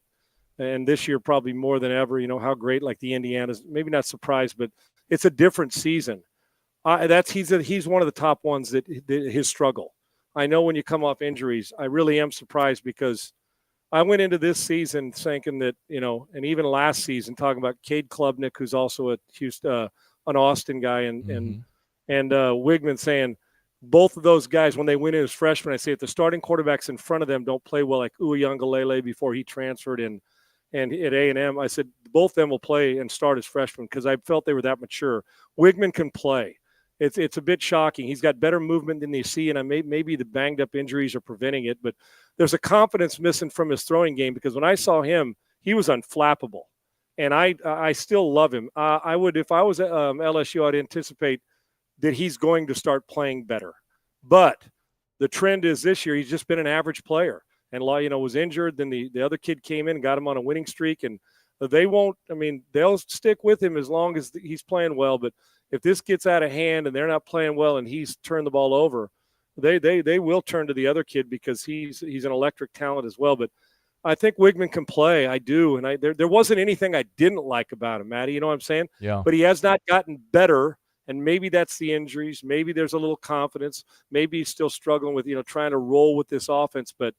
And this year probably more than ever, how great, like the Indiana's, maybe not surprised, but it's a different season. He's one of the top ones that his struggle. I know when you come off injuries, I really am surprised because I went into this season thinking that, and even last season talking about Cade Klubnik, who's also a Houston, an Austin guy, and Wegman saying both of those guys, when they went in as freshmen, I say if the starting quarterbacks in front of them don't play well, like Uiagalelei before he transferred in, and at A&M, I said both of them will play and start as freshmen because I felt they were that mature. Wegman can play. It's a bit shocking. He's got better movement than you see, and maybe the banged-up injuries are preventing it. But there's a confidence missing from his throwing game because when I saw him, he was unflappable. And I still love him. I would, if I was at LSU, I'd anticipate that he's going to start playing better. But the trend is this year he's just been an average player, and was injured. Then the other kid came in and got him on a winning streak, and they won't. I mean, they'll stick with him as long as he's playing well. But if this gets out of hand and they're not playing well and he's turned the ball over, they will turn to the other kid because he's an electric talent as well. But I think Wegman can play. I do. And there wasn't anything I didn't like about him, Matty. You know what I'm saying? Yeah. But he has not gotten better. And maybe that's the injuries. Maybe there's a little confidence. Maybe he's still struggling with, trying to roll with this offense. But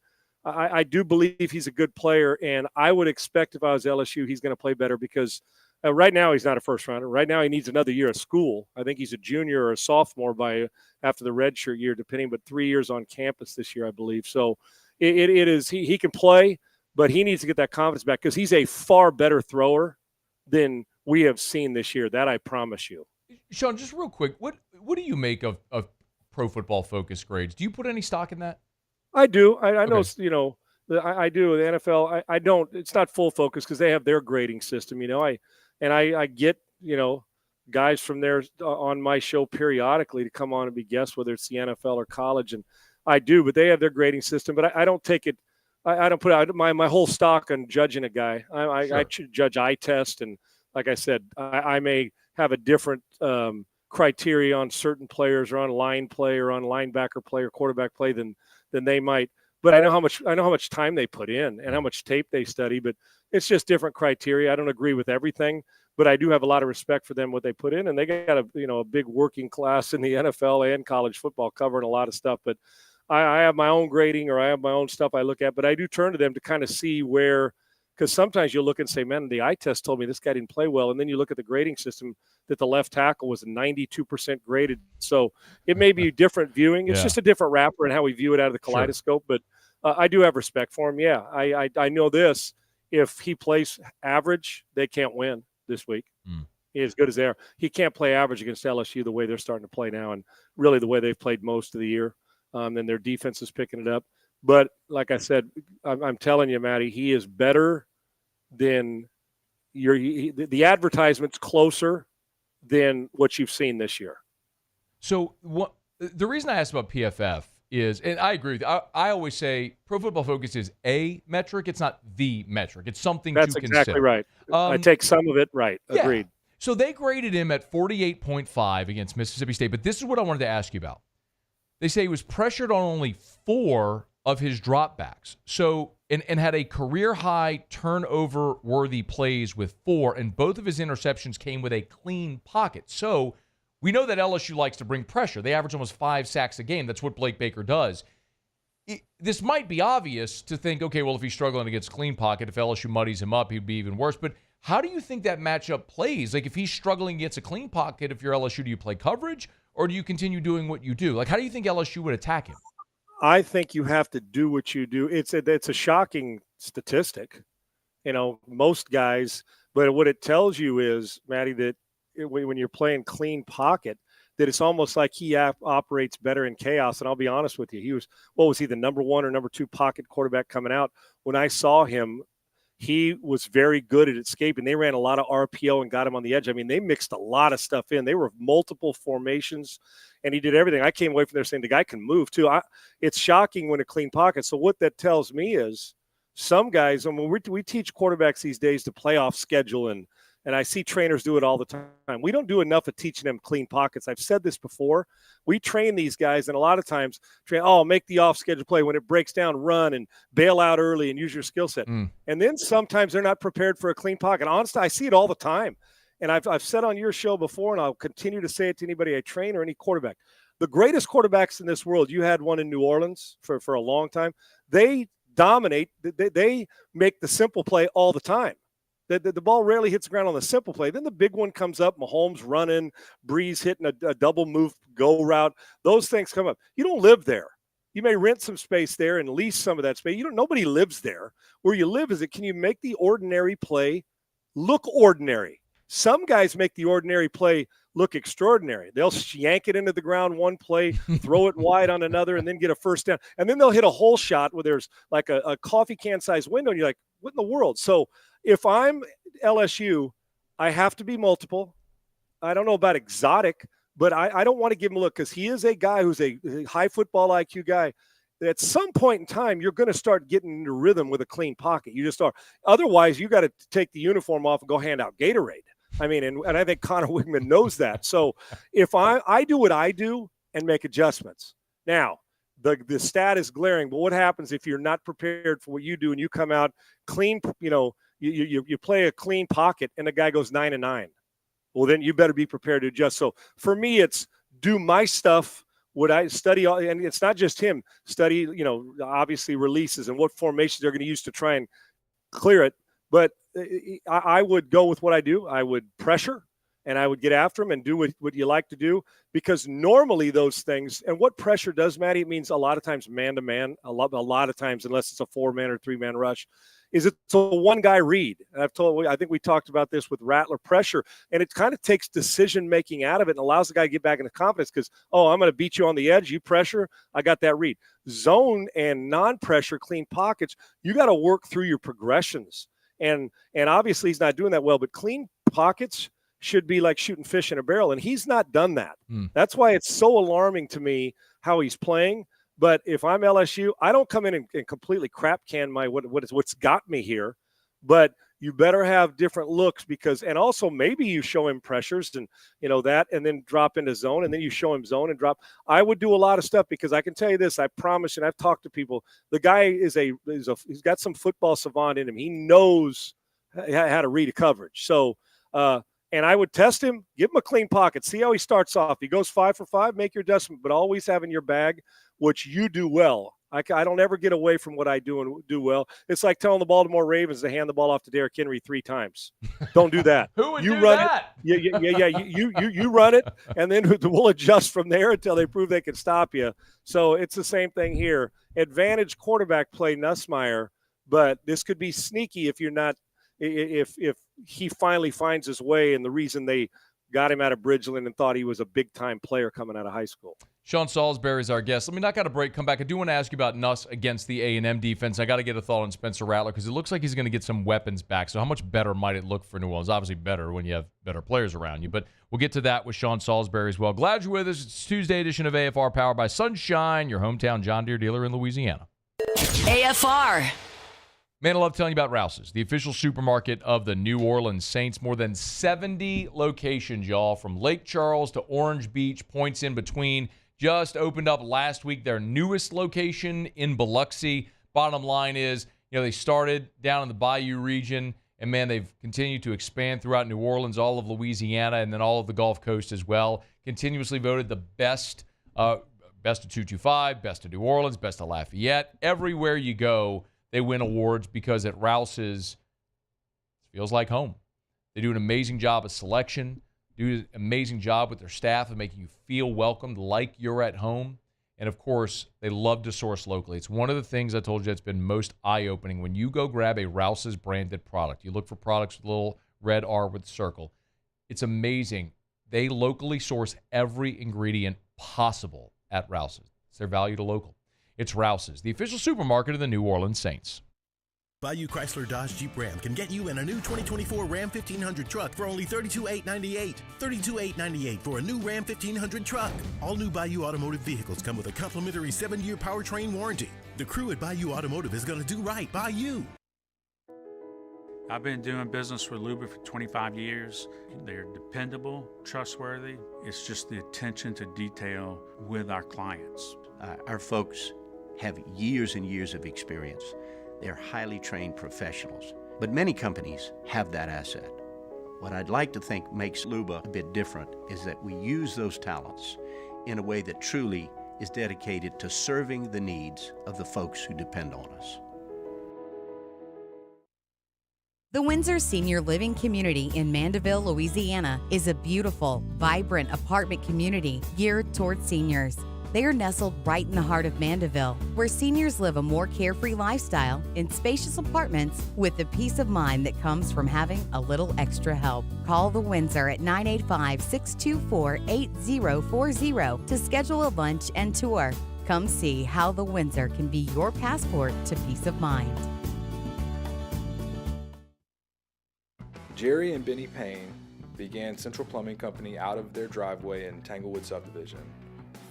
I do believe he's a good player. And I would expect if I was LSU, he's going to play better because right now he's not a first rounder. Right now he needs another year of school. I think he's a junior or a sophomore after the redshirt year, depending, but 3 years on campus this year, I believe. So it is he can play. But he needs to get that confidence back because he's a far better thrower than we have seen this year. That I promise you. Sean, just real quick, what do you make of Pro Football Focus grades? Do you put any stock in that? I do. I know, I do. The NFL, I don't. It's not full focus because they have their grading system. I get guys from there on my show periodically to come on and be guests, whether it's the NFL or college, and I do. But they have their grading system. But I don't take it. I don't put out my whole stock on judging a guy. I judge eye test, and like I said, I may have a different criteria on certain players or on line play or on linebacker play or quarterback play than they might. But I know how much time they put in and how much tape they study. But it's just different criteria. I don't agree with everything, but I do have a lot of respect for them what they put in, and they got a big working class in the NFL and college football covering a lot of stuff. But I have my own grading or I have my own stuff I look at, but I do turn to them to kind of see where, because sometimes you'll look and say, man, the eye test told me this guy didn't play well. And then you look at the grading system that the left tackle was 92% graded. So it may be different viewing. It's just a different wrapper and how we view it out of the kaleidoscope. Sure. But I do have respect for him. Yeah, I know this. If he plays average, they can't win this week. As good as they are. He can't play average against LSU the way they're starting to play now and really the way they've played most of the year. And their defense is picking it up. But like I said, I'm telling you, Matty, he is better than the advertisement's closer than what you've seen this year. So the reason I asked about PFF is, and I agree with you, I always say Pro Football Focus is a metric. It's not the metric. It's something to consider. That's exactly right. I take some of it right. Yeah. Agreed. So they graded him at 48.5 against Mississippi State. But this is what I wanted to ask you about. They say he was pressured on only 4 of his dropbacks. So, and had a career-high turnover-worthy plays with 4, and both of his interceptions came with a clean pocket. So we know that LSU likes to bring pressure. They average almost 5 sacks a game. That's what Blake Baker does. This might be obvious to think, okay, well, if he's struggling against clean pocket, if LSU muddies him up, he'd be even worse. But how do you think that matchup plays? Like, if he's struggling against a clean pocket, if you're LSU, do you play coverage? Or do you continue doing what you do? Like, how do you think LSU would attack him? I think you have to do what you do. It's a shocking statistic, most guys. But what it tells you is, Matty, that when you're playing clean pocket, that it's almost like he operates better in chaos. And I'll be honest with you, was he the number 1 or number 2 pocket quarterback coming out? When I saw him, he was very good at escaping. They ran a lot of RPO and got him on the edge. I mean, they mixed a lot of stuff in. They were multiple formations, and he did everything. I came away from there saying the guy can move too. It's shocking when a clean pocket. So what that tells me is some guys, we teach quarterbacks these days to play off schedule, and I see trainers do it all the time. We don't do enough of teaching them clean pockets. I've said this before. We train these guys, and a lot of times make the off-schedule play. When it breaks down, run and bail out early and use your skill set. And then sometimes they're not prepared for a clean pocket. Honestly, I see it all the time. And I've said on your show before, and I'll continue to say it to anybody I train or any quarterback. The greatest quarterbacks in this world, you had one in New Orleans for a long time. They dominate. They make the simple play all the time. The ball rarely hits the ground on the simple play. Then the big one comes up, Mahomes running, Breeze hitting a double move go route. Those things come up. You don't live there. You may rent some space there and lease some of that space. Nobody lives there. Where you live is can you make the ordinary play look ordinary? Some guys make the ordinary play look extraordinary. They'll yank it into the ground one play, throw it wide on another, and then get a first down. And then they'll hit a hole shot where there's like a coffee can size window, and you're like, what in the world? So if I'm LSU, I have to be multiple. I don't know about exotic, But I don't want to give him a look because he is a guy who's a high football IQ guy. At some point in time, you're going to start getting into rhythm with a clean pocket. You just are. Otherwise, you got to take the uniform off and go hand out Gatorade. I mean, and I think Connor Wegman knows that. So if I do what I do and make adjustments. Now, the stat is glaring, but what happens if you're not prepared for what you do and you come out clean, you play a clean pocket and the guy goes 9-9? Well, then you better be prepared to adjust. So for me, it's do my stuff. Would I study, and it's not just him, study, obviously releases and what formations they're going to use to try and clear it. But I would go with what I do. I would pressure, and I would get after him and do what you like to do, because normally those things, and what pressure does, Maddie, it means a lot of times man-to-man, a lot of times, unless it's a 4-man or 3-man rush, is it's a one-guy read. And I think we talked about this with Rattler pressure, and it kind of takes decision-making out of it and allows the guy to get back into confidence because, I'm going to beat you on the edge. You pressure, I got that read. Zone and non-pressure, clean pockets, you got to work through your progressions. And obviously he's not doing that well, but clean pockets should be like shooting fish in a barrel, and he's not done that. That's why it's so alarming to me how he's playing. But if I'm LSU, I don't come in and completely crap can what's got me here. But you better have different looks and also maybe you show him pressures and that, and then drop into zone, and then you show him zone and drop. I would do a lot of stuff because I can tell you this, I promise, and I've talked to people. The guy he's got some football savant in him. He knows how to read a coverage. So, and I would test him, give him a clean pocket, see how he starts off. He goes 5 for 5, make your adjustment, but always have in your bag what you do well. I don't ever get away from what I do and do well. It's like telling the Baltimore Ravens to hand the ball off to Derrick Henry 3 times. Don't do that. Who would you do run that? It. Yeah. You run it, and then we'll adjust from there until they prove they can stop you. So it's the same thing here. Advantage quarterback play, Nussmeier, but this could be sneaky if you're not. If he finally finds his way, and the reason they got him out of Bridgeland and thought he was a big-time player coming out of high school. Sean Salisbury is our guest. Let me knock out a break, come back. I do want to ask you about Nuss against the A&M defense. I got to get a thought on Spencer Rattler because it looks like he's going to get some weapons back. So how much better might it look for New Orleans? Obviously better when you have better players around you. But we'll get to that with Sean Salisbury as well. Glad you're with us. It's Tuesday edition of AFR powered by Sunshine, your hometown John Deere dealer in Louisiana. AFR. Man, I love telling you about Rouse's, the official supermarket of the New Orleans Saints. More than 70 locations, y'all, from Lake Charles to Orange Beach, points in between. Just opened up last week their newest location in Biloxi. Bottom line is, they started down in the Bayou region, and, man, they've continued to expand throughout New Orleans, all of Louisiana, and then all of the Gulf Coast as well. Continuously voted the best of 225, best of New Orleans, best of Lafayette. Everywhere you go, they win awards because at Rouse's, it feels like home. They do an amazing job of selection, do an amazing job with their staff of making you feel welcomed like you're at home. And, of course, they love to source locally. It's one of the things I told you that's been most eye-opening. When you go grab a Rouse's branded product, you look for products with a little red R with a circle. It's amazing. They locally source every ingredient possible at Rouse's. It's their value to local. It's Rouse's, the official supermarket of the New Orleans Saints. Bayou Chrysler Dodge Jeep Ram can get you in a new 2024 Ram 1500 truck for only $32,898. $32,898 for a new Ram 1500 truck. All new Bayou Automotive vehicles come with a complimentary 7-year powertrain warranty. The crew at Bayou Automotive is going to do right by you. I've been doing business with Luba for 25 years. They're dependable, trustworthy. It's just the attention to detail with our clients. Our folks have years and years of experience. They're highly trained professionals, but many companies have that asset. What I'd like to think makes Luba a bit different is that we use those talents in a way that truly is dedicated to serving the needs of the folks who depend on us. The Windsor Senior Living Community in Mandeville, Louisiana is a beautiful, vibrant apartment community geared towards seniors. They are nestled right in the heart of Mandeville, where seniors live a more carefree lifestyle in spacious apartments with the peace of mind that comes from having a little extra help. Call the Windsor at 985-624-8040 to schedule a lunch and tour. Come see how the Windsor can be your passport to peace of mind. Jerry and Benny Payne began Central Plumbing Company out of their driveway in Tanglewood subdivision.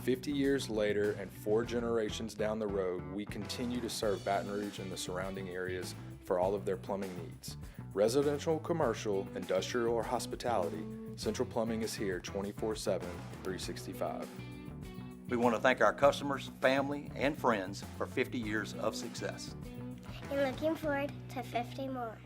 50 years later and 4 generations down the road, we continue to serve Baton Rouge and the surrounding areas for all of their plumbing needs. Residential, commercial, industrial, or hospitality, Central Plumbing is here 24/7, 365. We want to thank our customers, family, and friends for 50 years of success. And looking forward to 50 more.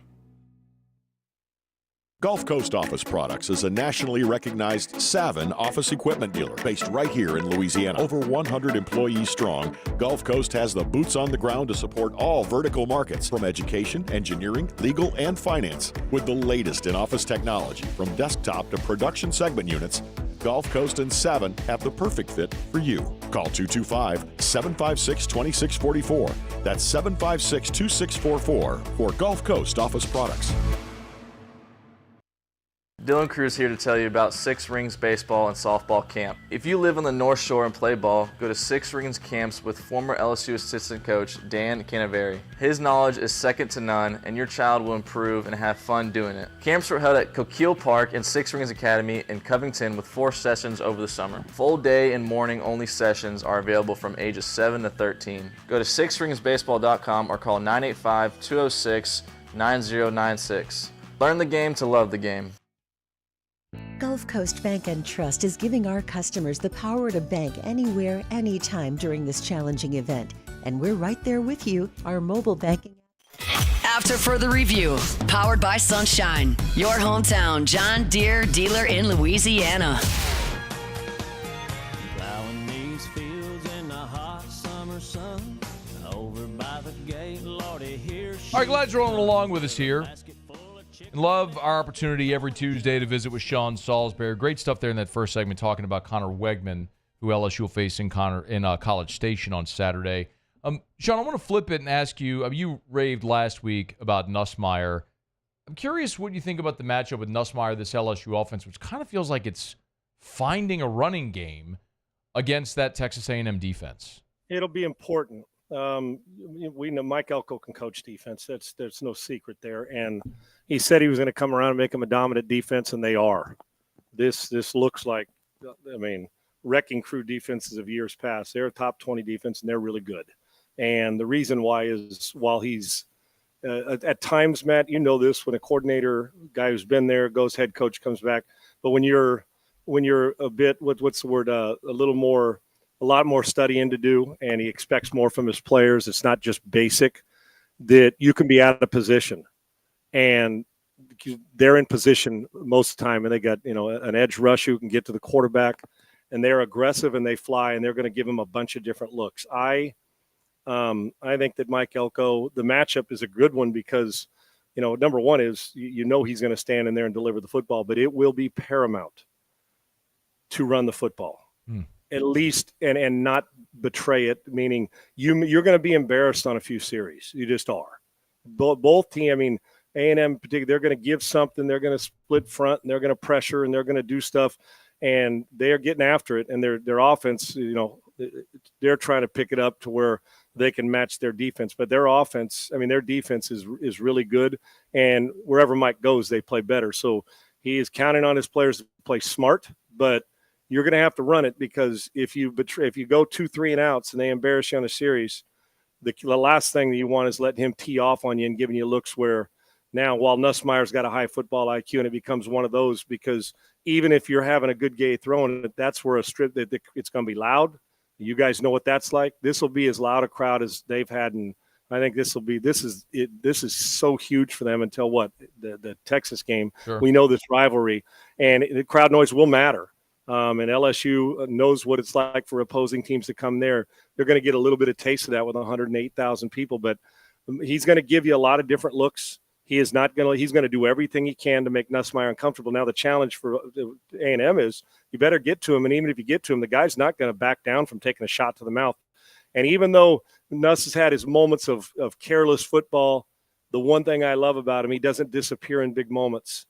Gulf Coast Office Products is a nationally recognized Savin office equipment dealer based right here in Louisiana. Over 100 employees strong, Gulf Coast has the boots on the ground to support all vertical markets from education, engineering, legal, and finance. With the latest in office technology, from desktop to production segment units, Gulf Coast and Savin have the perfect fit for you. Call 225-756-2644. That's 756-2644 for Gulf Coast Office Products. Dylan Cruz here to tell you about Six Rings Baseball and Softball Camp. If you live on the North Shore and play ball, go to Six Rings Camps with former LSU assistant coach Dan Canaveri. His knowledge is second to none, and your child will improve and have fun doing it. Camps were held at Coquille Park and Six Rings Academy in Covington with 4 sessions over the summer. Full day and morning only sessions are available from ages 7 to 13. Go to sixringsbaseball.com or call 985-206-9096. Learn the game to love the game. Gulf Coast Bank and Trust is giving our customers the power to bank anywhere, anytime during this challenging event. And we're right there with you. Our mobile banking. After further review, powered by Sunshine, your hometown John Deere dealer in Louisiana. Plowing these fields in the hot summer sun, over by the gate, Lordy, here she. All right, glad you're rolling along with us here. And love our opportunity every Tuesday to visit with Sean Salsbury. Great stuff there in that first segment talking about Connor Wegman, who LSU will face in College Station on Saturday. Sean, I want to flip it and ask you, you raved last week about Nussmeier. I'm curious what you think about the matchup with Nussmeier, this LSU offense, which kind of feels like it's finding a running game against that Texas A&M defense. It'll be important. We know Mike Elko can coach defense. There's no secret there. And he said he was going to come around and make them a dominant defense, and they are. This looks like, wrecking crew defenses of years past. They're a top 20 defense, and they're really good. And the reason why is while he's at times, Matt, you know this, when a coordinator, guy who's been there, goes head coach, comes back. But when you're a bit, what's the word, a lot more studying to do, and he expects more from his players. It's not just basic, that you can be out of position. And they're in position most of the time, and they got, an edge rush who can get to the quarterback, and they're aggressive and they fly, and they're going to give him a bunch of different looks. I think that Mike Elko, the matchup is a good one because, number one is, he's going to stand in there and deliver the football, but it will be paramount to run the football. At least, and not betray it, meaning you're going to be embarrassed on a few series. You just are. Both teams, A&M particularly, they're going to give something. They're going to split front, and they're going to pressure, and they're going to do stuff, and they are getting after it. And their offense, they're trying to pick it up to where they can match their defense. But their offense, their defense is really good, and wherever Mike goes, they play better. So he is counting on his players to play smart, but you're going to have to run it, because if you go 2 3 and outs and they embarrass you on a series, the last thing that you want is letting him tee off on you and giving you looks where now, while Nussmeier's got a high football IQ, and it becomes one of those, because even if you're having a good game throwing it, that's where it's going to be loud. You guys know what that's like. This will be as loud a crowd as they've had, and I think this is so huge for them until the Texas game. Sure. We know this rivalry, and the crowd noise will matter. And LSU knows what it's like for opposing teams to come there. They're going to get a little bit of taste of that with 108,000 people, but he's going to give you a lot of different looks. He's going to do everything he can to make Nussmeier uncomfortable. Now, the challenge for A&M is you better get to him, and even if you get to him, the guy's not going to back down from taking a shot to the mouth. And even though Nuss has had his moments of careless football, the one thing I love about him, he doesn't disappear in big moments.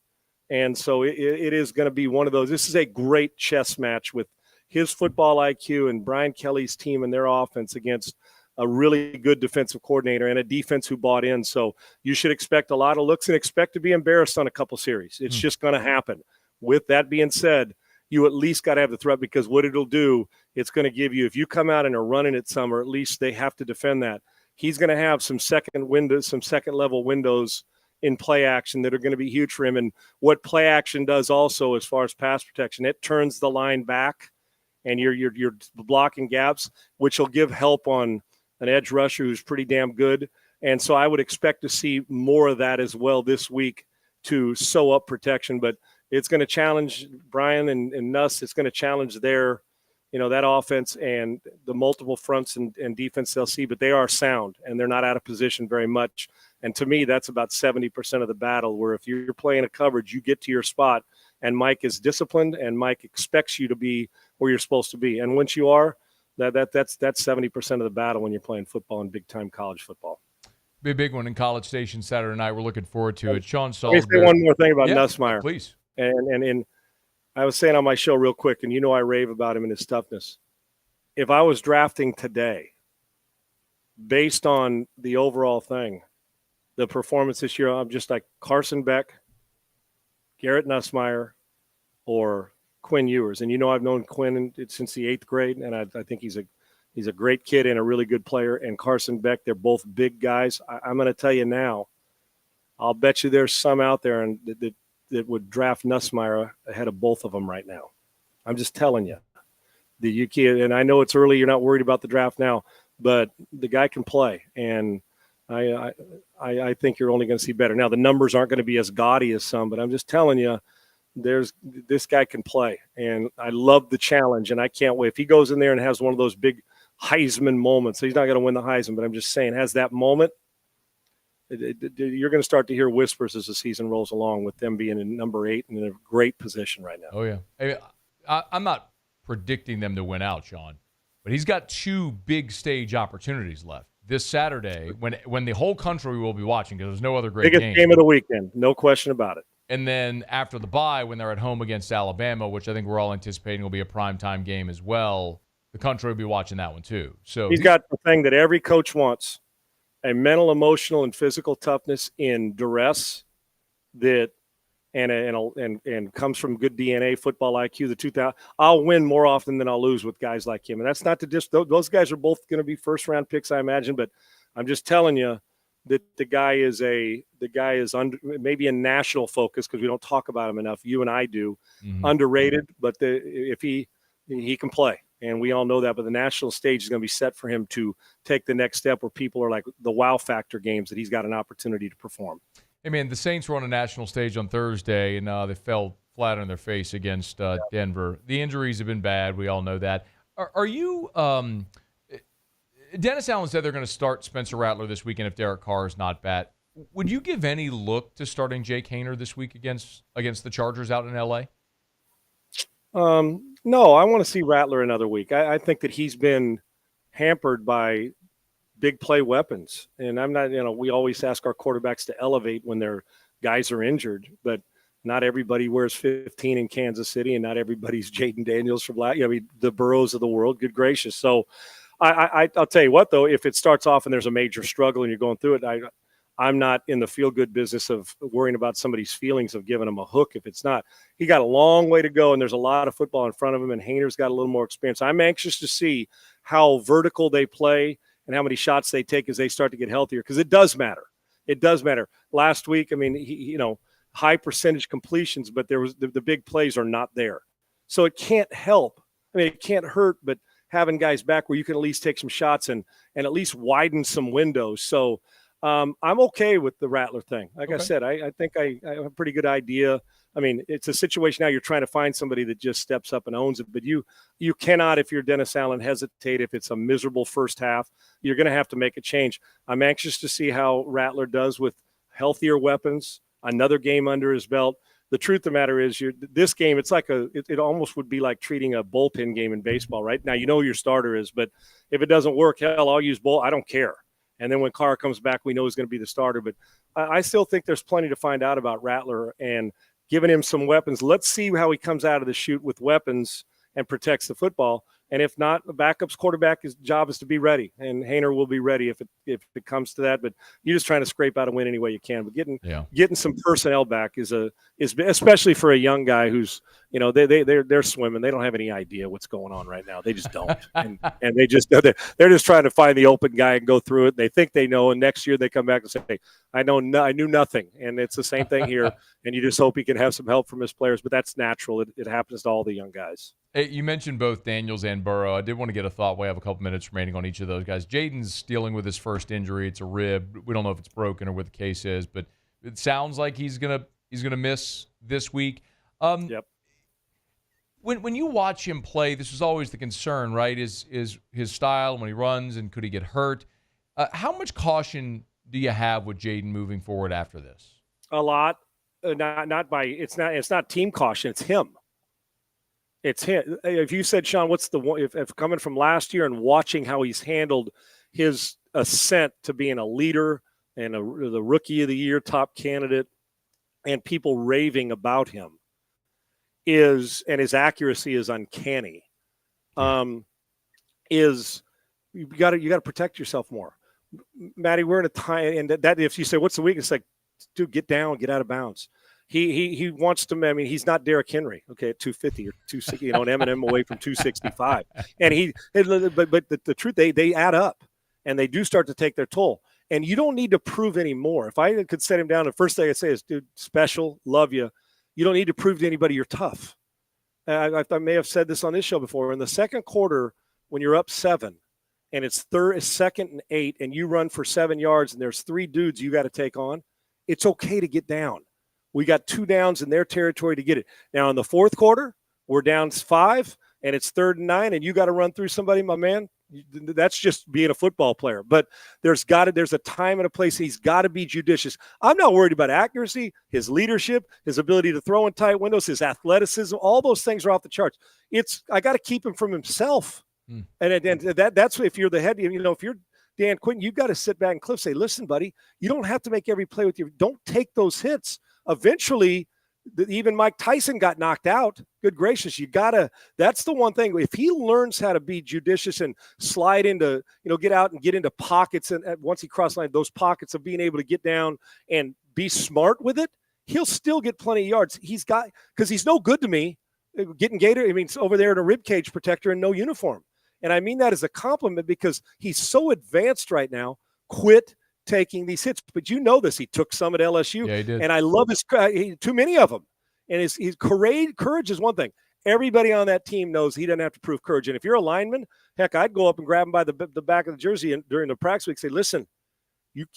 And so it is going to be one of those. This is a great chess match with his football IQ and Brian Kelly's team and their offense against a really good defensive coordinator and a defense who bought in. So you should expect a lot of looks and expect to be embarrassed on a couple series. It's just going to happen. With that being said, you at least got to have the threat, because what it'll do, it's going to give you, if you come out and are running it some, or at least they have to defend that, he's going to have some second level windows in play action that are going to be huge for him. And what play action does also, as far as pass protection, it turns the line back, and you're blocking gaps, which will give help on an edge rusher who's pretty damn good. And so I would expect to see more of that as well this week to sew up protection. But it's going to challenge Brian and Nuss. It's going to challenge their, that offense and the multiple fronts and defense they'll see. But they are sound, and they're not out of position very much. And to me, that's about 70% of the battle, where if you're playing a coverage, you get to your spot, and Mike is disciplined, and Mike expects you to be where you're supposed to be. And once you are, that's 70% of the battle when you're playing football and big-time college football. Be a big one in College Station Saturday night. We're looking forward to it. Sean Let me Salisbury. say one more thing about Yeah, Nussmeier. please. And I was saying on my show real quick, and I rave about him and his toughness. If I was drafting today, based on the overall thing, the performance this year, I'm just like Carson Beck, Garrett Nussmeier, or Quinn Ewers. And I've known Quinn since the 8th grade, and I think he's a great kid and a really good player. And Carson Beck, they're both big guys. I'm going to tell you now, I'll bet you there's some out there and that would draft Nussmeier ahead of both of them right now. I'm just telling you. And I know it's early, you're not worried about the draft now, but the guy can play, and I think you're only going to see better. Now, the numbers aren't going to be as gaudy as some, but I'm just telling you, this guy can play, and I love the challenge, and I can't wait. If he goes in there and has one of those big Heisman moments, he's not going to win the Heisman, but I'm just saying, has that moment, you're going to start to hear whispers as the season rolls along, with them being in number 8 and in a great position right now. Oh, yeah. Hey, I'm not predicting them to win out, Sean, but he's got 2 big stage opportunities left this Saturday when the whole country will be watching, because there's no other great biggest game of the weekend, no question about it. And then after the bye, when they're at home against Alabama, which I think we're all anticipating will be a primetime game as well, the country will be watching that one too. So he's got the thing that every coach wants: a mental, emotional, and physical toughness in duress that and comes from good DNA, football IQ. The 2000, I'll win more often than I'll lose with guys like him, and that's not to just those guys are both going to be first round picks, I imagine. But I'm just telling you that the guy is under, maybe a national focus, because we don't talk about him enough. You and I do. Underrated, but if he can play. And we all know that, but the national stage is going to be set for him to take the next step, where people are like the wow factor games that he's got an opportunity to perform. Hey, man, the Saints were on a national stage on Thursday, and they fell flat on their face against Denver. The injuries have been bad. We all know that. Are you Dennis Allen said they're going to start Spencer Rattler this weekend if Derek Carr is not back. Would you give any look to starting Jake Haener this week against the Chargers out in L.A.? No, I want to see Rattler another week. I think that he's been hampered by big play weapons. And I'm not, we always ask our quarterbacks to elevate when their guys are injured, but not everybody wears 15 in Kansas City, and not everybody's Jaden Daniels from the Burrows of the world. Good gracious. So I'll tell you what, though, if it starts off and there's a major struggle and you're going through it, I'm not in the feel-good business of worrying about somebody's feelings of giving them a hook if it's not. He got a long way to go, and there's a lot of football in front of him, and Haener's got a little more experience. I'm anxious to see how vertical they play and how many shots they take as they start to get healthier, because it does matter. It does matter. Last week, he high percentage completions, but there was the big plays are not there. So it can't help. It can't hurt, but having guys back where you can at least take some shots and at least widen some windows. So I'm okay with the Rattler thing. Like I said, I think I have a pretty good idea. It's a situation now you're trying to find somebody that just steps up and owns it. But you cannot, if you're Dennis Allen, hesitate if it's a miserable first half. You're going to have to make a change. I'm anxious to see how Rattler does with healthier weapons, another game under his belt. The truth of the matter is, this game, it's like it almost would be like treating a bullpen game in baseball, right? Now, who your starter is, but if it doesn't work, hell, I'll use I don't care. And then when Carr comes back, we know he's going to be the starter. But I still think there's plenty to find out about Rattler and giving him some weapons. Let's see how he comes out of the chute with weapons and protects the football. And if not, the backup's quarterback's job is to be ready, and Haener will be ready if it comes to that. But you're just trying to scrape out a win any way you can. But getting some personnel back is especially for a young guy who's, they're swimming. They don't have any idea what's going on right now. They just don't, and they're just trying to find the open guy and go through it. They think they know, and next year they come back and say, "Hey, I knew nothing." And it's the same thing here. And you just hope he can have some help from his players, but that's natural. It happens to all the young guys. Hey, you mentioned both Daniels and Burrow. I did want to get a thought. We have a couple minutes remaining on each of those guys. Jaden's dealing with his first injury. It's a rib. We don't know if it's broken or what the case is, but it sounds like he's gonna miss this week. Yep. When you watch him play, this is always the concern, right? Is his style when he runs, and could he get hurt? How much caution do you have with Jaden moving forward after this? A lot. It's not team caution. It's him. It's him. If you said, Sean, what's the one, if coming from last year and watching how he's handled his ascent to being a leader and the rookie of the year top candidate, and people raving about him, and his accuracy is uncanny. Is you got to protect yourself more, Maddie. We're in a time, and that if you say what's the weakness, like, dude, get down, get out of bounds. He wants to. I mean, he's not Derrick Henry, okay, at 250 or 260, an M&M away from 265. And but the truth, they add up, and they do start to take their toll. And you don't need to prove anymore. If I could set him down, the first thing I'd say is, dude, special, love you. You don't need to prove to anybody you're tough. I may have said this on this show before. In the second quarter, when you're up 7, and it's second and 8, and you run for 7 yards, and there's 3 dudes you got to take on, it's okay to get down. We got 2 downs in their territory to get it. Now, in the fourth quarter, we're down 5, and it's 3rd and 9, and you got to run through somebody, my man. That's just being a football player. But there's a time and a place. He's got to be judicious. I'm not worried about accuracy, his leadership, his ability to throw in tight windows, his athleticism. All those things are off the charts. I got to keep him from himself. And that's if you're the head. If you're Dan Quinn, you've got to sit back and Cliff say, listen, buddy, you don't have to make every play with you. Don't take those hits. Eventually, even Mike Tyson got knocked out. Good gracious, that's the one thing. If he learns how to be judicious and slide into, get out and get into pockets, and once he cross line, those pockets of being able to get down and be smart with it, he'll still get plenty of yards. Because he's no good to me getting Gator. I mean, it's over there in a ribcage protector and no uniform. And I mean that as a compliment because he's so advanced right now. Quit taking these hits. But you know this. He took some at LSU. Yeah, he did. And I love too many of them. And his courage is one thing. Everybody on that team knows he doesn't have to prove courage. And if you're a lineman, heck, I'd go up and grab him by the back of the jersey and during the practice week say, listen,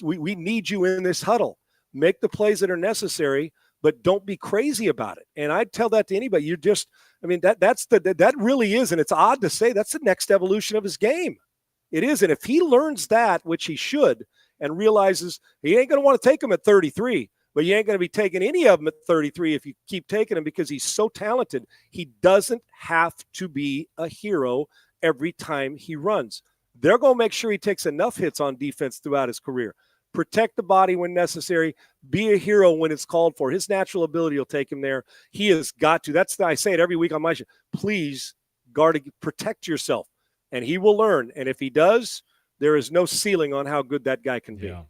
we need you in this huddle. Make the plays that are necessary, but don't be crazy about it. And I'd tell that to anybody. That really is, and it's odd to say, that's the next evolution of his game. It is. And if he learns that, which he should, and realizes he ain't going to want to take him at 33, but you ain't going to be taking any of them at 33 if you keep taking him because he's so talented. He doesn't have to be a hero every time he runs. They're going to make sure he takes enough hits on defense throughout his career. Protect the body when necessary. Be a hero when it's called for. His natural ability will take him there. He has got to. I say it every week on my show. Please protect yourself, and he will learn. And if he does, there is no ceiling on how good that guy can be. Yeah.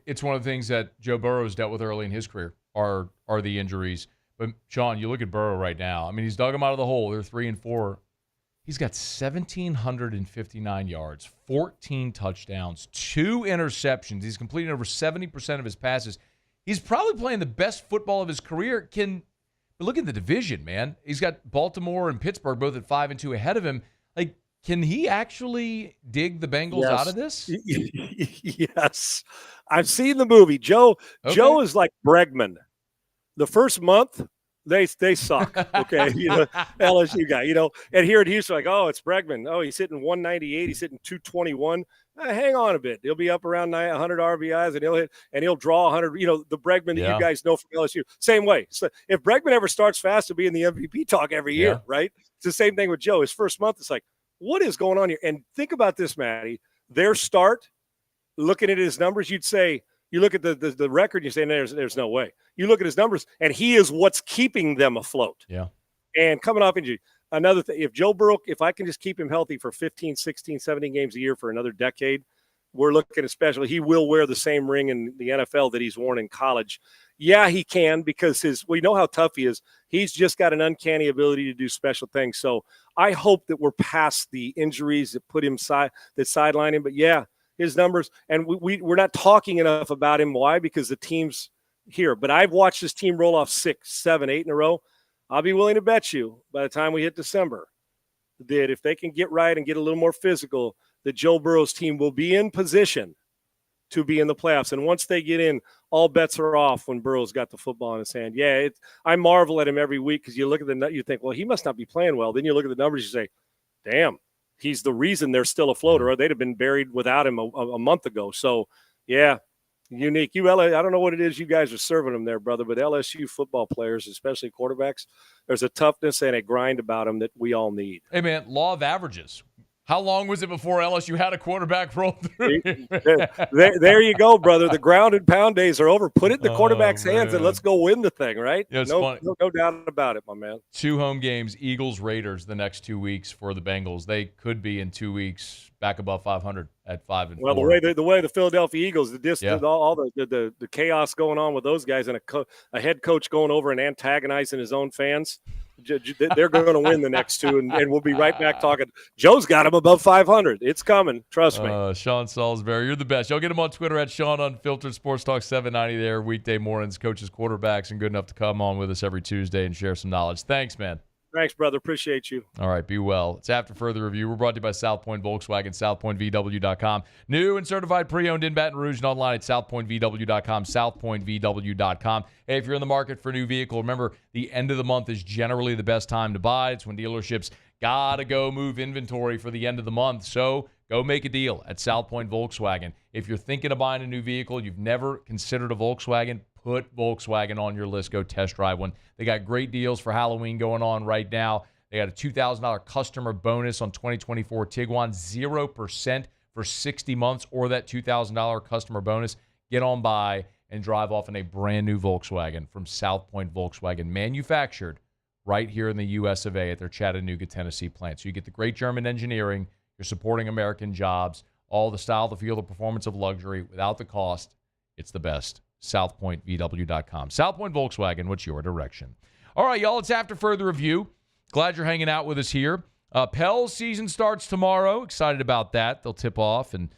It's one of the things that Joe Burrow's dealt with early in his career are the injuries. But, Sean, you look at Burrow right now. I mean, he's dug them out of the hole. They're 3-4. He's got 1,759 yards, 14 touchdowns, 2 interceptions. He's completing over 70% of his passes. He's probably playing the best football of his career. But look at the division, man. He's got Baltimore and Pittsburgh both at 5-2 ahead of him. Like, can he actually dig the Bengals out of this? Yes. I've seen the movie. Joe is like Bregman. The first month, they suck. Okay. LSU guy, and here at Houston, like, oh, it's Bregman. Oh, he's hitting 198. He's hitting 221. Hang on a bit. He'll be up around 100 RBIs and he'll draw 100. The Bregman that you guys know from LSU. Same way. So if Bregman ever starts fast, he'll be in the MVP talk every year, right? It's the same thing with Joe. His first month, it's like, what is going on here? And think about this, Maddie. Their start, looking at his numbers, you'd say, you look at the record, you say, there's no way. You look at his numbers, and he is what's keeping them afloat. Yeah. And coming off injury, another thing, if Joe Burrow, if I can just keep him healthy for 15, 16, 17 games a year for another decade, we're looking especially, he will wear the same ring in the NFL that he's worn in college. Yeah, he can, because we know how tough he is. He's just got an uncanny ability to do special things. So I hope that we're past the injuries that put him that sideline him. But yeah, his numbers, and we're not talking enough about him. Why? Because the team's here. But I've watched this team roll off 6, 7, 8 in a row. I'll be willing to bet you by the time we hit December that if they can get right and get a little more physical, that Joe Burrow's team will be in position to be in the playoffs. And once they get in, all bets are off when Burrow's got the football in his hand. Yeah, I marvel at him every week because you look at you think, well, he must not be playing well. Then you look at the numbers, you say, damn, he's the reason they're still afloat, or they'd have been buried without him a month ago. So, yeah, unique. I don't know what it is you guys are serving them there, brother, but LSU football players, especially quarterbacks, there's a toughness and a grind about them that we all need. Hey, man, law of averages. How long was it before LSU had a quarterback roll through? There you go, brother. The ground and pound days are over. Put it in the quarterback's hands and let's go win the thing, right? Yeah, no doubt about it, my man. 2 home games, Eagles-Raiders the next 2 weeks for the Bengals. They could be in 2 weeks back above 500 at 5-4. Well, the way the Philadelphia Eagles, all the chaos going on with those guys, and a head coach going over and antagonizing his own fans. They're going to win the next 2, and we'll be right back talking. Joe's got him above 500. It's coming. Trust me. Sean Salisbury, you're the best. Y'all get him on Twitter at Sean Unfiltered Sports Talk 790 there, weekday mornings, coaches, quarterbacks, and good enough to come on with us every Tuesday and share some knowledge. Thanks, man. Thanks, brother. Appreciate you. All right, be well. It's After Further Review. We're brought to you by South Point Volkswagen, southpointvw.com. New and certified pre-owned in Baton Rouge and online at southpointvw.com, southpointvw.com. Hey, if you're in the market for a new vehicle, remember the end of the month is generally the best time to buy. It's when dealerships got to go move inventory for the end of the month. So go make a deal at South Point Volkswagen. If you're thinking of buying a new vehicle, you've never considered a Volkswagen, put Volkswagen on your list. Go test drive one. They got great deals for Halloween going on right now. They got a $2,000 customer bonus on 2024 Tiguan, 0% for 60 months, or that $2,000 customer bonus. Get on by and drive off in a brand new Volkswagen from South Point Volkswagen, manufactured right here in the U.S. of A. at their Chattanooga, Tennessee plant. So you get the great German engineering, you're supporting American jobs, all the style, the feel, the performance of luxury without the cost. It's the best. SouthPointVW.com. South Point Volkswagen, what's your direction? All right, y'all, it's After Further Review. Glad you're hanging out with us here. Pels season starts tomorrow. Excited about that. They'll tip off and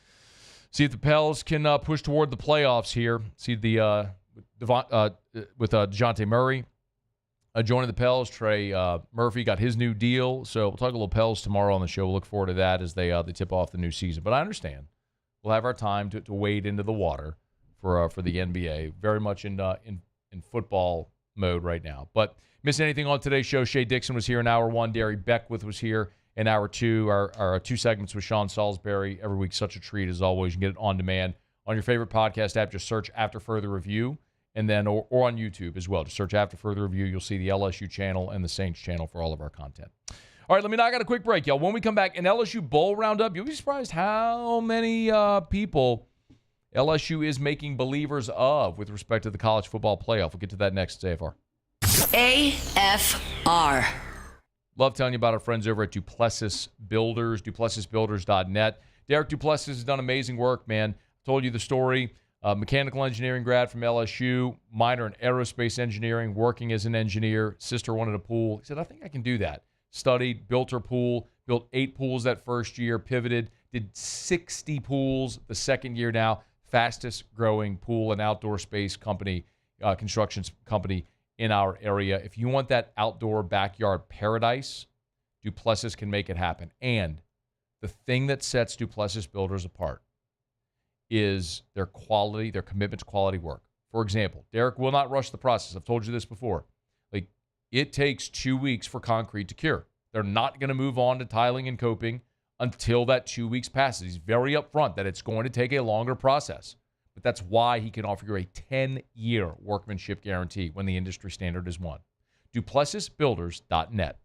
see if the Pels can push toward the playoffs here. See with DeJounte Murray joining the Pels. Trey Murphy got his new deal. So we'll talk a little Pels tomorrow on the show. We'll look forward to that as they tip off the new season. But I understand we'll have our time to wade into the water for the NBA. Very much in football mode right now. But miss anything on today's show, Shea Dixon was here in hour 1. Derry Beckwith was here in hour 2. Our 2 segments with Sean Salisbury every week. Such a treat as always. You can get it on demand on your favorite podcast app. Just search After Further Review, and then or on YouTube as well. Just search After Further Review. You'll see the LSU channel and the Saints channel for all of our content. All right, let me knock out a quick break, y'all. When we come back, an LSU Bowl Roundup, you'll be surprised how many people LSU is making believers of with respect to the college football playoff. We'll get to that next, AFR. AFR. Love telling you about our friends over at Duplessis Builders, duplessisbuilders.net. Derek Duplessis has done amazing work, man. Told you the story. Mechanical engineering grad from LSU, minor in aerospace engineering, working as an engineer. Sister wanted a pool. He said, I think I can do that. Studied, built her pool, built 8 pools that first year, pivoted, did 60 pools the second year now. Fastest growing pool and outdoor space company, construction company in our area. If you want that outdoor backyard paradise, Duplessis can make it happen. And the thing that sets Duplessis Builders apart is their quality, their commitment to quality work. For example, Derek will not rush the process. I've told you this before. Like, it takes 2 weeks for concrete to cure. They're not going to move on to tiling and coping until that 2 weeks passes. He's very upfront that it's going to take a longer process. But that's why he can offer you a 10-year workmanship guarantee when the industry standard is 1. DuplessisBuilders.net.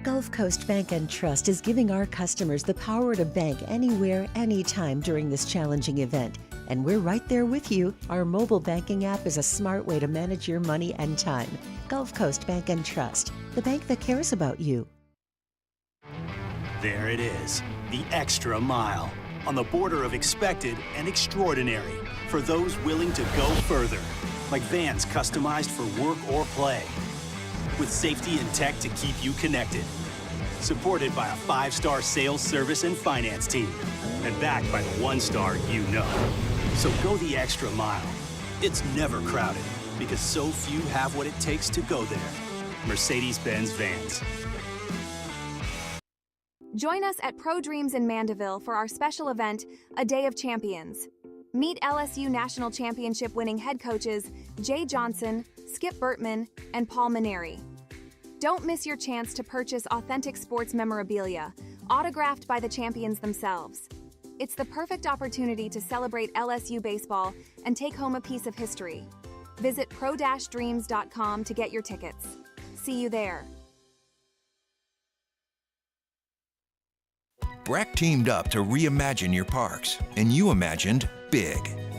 Gulf Coast Bank and Trust is giving our customers the power to bank anywhere, anytime during this challenging event. And we're right there with you. Our mobile banking app is a smart way to manage your money and time. Gulf Coast Bank and Trust, the bank that cares about you. There it is, the extra mile, on the border of expected and extraordinary for those willing to go further, like vans customized for work or play, with safety and tech to keep you connected, supported by a 5-star sales, service, and finance team, and backed by the 1-star you know. So go the extra mile. It's never crowded, because so few have what it takes to go there. Mercedes-Benz Vans. Join us at Pro Dreams in Mandeville for our special event, A Day of Champions. Meet LSU National Championship winning head coaches Jay Johnson, Skip Bertman, and Paul Maneri. Don't miss your chance to purchase authentic sports memorabilia, autographed by the champions themselves. It's the perfect opportunity to celebrate LSU baseball and take home a piece of history. Visit pro-dreams.com to get your tickets. See you there. Breck teamed up to reimagine your parks, and you imagined big.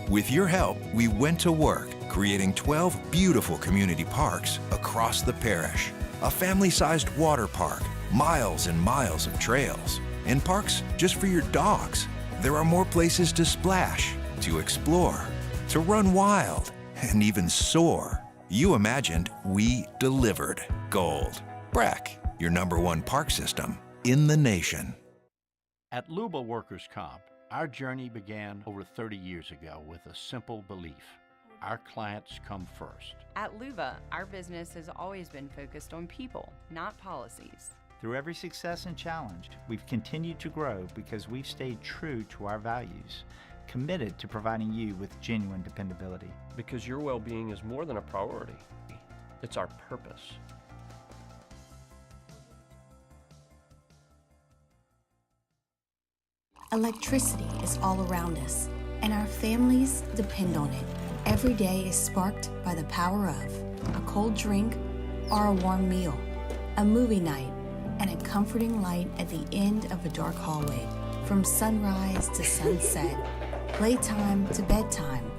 With your help, we went to work, creating 12 beautiful community parks across the parish. A family-sized water park, miles and miles of trails, and parks just for your dogs. There are more places to splash, to explore, to run wild, and even soar. You imagined, we delivered. Gold. Breck, your #1 park system in the nation. At Luba Workers' Comp, our journey began over 30 years ago with a simple belief. Our clients come first. At Luba, our business has always been focused on people, not policies. Through every success and challenge, we've continued to grow because we've stayed true to our values, committed to providing you with genuine dependability. Because your well-being is more than a priority. It's our purpose. Electricity is all around us, and our families depend on it. Every day is sparked by the power of a cold drink or a warm meal, a movie night, and a comforting light at the end of a dark hallway. From sunrise to sunset, playtime to bedtime,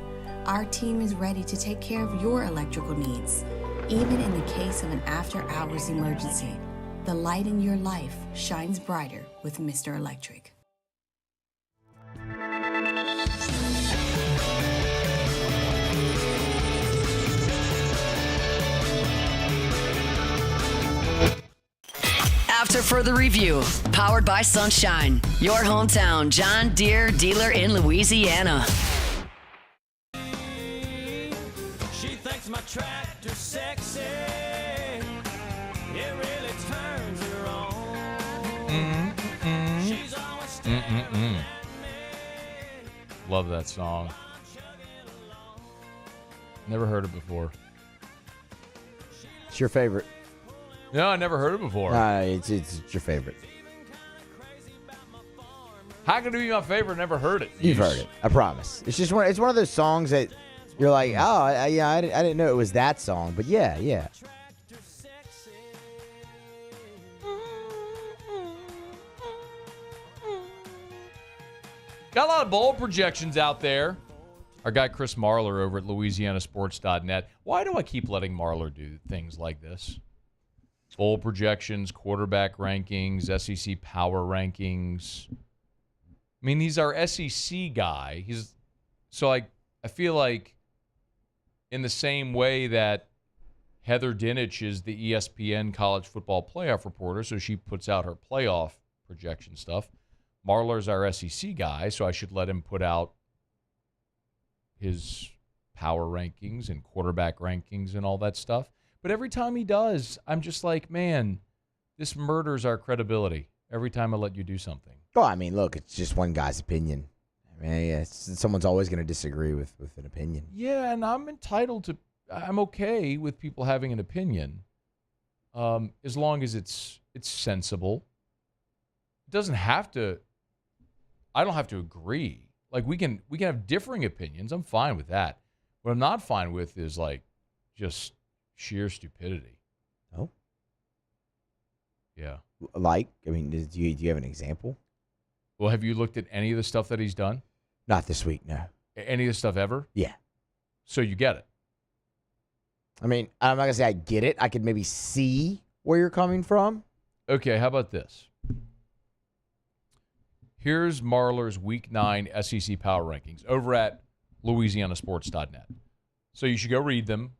our team is ready to take care of your electrical needs, even in the case of an after-hours emergency. The light in your life shines brighter with Mr. Electric. After further review, powered by Sunshine, your hometown John Deere dealer in Louisiana. She thinks my tractor's sexy. It really turns her on. She's always staring. Love that song. Never heard it before. It's your favorite. No, I never heard it before. It's your favorite. How could it be my favorite? Never heard it. You've heard it. I promise. It's just one of those songs that you're like, oh, I didn't know it was that song, but yeah. Got a lot of bowl projections out there. Our guy Chris Marler over at LouisianaSports.net. Why do I keep letting Marler do things like this? Bowl projections, quarterback rankings, SEC power rankings. I mean, he's our SEC guy. I feel like in the same way that Heather Dinich is the ESPN college football playoff reporter, so she puts out her playoff projection stuff. Marler's our SEC guy, so I should let him put out his power rankings and quarterback rankings and all that stuff. But every time he does, I'm just like, man, this murders our credibility every time I let you do something. Well, I mean, look, it's just one guy's opinion. I mean, someone's always going to disagree with an opinion. Yeah, and I'm okay with people having an opinion as long as it's sensible. It doesn't have to, I don't have to agree. Like, we can have differing opinions. I'm fine with that. What I'm not fine with is, like, just sheer stupidity. Oh. Yeah. Like, I mean, do you have an example? Well, have you looked at any of the stuff that he's done? Not this week, no. Any of the stuff ever? Yeah. So you get it. I mean, I'm not going to say I get it. I could maybe see where you're coming from. Okay, how about this? Here's Marlar's Week 9 SEC Power Rankings over at LouisianaSports.net. So you should go read them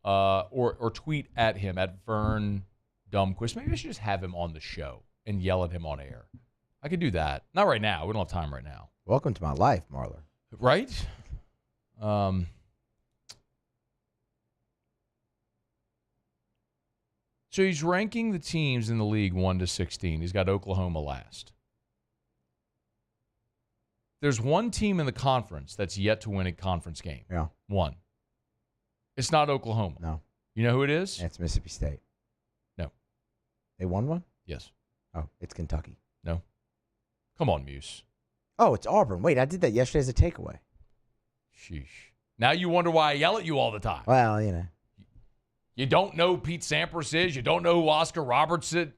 or tweet at him at Vern Dumquist. Maybe I should just have him on the show and yell at him on air. I could do that. Not right now. We don't have time right now. Welcome to my life, Marlar. Right? So he's ranking the teams in the league 1 to 16. He's got Oklahoma last. There's one team in the conference that's yet to win a conference game. Yeah. One. It's not Oklahoma. No. You know who it is? It's Mississippi State. No. They won one? Yes. Oh, it's Kentucky. No. Come on, Muse. Oh, it's Auburn. Wait, I did that yesterday as a takeaway. Sheesh. Now you wonder why I yell at you all the time. Well, you know. You don't know who Pete Sampras is. You don't know who Oscar Robertson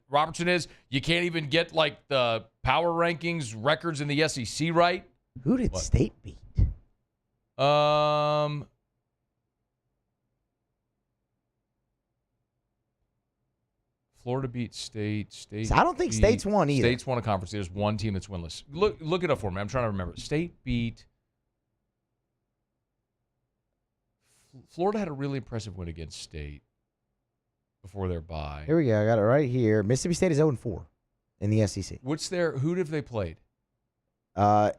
is. You can't even get, like, the power rankings records in the SEC right. Who did State beat? Florida beat State. So I don't think State's won either. State's won a conference. There's one team that's winless. Look it up for me. I'm trying to remember. State beat. Florida had a really impressive win against State before their bye. Here we go. I got it right here. Mississippi State is 0-4 in the SEC. Who have they played?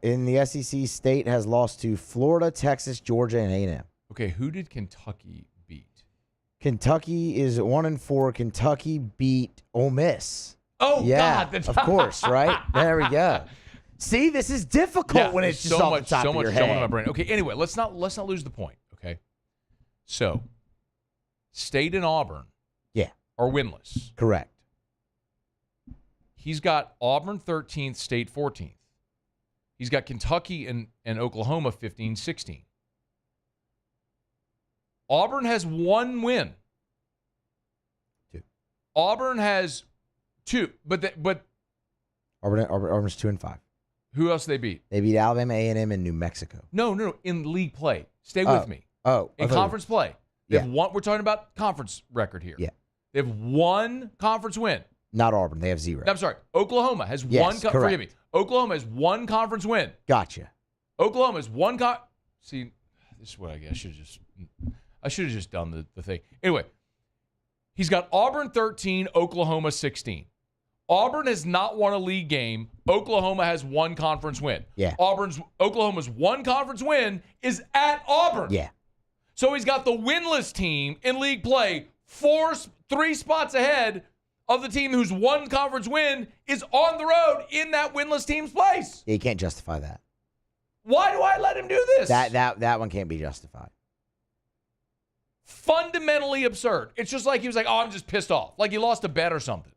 In the SEC, State has lost to Florida, Texas, Georgia, and A&M. Okay, who did Kentucky beat? Kentucky is 1-4. Kentucky beat Ole Miss. Oh, yeah, God. Of course, right? There we go. See, this is difficult when it's just off the top of your head. So much in my brain. Okay, anyway, let's not lose the point, okay? So, State and Auburn are winless. Correct. He's got Auburn 13th, State 14th. He's got Kentucky and Oklahoma 15-16. Auburn has one win. Two. Auburn has two, but Auburn's 2-5. Who else they beat? They beat Alabama, A&M, and New Mexico. No. In league play. Stay with me. In conference play. They have one. We're talking about conference record here. Yeah. They have one conference win. Not Auburn. They have 0. I'm sorry. Oklahoma has one. Forgive me. Oklahoma has one conference win. Gotcha. Oklahoma has one. See, this is what I guess I should have just done the thing. Anyway, he's got Auburn 13, Oklahoma 16. Auburn has not won a league game. Oklahoma has one conference win. Yeah. Oklahoma's one conference win is at Auburn. Yeah. So he's got the winless team in league play 3 spots ahead of the team whose one conference win is on the road in that winless team's place. Yeah, you can't justify that. Why do I let him do this? That one can't be justified. Fundamentally absurd. It's just like he was like, oh, I'm just pissed off. Like he lost a bet or something.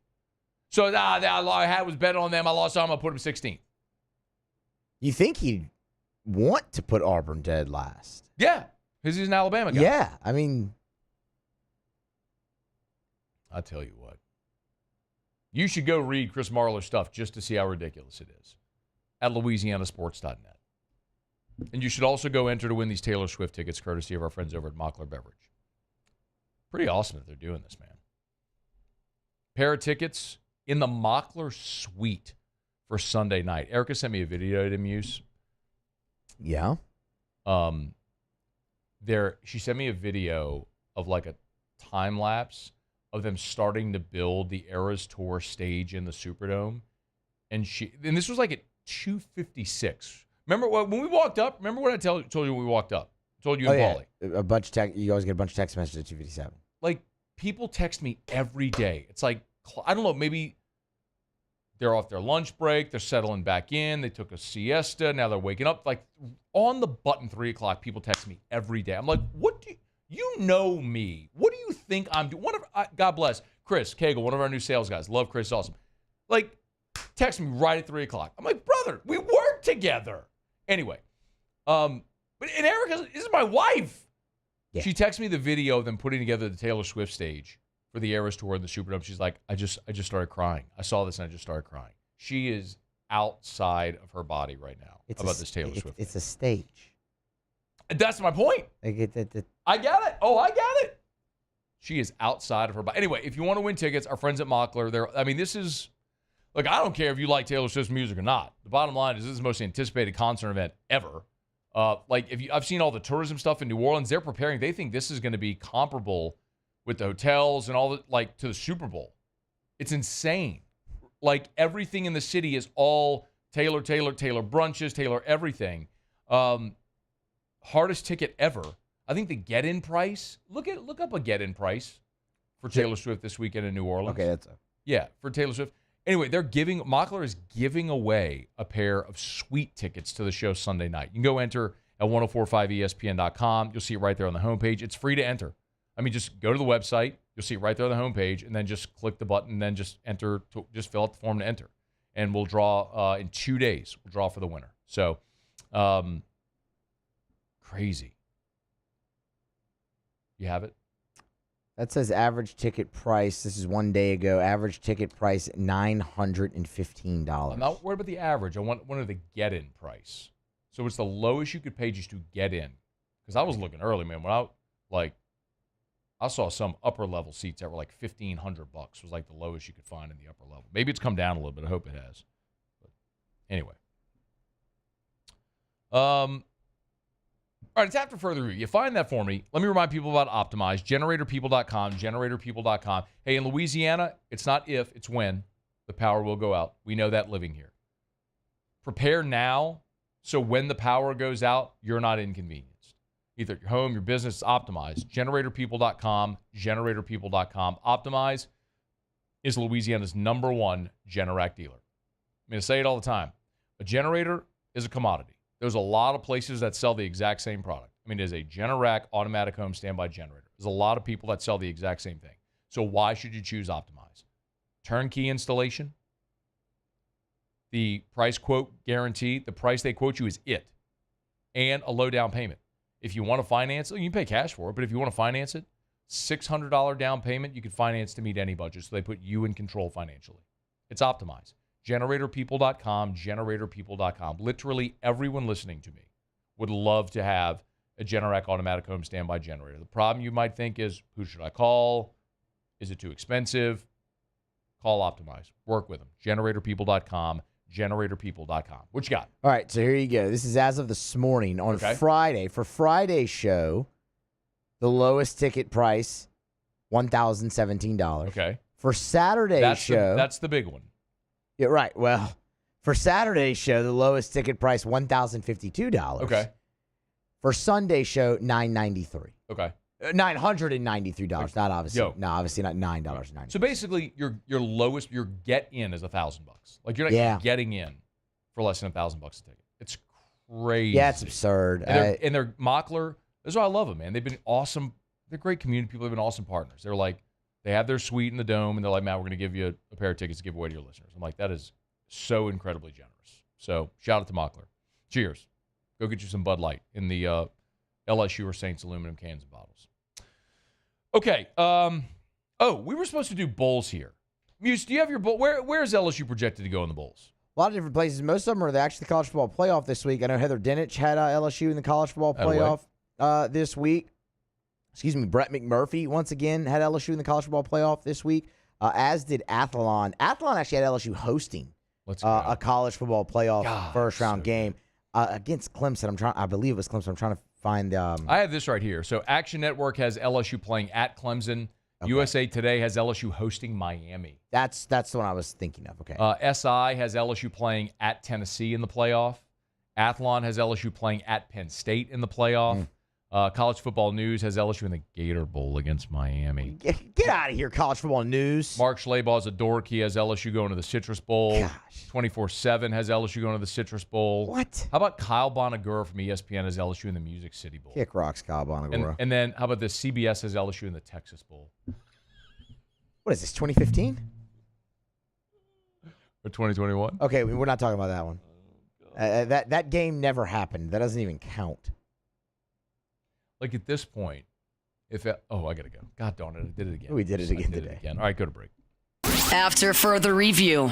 So I had was bet on them. I lost. I'm going to put him 16th. You think he'd want to put Auburn dead last? Yeah, because he's an Alabama guy. Yeah, I mean. I'll tell you what. You should go read Chris Marlar's stuff just to see how ridiculous it is at LouisianaSports.net. And you should also go enter to win these Taylor Swift tickets courtesy of our friends over at Mockler Beverage. Pretty awesome that they're doing this, man. Pair of tickets in the Mockler suite for Sunday night. Erica sent me a video to Muse. Yeah. She sent me a video of like a time lapse of them starting to build the Eras Tour stage in the Superdome. And this was like at 2:56. Remember when we walked up? Remember what I told you when we walked up? Told you and Paulie. A bunch of you always get a bunch of text messages at 2:57. Like, people text me every day. It's like, I don't know, maybe they're off their lunch break, they're settling back in, they took a siesta, now they're waking up. Like, on the button 3 o'clock, people text me every day. I'm like, what do you know me? What do you think I'm doing? God bless Chris Cagle, one of our new sales guys. Love Chris, awesome. Like, text me right at 3 o'clock. I'm like, brother, we work together. Anyway, and Erica, this is my wife. Yeah. She texted me the video of them putting together the Taylor Swift stage for the Eras Tour in the Superdome. She's like, I just started crying. I saw this and I just started crying. She is outside of her body right now about this Taylor Swift. It's a stage. That's my point. I get that. I get it. Oh, I get it. She is outside of her body. Anyway, if you want to win tickets, our friends at Mockler, this is, look, I don't care if you like Taylor Swift's music or not. The bottom line is this is the most anticipated concert event ever. I've seen all the tourism stuff in New Orleans. They're preparing. They think this is going to be comparable with the hotels and all the, to the Super Bowl. It's insane. Like, everything in the city is all Taylor brunches, Taylor everything. Hardest ticket ever. I think the get-in price, look up a get-in price for Taylor Swift this weekend in New Orleans. Okay, yeah, for Taylor Swift. Anyway, Mockler is giving away a pair of sweet tickets to the show Sunday night. You can go enter at 1045ESPN.com. You'll see it right there on the homepage. It's free to enter. Just go to the website. You'll see it right there on the homepage, and then just click the button, and then just enter. Just fill out the form to enter, and we'll draw in 2 days. We'll draw for the winner. So, crazy. You have it? That says average ticket price. This is 1 day ago. Average ticket price $915. I'm not worried about the average. I want the get-in price. So it's the lowest you could pay just to get in. Because I was looking early, man. When I saw some upper level seats that were like $1,500 was like the lowest you could find in the upper level. Maybe it's come down a little bit. I hope it has. But anyway. All right, it's after further review. You find that for me. Let me remind people about Optimize, generatorpeople.com, generatorpeople.com. Hey, in Louisiana, it's not if, it's when the power will go out. We know that living here. Prepare now so when the power goes out, you're not inconvenienced. Either your home, your business is optimized. Generatorpeople.com, generatorpeople.com. Optimize is Louisiana's #1 Generac dealer. I say it all the time. A generator is a commodity. There's a lot of places that sell the exact same product. It is a Generac automatic home standby generator. There's a lot of people that sell the exact same thing. So why should you choose Optimize? Turnkey installation. The price quote guarantee, the price they quote you is it. And a low down payment. If you want to finance it, you can pay cash for it, but if you want to finance it, $600 down payment, you can finance to meet any budget. So they put you in control financially. It's Optimize. Generatorpeople.com, generatorpeople.com. Literally everyone listening to me would love to have a Generac automatic home standby generator. The problem you might think is, who should I call? Is it too expensive? Call Optimize. Work with them. Generatorpeople.com, generatorpeople.com. What you got? All right, so here you go. This is as of this morning on Friday. For Friday's show, the lowest ticket price, $1,017. Okay. For Saturday's show. That's the big one. Yeah, right. Well, for Saturday's show, the lowest ticket price, $1,052. Okay. For Sunday's show, $993. Okay. $993. Not obviously. No, obviously not $9.90. So basically, your lowest, your get in is $1,000. Like you're not getting in for less than $1,000 a ticket. It's crazy. Yeah, it's absurd. And they're Mockler. This is why I love them, man. They've been awesome. They're great community people. They've been awesome partners. They're like, they have their suite in the Dome, and they're like, man, we're going to give you a pair of tickets to give away to your listeners. I'm like, that is so incredibly generous. So shout out to Mockler. Cheers. Go get you some Bud Light in the LSU or Saints aluminum cans and bottles. Okay. We were supposed to do bowls here. Muse, do you have your bowl? Where is LSU projected to go in the bowls? A lot of different places. Most of them are actually the college football playoff this week. I know Heather Dinich had LSU in the college football playoff this week. Excuse me, Brett McMurphy once again had LSU in the college football playoff this week, as did Athlon. Athlon actually had LSU hosting a college football playoff first-round game against Clemson. I believe it was Clemson. I'm trying to find. I have this right here. So Action Network has LSU playing at Clemson. Okay. USA Today has LSU hosting Miami. That's the one I was thinking of. Okay. SI has LSU playing at Tennessee in the playoff. Athlon has LSU playing at Penn State in the playoff. College Football News has LSU in the Gator Bowl against Miami. Get out of here, College Football News. Mark Schlabaugh's a dork. He has LSU going to the Citrus Bowl. 24/7 has LSU going to the Citrus Bowl. What? How about Kyle Bonagura from ESPN has LSU in the Music City Bowl? Kick rocks, Kyle Bonagura. And then how about this? CBS has LSU in the Texas Bowl. What is this, 2015? Or 2021? Okay, we're not talking about that one. That game never happened. That doesn't even count. Like at this point, I got to go. God darn it, I did it again. We did it again today. All right, go to break. After further review.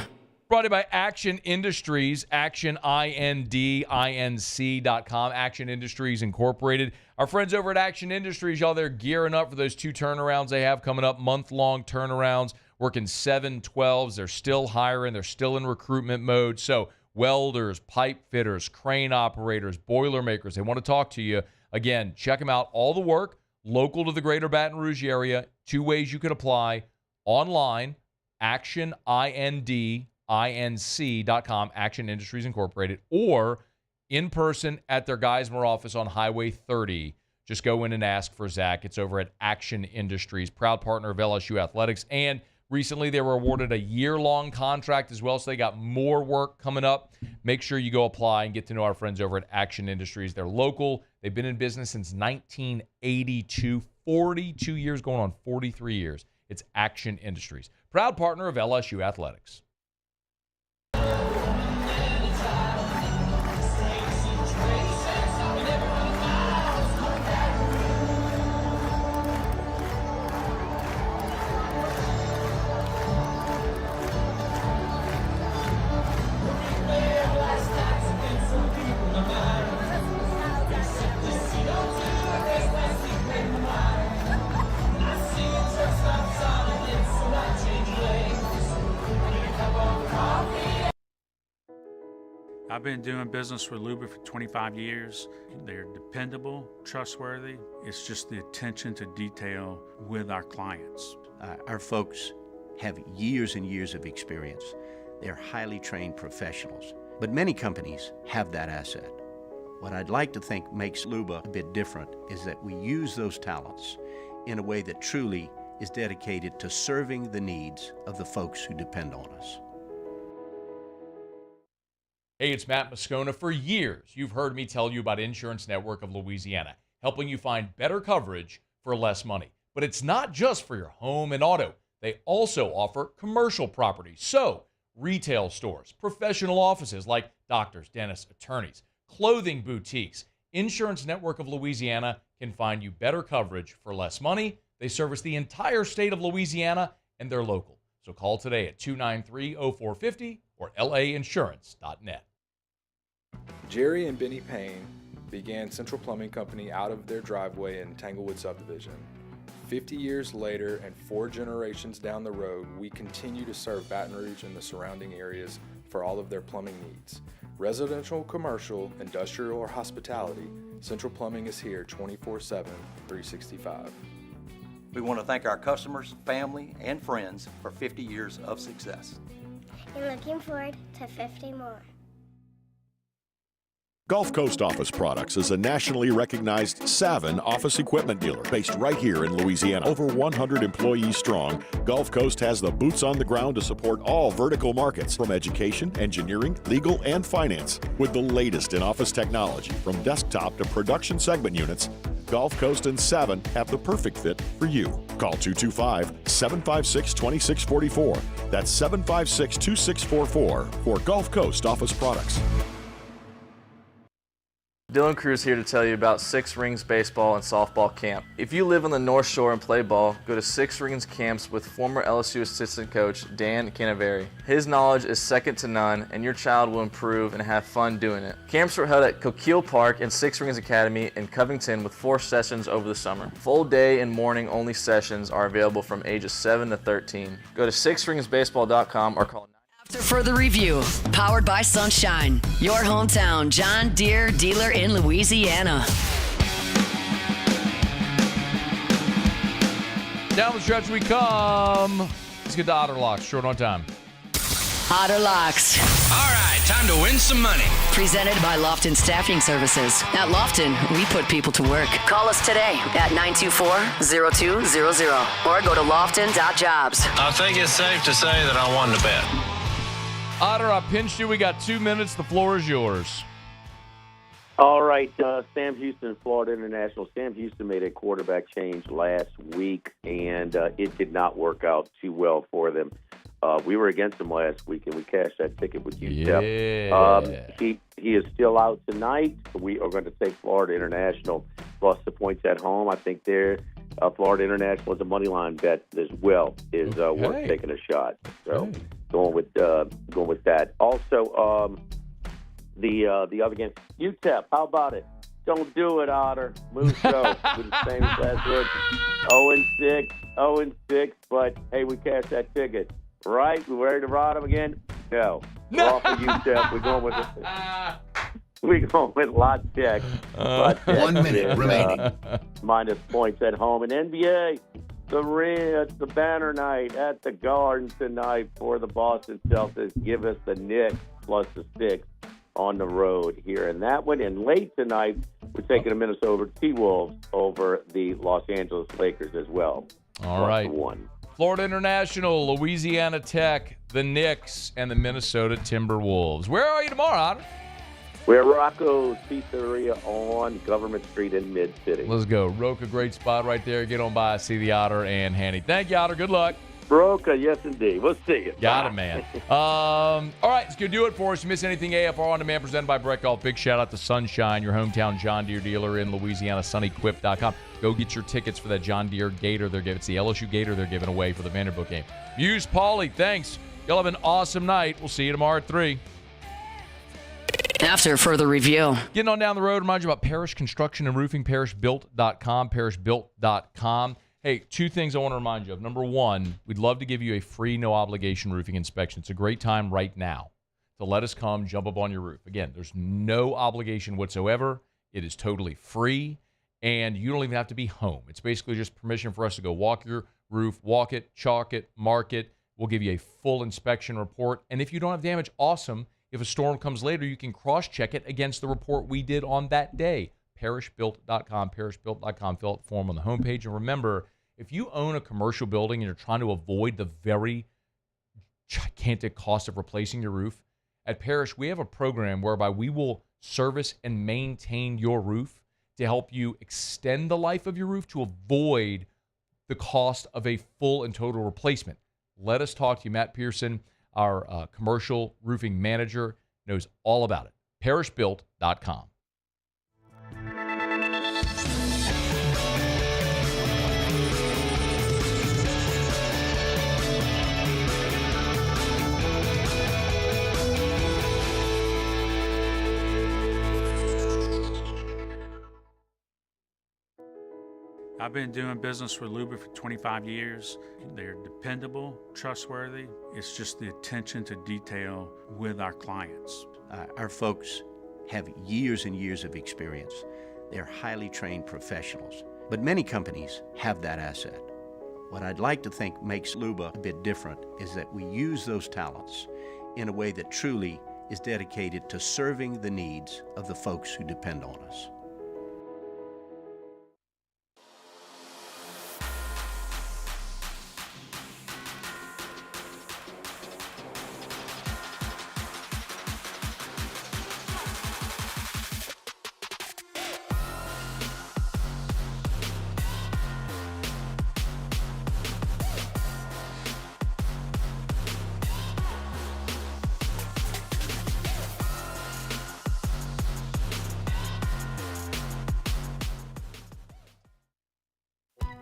Brought to you by Action Industries, ActionINC.com, Action Industries Incorporated. Our friends over at Action Industries, y'all, they're gearing up for those 2 turnarounds they have coming up, month-long turnarounds, working 7/12s. They're still hiring. They're still in recruitment mode. So welders, pipe fitters, crane operators, boiler makers, they want to talk to you. Again, check them out. All the work, local to the greater Baton Rouge area. 2 ways you can apply. Online, ActionINC.com, Action Industries Incorporated, or in person at their Geismar office on Highway 30. Just go in and ask for Zach. It's over at Action Industries, proud partner of LSU Athletics. And recently they were awarded a year-long contract as well, so they got more work coming up. Make sure you go apply and get to know our friends over at Action Industries. They're local. They've been in business since 1982, 42 years, going on 43 years. It's Action Industries, proud partner of LSU Athletics. I've been doing business with Luba for 25 years. They're dependable, trustworthy. It's just the attention to detail with our clients. Our folks have years and years of experience. They're highly trained professionals, but many companies have that asset. What I'd like to think makes Luba a bit different is that we use those talents in a way that truly is dedicated to serving the needs of the folks who depend on us. Hey, it's Matt Moscona. For years, you've heard me tell you about Insurance Network of Louisiana, helping you find better coverage for less money. But it's not just for your home and auto. They also offer commercial property. So, retail stores, professional offices like doctors, dentists, attorneys, clothing boutiques. Insurance Network of Louisiana can find you better coverage for less money. They service the entire state of Louisiana, and they're local. So call today at 293-0450 or lainsurance.net. Jerry and Benny Payne began Central Plumbing Company out of their driveway in Tanglewood subdivision. 50 years later and 4 generations down the road, we continue to serve Baton Rouge and the surrounding areas for all of their plumbing needs. Residential, commercial, industrial, or hospitality, Central Plumbing is here 24/7, 365. We want to thank our customers, family, and friends for 50 years of success. And looking forward to 50 more. Gulf Coast Office Products is a nationally recognized Savin office equipment dealer based right here in Louisiana. Over 100 employees strong, Gulf Coast has the boots on the ground to support all vertical markets, from education, engineering, legal, and finance. With the latest in office technology, from desktop to production segment units, Gulf Coast and Savin have the perfect fit for you. Call 225-756-2644. That's 756-2644 for Gulf Coast Office Products. Dylan Cruz here to tell you about Six Rings Baseball and Softball Camp. If you live on the North Shore and play ball, go to Six Rings Camps with former LSU assistant coach Dan Canaveri. His knowledge is second to none, and your child will improve and have fun doing it. Camps were held at Coquille Park and Six Rings Academy in Covington with 4 sessions over the summer. Full day and morning only sessions are available from ages 7 to 13. Go to sixringsbaseball.com or call After further review, powered by Sunshine, your hometown John Deere dealer in Louisiana. Down the stretch we come. Let's get to Otter Locks, short on time. Otter Locks. All right, time to win some money. Presented by Lofton Staffing Services. At Lofton, we put people to work. Call us today at 924-0200 or go to lofton.jobs. I think it's safe to say that I won the bet. Otter, I pinched you. We got 2 minutes. The floor is yours. All right, Sam Houston, Florida International. Sam Houston made a quarterback change last week, and it did not work out too well for them. We were against them last week, and we cashed that ticket with UTEP. He is still out tonight. We are going to take Florida International plus the points at home. I think they're Florida International is a money line bet as well. Is worth taking a shot. So going with that. Also, the other game, UTEP. How about it? Don't do it, Otter. Moose show with the same as last week. 0-6, but hey, we cashed that ticket, right? We ready to ride them again? No. We're off of UTEP. We're going with lot check. 1 minute remaining. Minus points at home. And NBA, it's the banner night at the Garden tonight for the Boston Celtics. Give us the Knicks plus the 6 on the road here in that one. And late tonight, we're taking the Minnesota T-Wolves over the Los Angeles Lakers as well. All right. 1. Florida International, Louisiana Tech, the Knicks, and the Minnesota Timberwolves. Where are you tomorrow, Otter? We're at Rocco's Pizzeria on Government Street in Mid-City. Let's go. Roca, great spot right there. Get on by, see the Otter and Hanny. Thank you, Otter. Good luck. Roca, yes, indeed. We'll see you. Got it, man. All right, it's going to do it for us. You miss anything, AFR On Demand, presented by Brett Golf. Big shout-out to Sunshine, your hometown John Deere dealer in Louisiana, sunequip.com. Go get your tickets for that John Deere Gator they're giving. It's the LSU Gator they're giving away for the Vanderbilt game. Muse, Paulie, thanks. Y'all have an awesome night. We'll see you tomorrow at 3. After further review. Getting on down the road, remind you about Parish Construction and Roofing, parishbuilt.com, parishbuilt.com. Hey, 2 things I want to remind you of. Number 1, we'd love to give you a free, no-obligation roofing inspection. It's a great time right now to let us come jump up on your roof. Again, there's no obligation whatsoever. It is totally free, and you don't even have to be home. It's basically just permission for us to go walk your roof, walk it, chalk it, mark it. We'll give you a full inspection report. And if you don't have damage, awesome. If a storm comes later, you can cross-check it against the report we did on that day. Parishbuilt.com, parishbuilt.com. Fill out the form on the homepage. And remember, if you own a commercial building and you're trying to avoid the very gigantic cost of replacing your roof, at Parish, we have a program whereby we will service and maintain your roof to help you extend the life of your roof to avoid the cost of a full and total replacement. Let us talk to you. Matt Pearson, our commercial roofing manager, knows all about it. Parishbuilt.com. I've been doing business with Luba for 25 years. They're dependable, trustworthy. It's just the attention to detail with our clients. Our folks have years and years of experience. They're highly trained professionals, but many companies have that asset. What I'd like to think makes Luba a bit different is that we use those talents in a way that truly is dedicated to serving the needs of the folks who depend on us.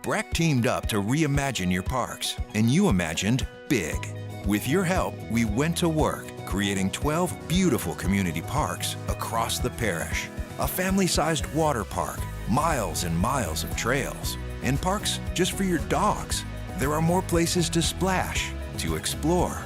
Breck teamed up to reimagine your parks, and you imagined big. With your help, we went to work, creating 12 beautiful community parks across the parish. A family-sized water park, miles and miles of trails, and parks just for your dogs. There are more places to splash, to explore,